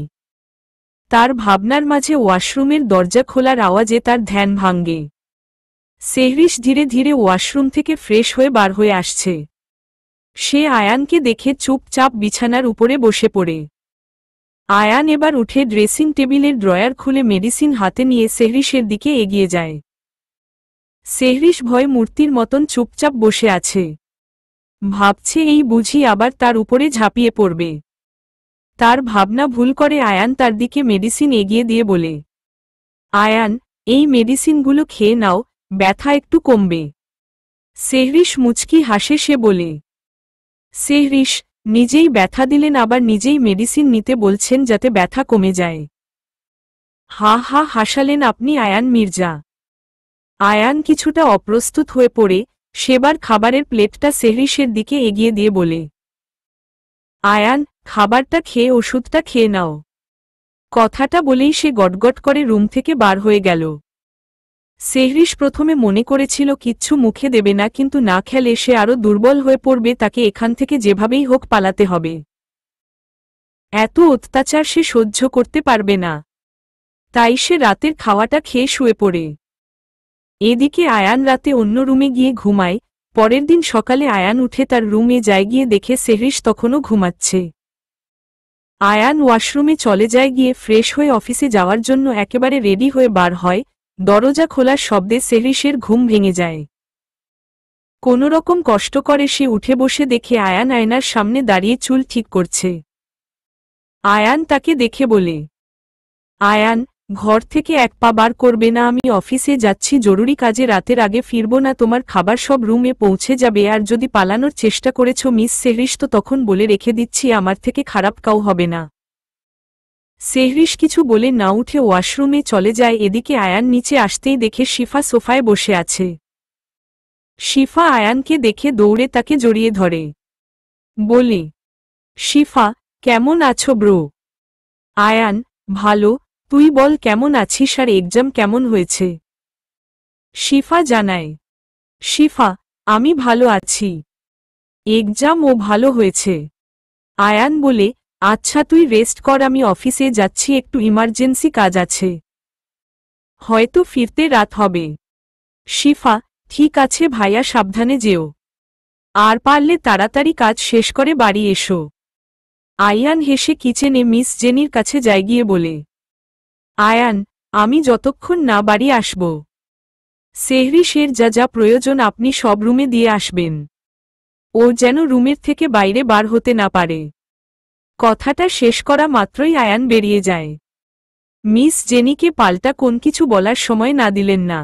S1: তার ভাবনার মাঝে ওয়াশরুমের দরজা খোলার আওয়াজে তার ধ্যান ভাঙ্গে। সেহরিশ ধীরে ধীরে ওয়াশরুম থেকে ফ্রেশ হয়ে বার হয়ে আসছে। সে আয়ানকে দেখে চুপচাপ বিছানার উপরে বসে পড়ে। আয়ান এবার উঠে ড্রেসিং টেবিলের ড্রয়ার খুলে মেডিসিন হাতে নিয়ে সেহরিশের দিকে এগিয়ে যায়। সেহরিশ ভয় মূর্তির মতন চুপচাপ বসে আছে। ভাবছে এই বুঝি আবার তার উপরে ঝাঁপিয়ে পড়বে। তার ভাবনা ভুল করে আয়ান তার দিকে মেডিসিন এগিয়ে দিয়ে বলে, আয়ান, এই মেডিসিনগুলো খেয়ে নাও, ব্যথা একটু কমবে। সেহরিশ মুচকি হাসে। সে বলে, সেহরিশ, নিজেই ব্যথা দিলেন আবার নিজেই মেডিসিন নিতে বলছেন যাতে ব্যথা কমে যায়। হা হা হাসালেন আপনি আয়ান মির্জা। আয়ান কিছুটা অপ্রস্তুত হয়ে পড়ে সেবার খাবারের প্লেটটা সেহরিশের দিকে এগিয়ে দিয়ে বলে, আয়ান, খাবারটা খেয়ে ওষুধটা খেয়ে নাও। কথাটা বলেই সে গটগট করে রুম থেকে বার হয়ে গেল। সেহরিশ প্রথমে মনে করেছিল কিচ্ছু মুখে দেবে না, কিন্তু না খেলে সে আরও দুর্বল হয়ে পড়বে। তাকে এখান থেকে যেভাবেই হোক পালাতে হবে। এত অত্যাচার সে সহ্য করতে পারবে না। তাই সে রাতের খাওয়াটা খেয়ে শুয়ে পড়ে। এদিকে আয়ান রাতে অন্য রুমে গিয়ে ঘুমায়। পরের দিন সকালে আয়ান উঠে তার রুমে যায়, গিয়ে দেখে সেহরিশ তখনও ঘুমাচ্ছে। আয়ান ওয়াশরুমে চলে যায়, গিয়ে ফ্রেশ হয়ে অফিসে যাওয়ার জন্য একেবারে রেডি হয়ে বার হয়। দরজা খোলার শব্দে সেহরিশের ঘুম ভেঙে যায়। কোনোরকম কষ্ট করে সে উঠে বসে দেখে আয়ান আয়নার সামনে দাঁড়িয়ে চুল ঠিক করছে। আয়ান তাকে দেখে বলে, আয়ান, ঘর থেকে এক পা বার করবে না, আমি অফিসে যাচ্ছি জরুরি কাজে, রাতের আগে ফিরব না। তোমার খাবার সব রুমে পৌঁছে যাবে, আর যদি পালানোর চেষ্টা করেছ মিস সেহরিশ তো তখন বলে রেখে দিচ্ছি আমার থেকে খারাপ কাউ হবে না। সেহরিশ কিছু বলে না উঠে ওয়াশরুমে চলে যায়। এদিকে আয়ান নিচে আসতেই দেখে শিফা সোফায় বসে আছে। শিফা আয়ানকে দেখে দৌড়ে তাকে জড়িয়ে ধরে, বলে, শিফা, কেমন আছো ব্রো? আয়ান, ভালো, তুই বল কেমন আছিস আর এক্সাম কেমন হয়েছে? শিফা জানায়, শিফা, আমি ভালো আছি, এক্সাম ও ভালো হয়েছে। আয়ান বলে, আচ্ছা তুই রেস্ট কর, আমি অফিসে যাচ্ছি, একটু ইমার্জেন্সি কাজ আছে, হয়তো ফিরতে রাত হবে। শিফা, ঠিক আছে ভাইয়া, সাবধানে যেও, আর পারলে তাড়াতাড়ি কাজ শেষ করে বাড়ি এসো। আয়ান হেসে কিচেনে মিস জেনির কাছে যায়, গিয়ে বলে, আয়ান, আমি যতক্ষণ না বাড়ি আসব সেহরিশের যা যা প্রয়োজন আপনি সব রুমে দিয়ে আসবেন। ও যেন রুমের থেকে বাইরে বার হতে না পারে। কথাটা শেষ করা মাত্রই আয়ান বেরিয়ে যায়। মিস জেনিকে পাল্টা কোন কিছু বলার সময় না দিলেন না।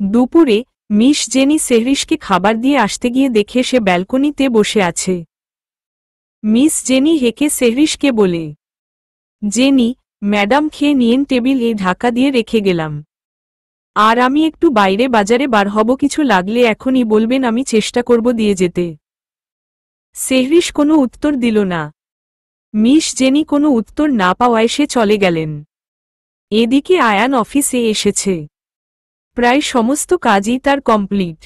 S1: দুপুরে মিস জেনি সেহরিশকে খাবার দিয়ে আসতে গিয়ে দেখে সে ব্যালকনিতে বসে আছে। মিস জেনি হেঁকে সেহরিশকে বলে, জেনি ম্যাডাম, খেয়ে নিয়েন, টেবিলে ঢাকা দিয়ে রেখে গেলাম, আর আমি একটু বাইরে বাজারে বার হব, কিছু লাগলে এখনই বলবেন, আমি চেষ্টা করব দিয়ে যেতে। সেহরিশ কোনো উত্তর দিল না। মিস জেনি কোনো উত্তর না পাওয়ায় সে চলে গেলেন। এদিকে আয়ান অফিসে এসেছে। প্রায় সমস্ত কাজই তার কমপ্লিট,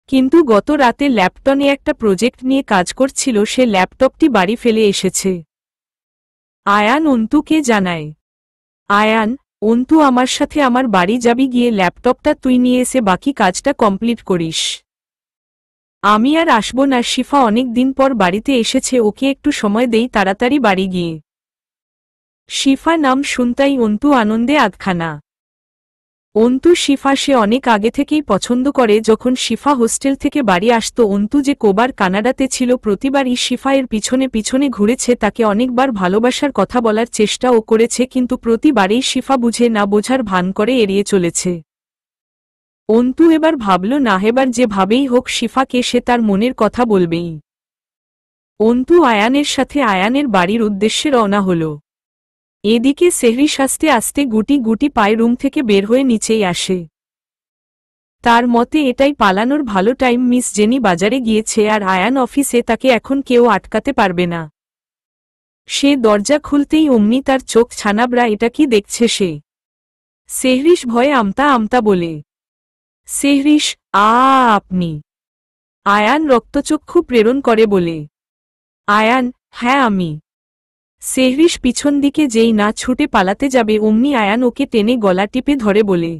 S1: কিন্তু গত রাতে ল্যাপটপে একটা প্রজেক্ট নিয়ে কাজ করছিল, সে ল্যাপটপটি বাড়ি ফেলে এসেছে। আয়ান অন্তুকে জানায়, আয়ান, অন্তু আমার সাথে আমার বাড়ি যাবি, গিয়ে ল্যাপটপটা তুই নিয়ে এসে বাকি কাজটা কমপ্লিট করিস। আমি আর আসব না, শিফা অনেক দিন পর বাড়িতে এসেছে, ওকে একটু সময় দেই, তাড়াতাড়ি বাড়ি গিয়ে। শিফা নাম শুনতাই অন্তু আনন্দে আধখানা। অন্তু শিফা সে অনেক আগে থেকেই পছন্দ করে। যখন শিফা হোস্টেল থেকে বাড়ি আসত, অন্তু যে কবার কানাডাতে ছিল, প্রতিবারই শিফা এর পিছনে পিছনে ঘুরেছে, তাকে অনেকবার ভালোবাসার কথা বলার চেষ্টাও করেছে, কিন্তু প্রতিবারেই শিফা বুঝে না বোঝার ভান করে এড়িয়ে চলেছে। অন্তু এবার ভাবল না, এবার যেভাবেই হোক শিফাকে সে তার মনের কথা বলবেই। অন্তু আয়ানের সাথে আয়ানের বাড়ির উদ্দেশ্যে রওনা হল। এদিকে সেহরিশ আস্তে আস্তে গুটি গুটি পায়ে রুম থেকে বের হয়ে নিচেই আসে। তার মতে এটাই পালানোর ভালো টাইম। মিস জেনি বাজারে গিয়েছে আর আয়ান অফিসে, তাকে এখন কেউ আটকাতে পারবে না। সে দরজা খুলতেই অমনি তার চোখ ছানাবড়া। এটা কি দেখছে সে? সেহরিশ ভয়ে আমতা আমতা বলে, সেহরিশ, আপনি? আয়ান রক্তচক্ষু প্রেরণ করে বলে, আয়ান, হ্যাঁ আমি। সেহরিশ পিছন দিকে যেই না ছুটে পালাতে যাবে, অমনি আয়ান ওকে টেনে গলা টিপে ধরে বলে,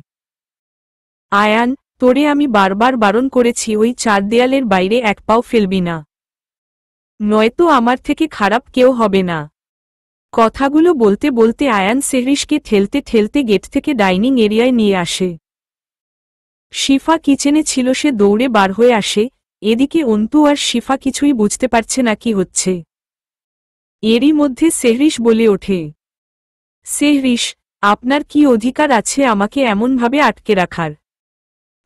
S1: আয়ান, তোরে আমি বারবার বারণ করেছি ওই চার দেয়ালের বাইরে এক পাও ফেলবি না, নয়তো আমার থেকে খারাপ কেউ হবে না। কথাগুলো বলতে বলতে আয়ান সেহরিশকে ঠেলতে ঠেলতে গেট থেকে ডাইনিং এরিয়ায় নিয়ে আসে। শিফা কিচেনে ছিল, সে দৌড়ে বার হয়ে আসে। এদিকে অন্তু আর শিফা কিছুই বুঝতে পারছে না কি হচ্ছে। এরই মধ্যে সেহরিশ বলে ওঠে, সেহরিশ, আপনার কি অধিকার আছে আমাকে এমনভাবে আটকে রাখার?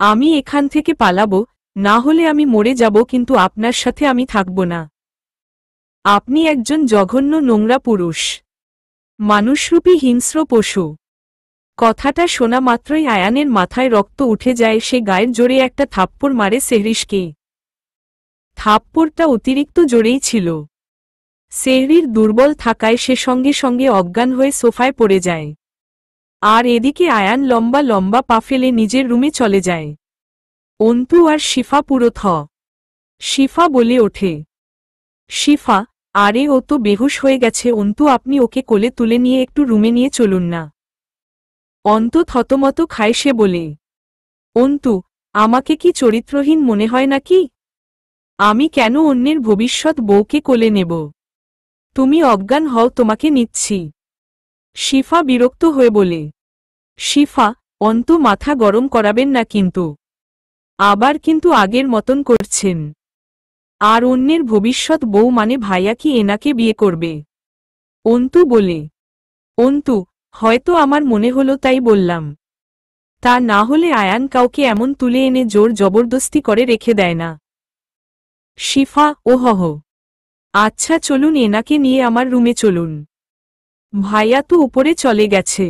S1: আমি এখান থেকে পালাবো, না হলে আমি মরে যাব, কিন্তু আপনার সাথে আমি থাকব না। আপনি একজন জঘন্য নোংরা পুরুষ, মানুষরূপী হিংস্র পশু। কথাটা শোনা মাত্রই আয়ানের মাথায় রক্ত উঠে যায়। সে গায়ের জোরে একটা থাপ্পড় মারে সেহরিশকে। থাপ্পড়টা অতিরিক্ত জোরেই ছিল। সেহরির দুর্বল থাকায় সে সঙ্গে সঙ্গে অজ্ঞান হয়ে সোফায় পড়ে যায়। আর এদিকে আয়ান লম্বা লম্বা পা ফেলে নিজের রুমে চলে যায়। অন্তু আর শিফা পুরো থ। শিফা বলে ওঠে, শিফা, আরে ও তো বেহুশ হয়ে গেছে। অন্তু, আপনি ওকে কোলে তুলে নিয়ে একটু রুমে নিয়ে চলুন না। অন্তু থতমত খায়। সে বলে, অন্তু, আমাকে কি চরিত্রহীন মনে হয় নাকি? আমি কেন অন্যের ভবিষ্যৎ বউকে কোলে নেব? তুমি অজ্ঞান হও, তোমাকে নিচ্ছি। শিফা বিরক্ত হয়ে বলে, শিফা, অন্তু মাথা গরম করাবেন না কিন্তু। আবার কিন্তু আগের মতন করছেন। আর অন্যের ভবিষ্যৎ বউ মানে ভাইয়া কি এনাকে বিয়ে করবে? অন্তু বলে, অন্তু, হয়তো আমার মনে হলো তাই বললাম। তা না হলে আয়ান কাউকে এমন তুলে এনে জোর জবরদস্তি করে রেখে দেয় না। শিফা, ওহহ, আচ্ছা চলুন, এনাকে নিয়ে আমার রুমে চলুন। ভাইয়া তো উপরে চলে গেছে।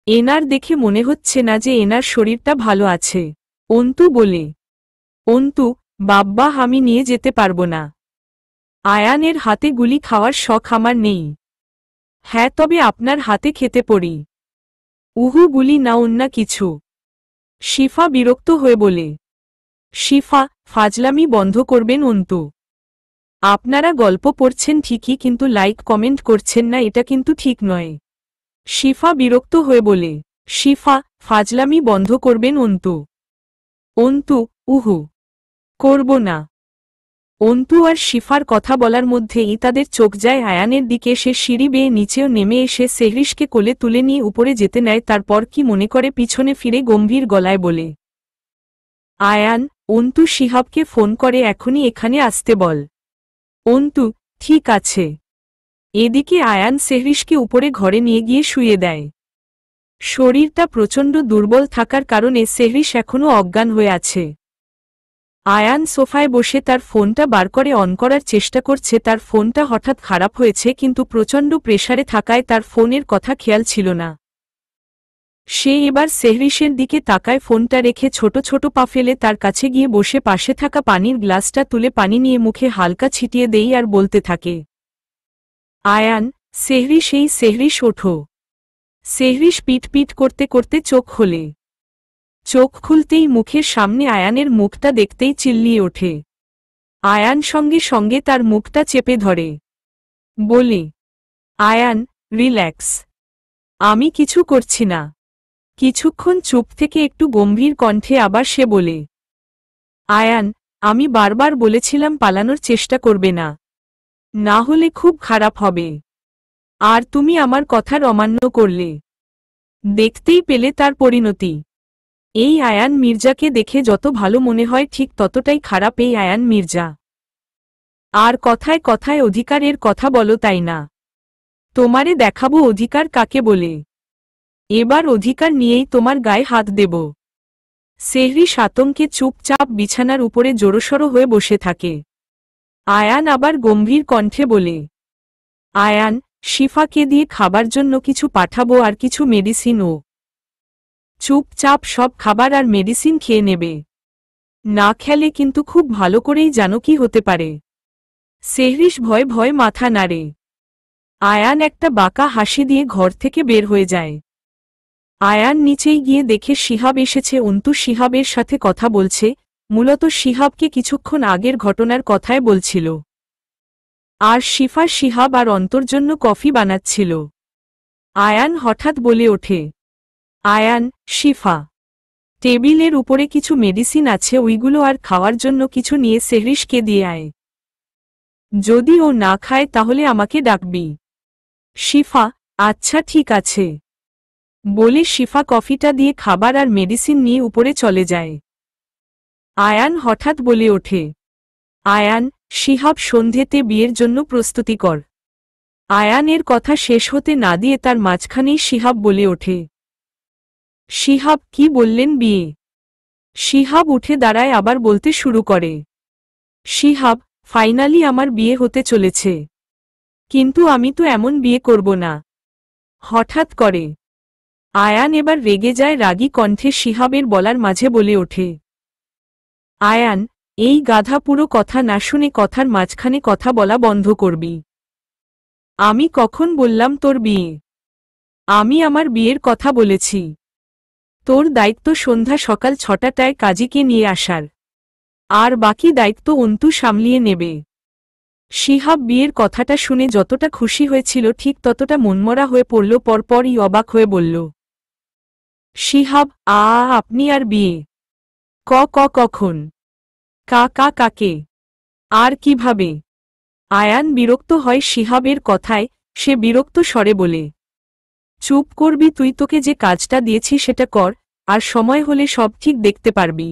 S1: এনার দেখে মনে হচ্ছে না যে এনার শরীরটা ভালো আছে। অন্তু বলে, অন্তু, বাব্বা, আমি নিয়ে যেতে পারবো না। আয়ানের হাতে গুলি খাওয়ার শখ আমার নেই। হ্যাঁ, তবে আপনার হাতে খেতে পড়ি। উহু, গুলি না অন্য কিছু। শিফা বিরক্ত হয়ে বলে, শিফা, ফাজলামি বন্ধ করবেন অন্তু। আপনারা গল্প পড়ছেন ঠিকই, কিন্তু লাইক কমেন্ট করছেন না, এটা কিন্তু ঠিক নয়। শিফা বিরক্ত হয়ে বলে, শিফা, ফাজলামি বন্ধ করবেন অন্তু। অন্তু, উহু, করব না। অন্তু আর শিফার কথা বলার মধ্যেই তাদের চোখ যায় আয়ানের দিকে। সে সিঁড়ি বেয়ে নিচেও নেমে এসে সেহরিশকে কোলে তুলে নিয়ে উপরে যেতে নেয়। তারপর কি মনে করে পিছনে ফিরে গম্ভীর গলায় বলে, আয়ান, অন্তু শিহাবকে ফোন করে এখনই এখানে আসতে বল। অন্তু, ঠিক আছে। এদিকে আয়ান সেহরিশকে উপরে ঘরে নিয়ে গিয়ে শুয়ে দেয়। শরীরটা প্রচণ্ড দুর্বল থাকার কারণে সেহরিশ এখনও অজ্ঞান হয়ে আছে। আয়ান সোফায় বসে তার ফোনটা বার করে অন করার চেষ্টা করছে। তার ফোনটা হঠাৎ খারাপ হয়েছে, কিন্তু প্রচণ্ড প্রেসারে থাকায় তার ফোনের কথা খেয়াল ছিল না। সে এবার সেহরিশের দিকে তাকায়। ফোনটা রেখে ছোট ছোট পা ফেলে তার কাছে গিয়ে বসে পাশে থাকা পানির গ্লাসটা তুলে পানি নিয়ে মুখে হালকা ছিটিয়ে দেই আর বলতে থাকে, আয়ান, সেহরিশ, এই সেহরিশ, ওঠো। সেহরিশ পিট পিট করতে করতে চোখ খোলে। চোখ খুলতেই মুখের সামনে আয়ানের মুখটা দেখতেই চিল্লিয়ে ওঠে। আয়ান সঙ্গে সঙ্গে তার মুখটা চেপে ধরে, বলে, আয়ান, রিল্যাক্স, আমি কিছু করছি না। কিছুক্ষণ চুপ থেকে একটু গম্ভীর কণ্ঠে আবার সে বলে, আয়ান, আমি বারবার বলেছিলাম পালানোর চেষ্টা করবে না, না হলে খুব খারাপ হবে। আর তুমি আমার কথার অমান্য করলে। দেখতেই পেলে তার পরিণতি। এই আয়ান মির্জাকে দেখে যত ভালো মনে হয় ঠিক ততটাই খারাপ এই আয়ান মির্জা। আর কথায় কথায় অধিকারের কথা বলো, তাই না? তোমারে দেখাবো অধিকার কাকে বলে। এবার অধিকার নিয়েই তোমার গায়ে হাত দেব। সেহরিশ আতঙ্কে চুপচাপ বিছানার উপরে জোড়সড় হয়ে বসে থাকে। আয়ান আবার গম্ভীর কণ্ঠে বলে, আয়ান, শিফাকে দিয়ে খাবার জন্য কিছু পাঠাবো আর কিছু মেডিসিনও। চুপচাপ সব খাবার আর মেডিসিন খেয়ে নেবে। না খেলে কিন্তু খুব ভালো করেই জানো কি হতে পারে। সেহরিশ ভয় ভয় মাথা নাড়ে। আয়ান একটা বাঁকা হাসি দিয়ে ঘর থেকে বের হয়ে যায়। আয়ান নিচেই গিয়ে দেখে শিহাব এসেছে। অন্তু শিহাবের সাথে কথা বলছে, মূলত শিহাবকে কিছুক্ষণ আগের ঘটনার কথায় বলছিল। আর শিফা শিহাব আর অন্তর জন্য কফি বানাচ্ছিল। আয়ান হঠাৎ বলে ওঠে, আয়ান, শিফা, টেবিলের উপরে কিছু মেডিসিন আছে, ওইগুলো আর খাওয়ার জন্য কিছু নিয়ে সেহরিশকে দিয়ে আয়। যদি ও না খায় তাহলে আমাকে ডাকবি। শিফা, আচ্ছা ঠিক আছে বলে শিফা কফিটা দিয়ে খাবার আর মেডিসিন নিয়ে উপরে চলে যায়। আয়ান হঠাৎ বলে ওঠে, আয়ান, শিহাব সন্ধেতে বিয়ের জন্য প্রস্তুতি কর। আয়ানের কথা শেষ হতে না দিয়ে তার মাঝখানেই শিহাব বলে ওঠে, শিহাব, কি বললেন বিয়ে? শিহাব উঠে দাঁড়ায় আবার বলতে শুরু করে, শিহাব, ফাইনালি আমার বিয়ে হতে চলেছে। কিন্তু আমি তো এমন বিয়ে করব না। হঠাৎ করে আয়ান এবার রেগে যায়। রাগী কণ্ঠে শিহাবের বলার মাঝে বলে ওঠে, আয়ান, এই গাধা পুরো কথা না শুনে কথার মাঝখানে কথা বলা বন্ধ করবি। আমি কখন বললাম তোর বিয়ে? আমি আমার বিয়ের কথা বলেছি। তোর দায়িত্ব সন্ধ্যা সকাল 6টায় কাজীকে নিয়ে আসার। আর বাকি দায়িত্ব অন্তু সামলিয়ে নেবে। শিহাব বিয়ের কথাটা শুনে যতটা খুশি হয়েছিল ঠিক ততটা মনমরা হয়ে পড়ল। পরপরই অবাক হয়ে বলল, শিহাব, আপনি আর বিয়ে? কখন? কাকে? আর কিভাবে? আয়ান বিরক্ত হয় শিহাবের কথায়। সে বিরক্ত স্বরে বলে, চুপ করবি তুই? তোকে যে কাজটা দিয়েছি সেটা কর, আর সময় হলে সব ঠিক দেখতে পারবি।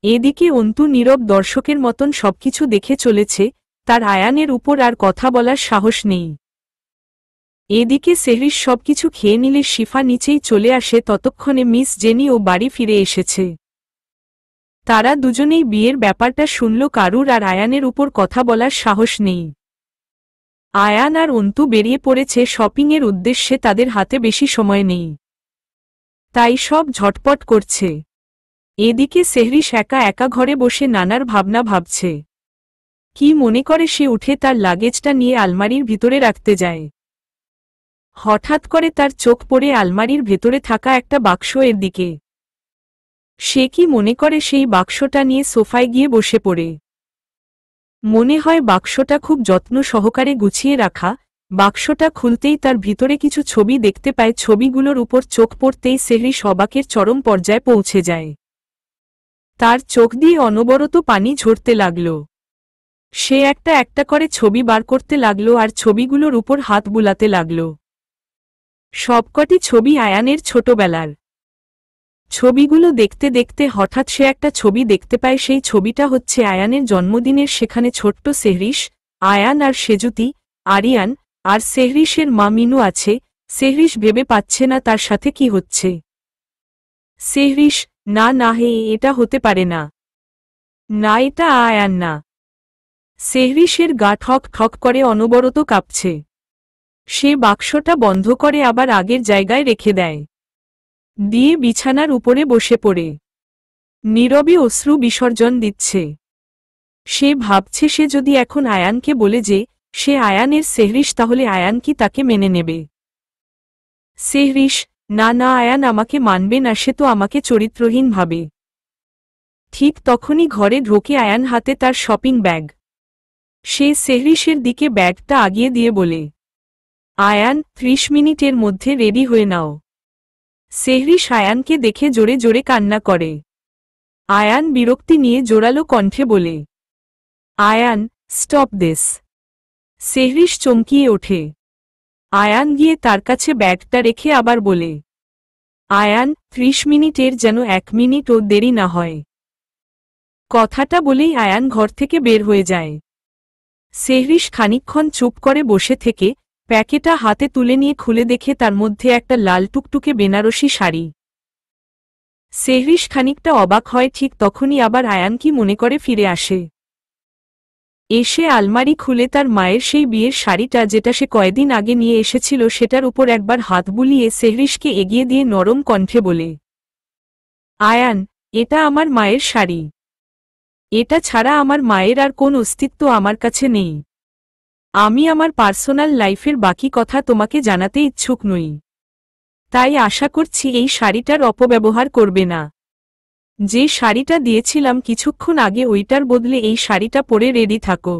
S1: এদিকে অন্তু নীরব দর্শকের মতন সবকিছু দেখে চলেছে। তার আয়ানের উপর আর কথা বলার সাহস নেই। এদিকে সেহরিশ সবকিছু খেয়ে নিলে শিফা নিচেই চলে আসে। ততক্ষণে মিস জেনি ও বাড়ি ফিরে এসেছে। তারা দুজনেই বিয়ের ব্যাপারটা শুনল। কারুর আর আয়ানের উপর কথা বলার সাহস নেই। আয়ান আর অন্তু বেরিয়ে পড়েছে শপিংয়ের উদ্দেশ্যে। তাদের হাতে বেশি সময় নেই, তাই সব ঝটপট করছে। এদিকে সেহরিশ একা একা ঘরে বসে নানার ভাবনা ভাবছে। কি মনে করে সে উঠে তার লাগেজটা নিয়ে আলমারির ভিতরে রাখতে যায়। হঠাৎ করে তার চোখ পড়ে আলমারির ভেতরে থাকা একটা বাক্স এর দিকে। সে কি মনে করে সেই বাক্সটা নিয়ে সোফায় গিয়ে বসে পড়ে। মনে হয় বাক্সটা খুব যত্ন সহকারে গুছিয়ে রাখা। বাক্সটা খুলতেই তার ভিতরে কিছু ছবি দেখতে পায়। ছবিগুলোর উপর চোখ পড়তেই সেহরিশ অবাকের চরম পর্যায়ে পৌঁছে যায়। তার চোখ দিয়ে অনবরত পানি ঝরতে লাগল। সে একটা একটা করে ছবি বার করতে লাগল আর ছবিগুলোর উপর হাত বুলাতে লাগল। সবকটি ছবি আয়ানের ছোটবেলার। ছবিগুলো দেখতে দেখতে হঠাৎ সে একটা ছবি দেখতে পায়। সেই ছবিটা হচ্ছে আয়ানের জন্মদিনের। সেখানে ছোট্ট সেহরিশ, আয়ান আর সেজুতি, আরিয়ান আর সেহরিশের মা মিনু আছে। সেহরিশ ভেবে পাচ্ছে না তার সাথে কি হচ্ছে। সেহরিশ, না হে, এটা হতে পারে না। না, এটা আয়ান না। সেহরিশের গা ঠক ঠক করে অনবরত কাঁপছে। সে বাক্সটা বন্ধ করে আবার আগের জায়গায় রেখে দেয়। দিয়ে বিছানার উপরে বসে পড়ে নীরবে অশ্রু বিসর্জন দিচ্ছে। সে ভাবছে সে যদি এখন আয়ানকে বলে যে সে আয়ানের সেহরিশ, তাহলে আয়ান কি তাকে মেনে নেবে। সেহরিশ, না, আয়ান আমাকে মানবে না। সে তো আমাকে চরিত্রহীন ভাবে। ঠিক তখনই ঘরে ঢোকে আয়ান, হাতে তার শপিং ব্যাগ। সে সেহরিশের দিকে ব্যাগটা আগিয়ে দিয়ে বলে, আয়ান, 30 মিনিটের মধ্যে রেডি হয়ে নাও। সেহরিশ আয়ানকে দেখে জোরে জোরে কান্না করে। আয়ান বিরক্তি নিয়ে জোরালো কণ্ঠে বলে, আয়ান, স্টপ দিস। সেহরিশ চমকিয়ে ওঠে। আয়ান গিয়ে তার কাছে ব্যাগটা রেখে আবার বলে, আয়ান, 30 মিনিটের যেন 1 মিনিটও দেরি না হয়। কথাটা বলেই আয়ান ঘর থেকে বের হয়ে যায়। সেহরিশ খানিকক্ষণ চুপ করে বসে থেকে প্যাকেটটা হাতে তুলে নিয়ে খুলে দেখে তার মধ্যে একটা লাল টুকটুকে বেনারসি শাড়ি। সেহরিশ খানিকটা অবাক হয়, ঠিক তখনই আবার আয়ান কি মনে করে ফিরে আসে। এসে আলমারি খুলে তার মায়ের সেই বিয়ের শাড়িটা, যেটা সে কয়েকদিন আগে নিয়ে এসেছিল, সেটার উপর একবার হাত বুলিয়ে সেহরিশকে এগিয়ে দিয়ে নরম কণ্ঠে বলে, আয়ান, এটা আমার মায়ের শাড়ি। এটা ছাড়া আমার মায়ের আর কোন অস্তিত্ব আমার কাছে নেই। আমি আমার পার্সোনাল লাইফের বাকি কথা তোমাকে জানাতে ইচ্ছুক নই। তাই আশা করছি এই শাড়িটার অপব্যবহার করবে না। যে শাড়িটা দিয়েছিলাম কিছুক্ষণ আগে, ওইটার বদলে এই শাড়িটা পরে রেডি থাকো।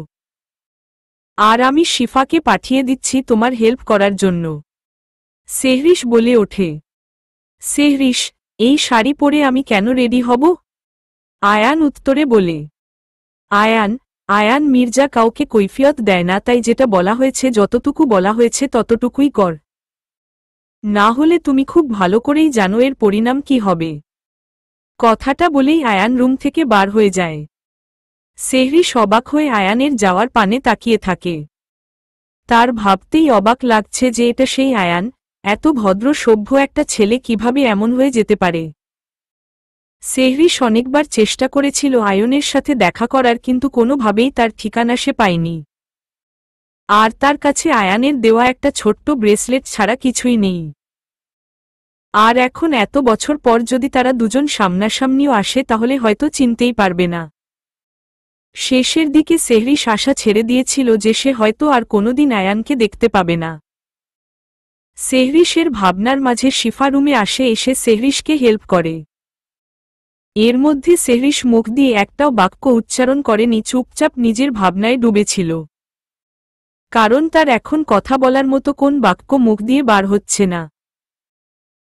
S1: আর আমি শিফাকে পাঠিয়ে দিচ্ছি তোমার হেল্প করার জন্য। সেহরিশ বলে ওঠে। সেহরিশ, এই শাড়ি পরে আমি কেন রেডি হব? আয়ান উত্তরে বলে, আয়ান মির্জা কাউকে কৈফিয়ত দেয় না, তাই যেটা বলা হয়েছে, যতটুকু বলা হয়েছে ততটুকুই কর। না হলে তুমি খুব ভালো করেই জানো এর পরিণাম কি হবে। কথাটা বলেই আয়ান রুম থেকে বার হয়ে যায়। সেহরিশ অবাক হয়ে আয়ানের যাওয়ার পানে তাকিয়ে থাকে। তার ভাবতেই অবাক লাগছে যে এটা সেই আয়ান, এত ভদ্র সভ্য একটা ছেলে কিভাবে এমন হয়ে যেতে পারে। সেহরিশ অনেকবার চেষ্টা করেছিল আয়নের সাথে দেখা করার, কিন্তু কোনোভাবেই তার ঠিকানা সে পায়নি। আর তার কাছে আয়ানের দেওয়া একটা ছোট্ট ব্রেসলেট ছাড়া কিছুই নেই। আর এখন এত বছর পর যদি তারা দুজন সামনাসামনিও আসে, তাহলে হয়তো চিনতেই পারবে না। শেষের দিকে সেহরিশ আশা ছেড়ে দিয়েছিল যে সে হয়তো আর কোনোদিন আয়ানকে দেখতে পাবে না। সেহরিশের ভাবনার মাঝে শিফা রুমে আসে, এসে সেহরিশকে হেল্প করে। এর মধ্যে সেহরিশ মুখ দিয়ে একটাও বাক্য উচ্চারণ করেনি, চুপচাপ নিজের ভাবনায় ডুবেছিল। কারণ তার এখন কথা বলার মতো কোন বাক্য মুখ দিয়ে বার হচ্ছে না।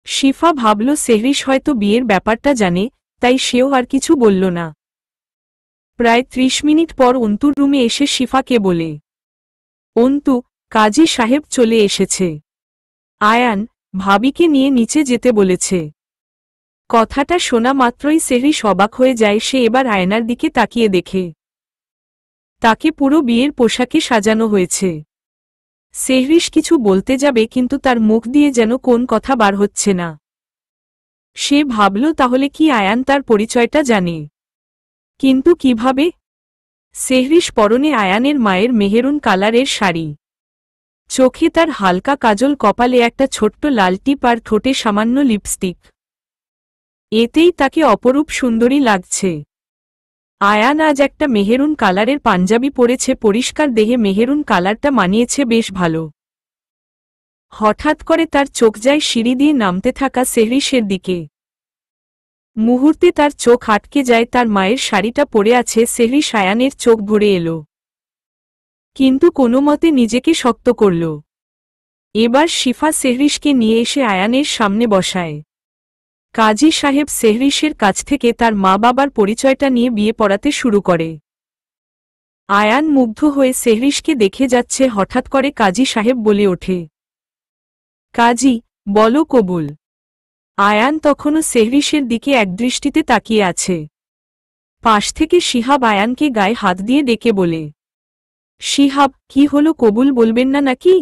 S1: শিফা ভাবল সেহরিশ হয়তো বিয়ের ব্যাপারটা জানে, তাই সেও আর কিছু বলল না। প্রায় 30 মিনিট পর অন্তুর রুমে এসে শিফাকে বলে, অন্তু, কাজী সাহেব চলে এসেছে। আয়ান, ভাবিকে নিয়ে নিচে যেতে বলেছে। কথাটা শোনা মাত্রই সেহরিশ অবাক হয়ে যায়। সে এবার আয়নার দিকে তাকিয়ে দেখে তাকে পুরো বিয়ের পোশাকে সাজানো হয়েছে। সেহরিশ কিছু বলতে যাবে, কিন্তু তার মুখ দিয়ে যেন কোন কথা বার হচ্ছে না। সে ভাবল তাহলে কি আয়ান তার পরিচয়টা জানে, কিন্তু কিভাবে? সেহরিশ পরনে আয়ানের মায়ের মেহেরুন কালারের শাড়ি, চোখে তার হালকা কাজল, কপালে একটা ছোট্ট লাল টিপ আর ঠোঁটে সামান্য লিপস্টিক। এতেই তাকে অপরূপ সুন্দরী লাগছে। আয়ান আজ একটা মেহেরুন কালারের পাঞ্জাবি পরেছে, পরিষ্কার দেহে মেহেরুন কালারটা মানিয়েছে বেশ ভালো। হঠাৎ করে তার চোখ যায় সিঁড়ি দিয়ে নামতে থাকা সেহরিশের দিকে। মুহূর্তে তার চোখ আটকে যায়, তার মায়ের শাড়িটা পরে আছে। সেহরিশ আয়ানের চোখ ভরে এলো, কিন্তু কোনোমতে নিজেকে শক্ত করল। এবার শিফা সেহরিশকে নিয়ে এসে আয়ানের সামনে বসায়। কাজী সাহেব সেহরিশের কাছ থেকে তার মা বাবার পরিচয়টা নিয়ে বিয়ে পড়াতে শুরু করে। আয়ান মুগ্ধ হয়ে সেহরিশকে দেখে যাচ্ছে, হঠাৎ করে কাজী সাহেব বলে ওঠে, কাজী, বলো কবুল। আয়ান তখনও সেহরিশের দিকে একদৃষ্টিতে তাকিয়ে আছে। পাশ থেকে শিহাব আয়ানকে গায়ে হাত দিয়ে ডেকে বলে, শিহাব, কি হলো, কবুল বলবেন না নাকি?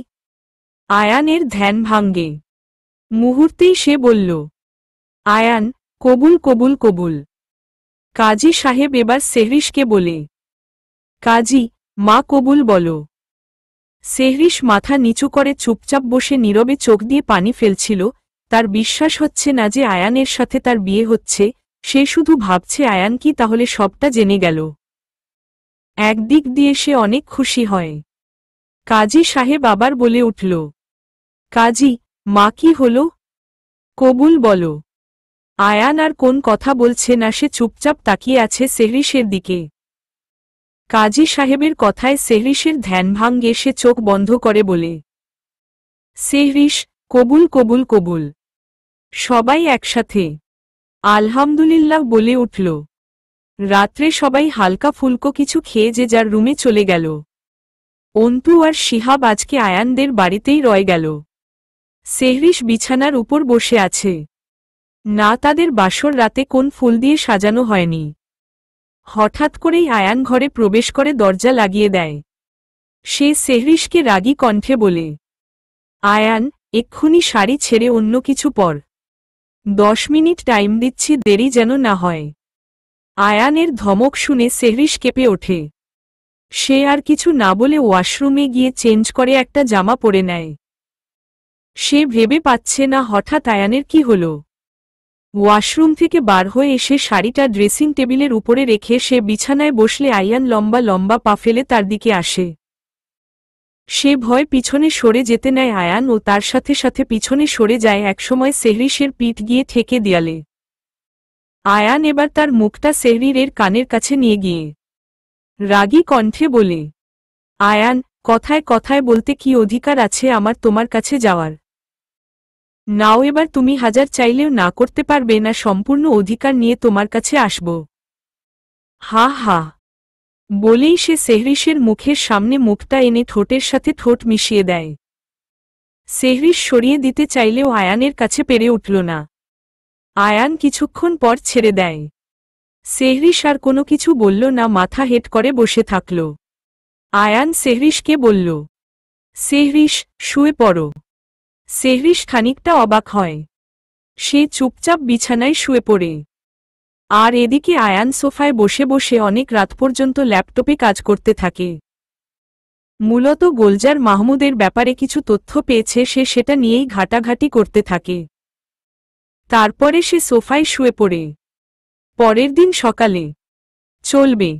S1: আয়ানের ধ্যান ভাঙ্গে। মুহূর্তেই সে বলল, আয়ান, কবুল কবুল কবুল। কাজী সাহেব এবার সেহরিশকে বলে, কাজী, মা কবুল বলো। সেহরিশ মাথা নিচু করে চুপচাপ বসে নীরবে চোখ দিয়ে পানি ফেলছিল। তার বিশ্বাস হচ্ছে না যে আয়ানের সাথে তার বিয়ে হচ্ছে। সে শুধু ভাবছে আয়ান কি তাহলে সবটা জেনে গেল। একদিক দিয়ে সে অনেক খুশি হয়। কাজী সাহেব আবার বলে উঠল, কাজী, মা কি হলো? কবুল বলো। আয়ান আর কোন কথা বলছে না, সে চুপচাপ তাকিয়ে আছে সেহরিশের দিকে। কাজী সাহেবের কথায় সেহরিশের ধ্যান ভাঙ্গে। সে চোখ বন্ধ করে বলে, সেহরিশ, কবুল কবুল কবুল। সবাই একসাথে আলহামদুলিল্লাহ বলে উঠল। রাত্রে সবাই হালকা ফুলকো কিছু খেয়ে যে যার রুমে চলে গেল। অন্তু আর শিহাব আজকে আয়ানদের বাড়িতেই রয়ে গেল। সেহরিশ বিছানার উপর বসে আছে। না, তাদের বাসর রাতে কোন ফুল দিয়ে সাজানো হয়নি। হঠাৎ করেই আয়ান ঘরে প্রবেশ করে দরজা লাগিয়ে দেয়। সে সেহরিশকে রাগী কণ্ঠে বলে, আয়ান, এক্ষুনি শাড়ি ছেড়ে অন্য কিছু পর। 10 মিনিট টাইম দিচ্ছি, দেরি যেন না হয়। আয়ানের ধমক শুনে সেহরিশ কেঁপে ওঠে। সে আর কিছু না বলে ওয়াশরুমে গিয়ে চেঞ্জ করে একটা জামা পরে নেয়। সে ভেবে পাচ্ছে না হঠাৎ আয়ানের কি হল। ওয়াশরুম থেকে বার হয়ে এসে শাড়িটা ড্রেসিং টেবিলের উপরে রেখে সে বিছানায় বসলে আয়ান লম্বা লম্বা পা ফেলে তার দিকে আসে। সে ভয় পিছনে সরে যেতে নেয় আয়ান ও তার সাথে সাথে পিছনে সরে যায়। একসময় সেহরিশের পিঠ গিয়ে ঠেকে দেয়ালে। আয়ান এবার তার মুখটা সেহরিরের কানের কাছে নিয়ে গিয়ে রাগী কণ্ঠে বলে, আয়ান, কথায় কথায় বলতে কি অধিকার আছে আমার তোমার কাছে যাওয়ার? নাও, এবার তুমি হাজার চাইলেও না করতে পারবে না, সম্পূর্ণ অধিকার নিয়ে তোমার কাছে আসব। হা হা বলেই সে সেহরিশের মুখের সামনে মুখটা এনে ঠোঁটের সাথে ঠোঁট মিশিয়ে দেয়। সেহরিশ সরিয়ে দিতে চাইলেও আয়ানের কাছে পেরে উঠল না। আয়ান কিছুক্ষণ পর ছেড়ে দেয়। সেহরিশ আর কোনো কিছু বলল না, মাথা হেট করে বসে থাকল। আয়ান সেহরিশকে বলল, সেহরিশ, শুয়ে পড়ো। সেহরিশ খানিকটা অবাক হয়। সে চুপচাপ বিছানায় শুয়ে পড়ে। আর এদিকে আয়ান সোফায় বসে বসে অনেক রাত পর্যন্ত ল্যাপটপে কাজ করতে থাকে। মূলত গোলজার মাহমুদের ব্যাপারে কিছু তথ্য পেয়েছে সে, সেটা নিয়েই ঘাটাঘাটি করতে থাকে। তারপরে সে সোফায় শুয়ে পড়ে। পরের দিন সকালে চলবে।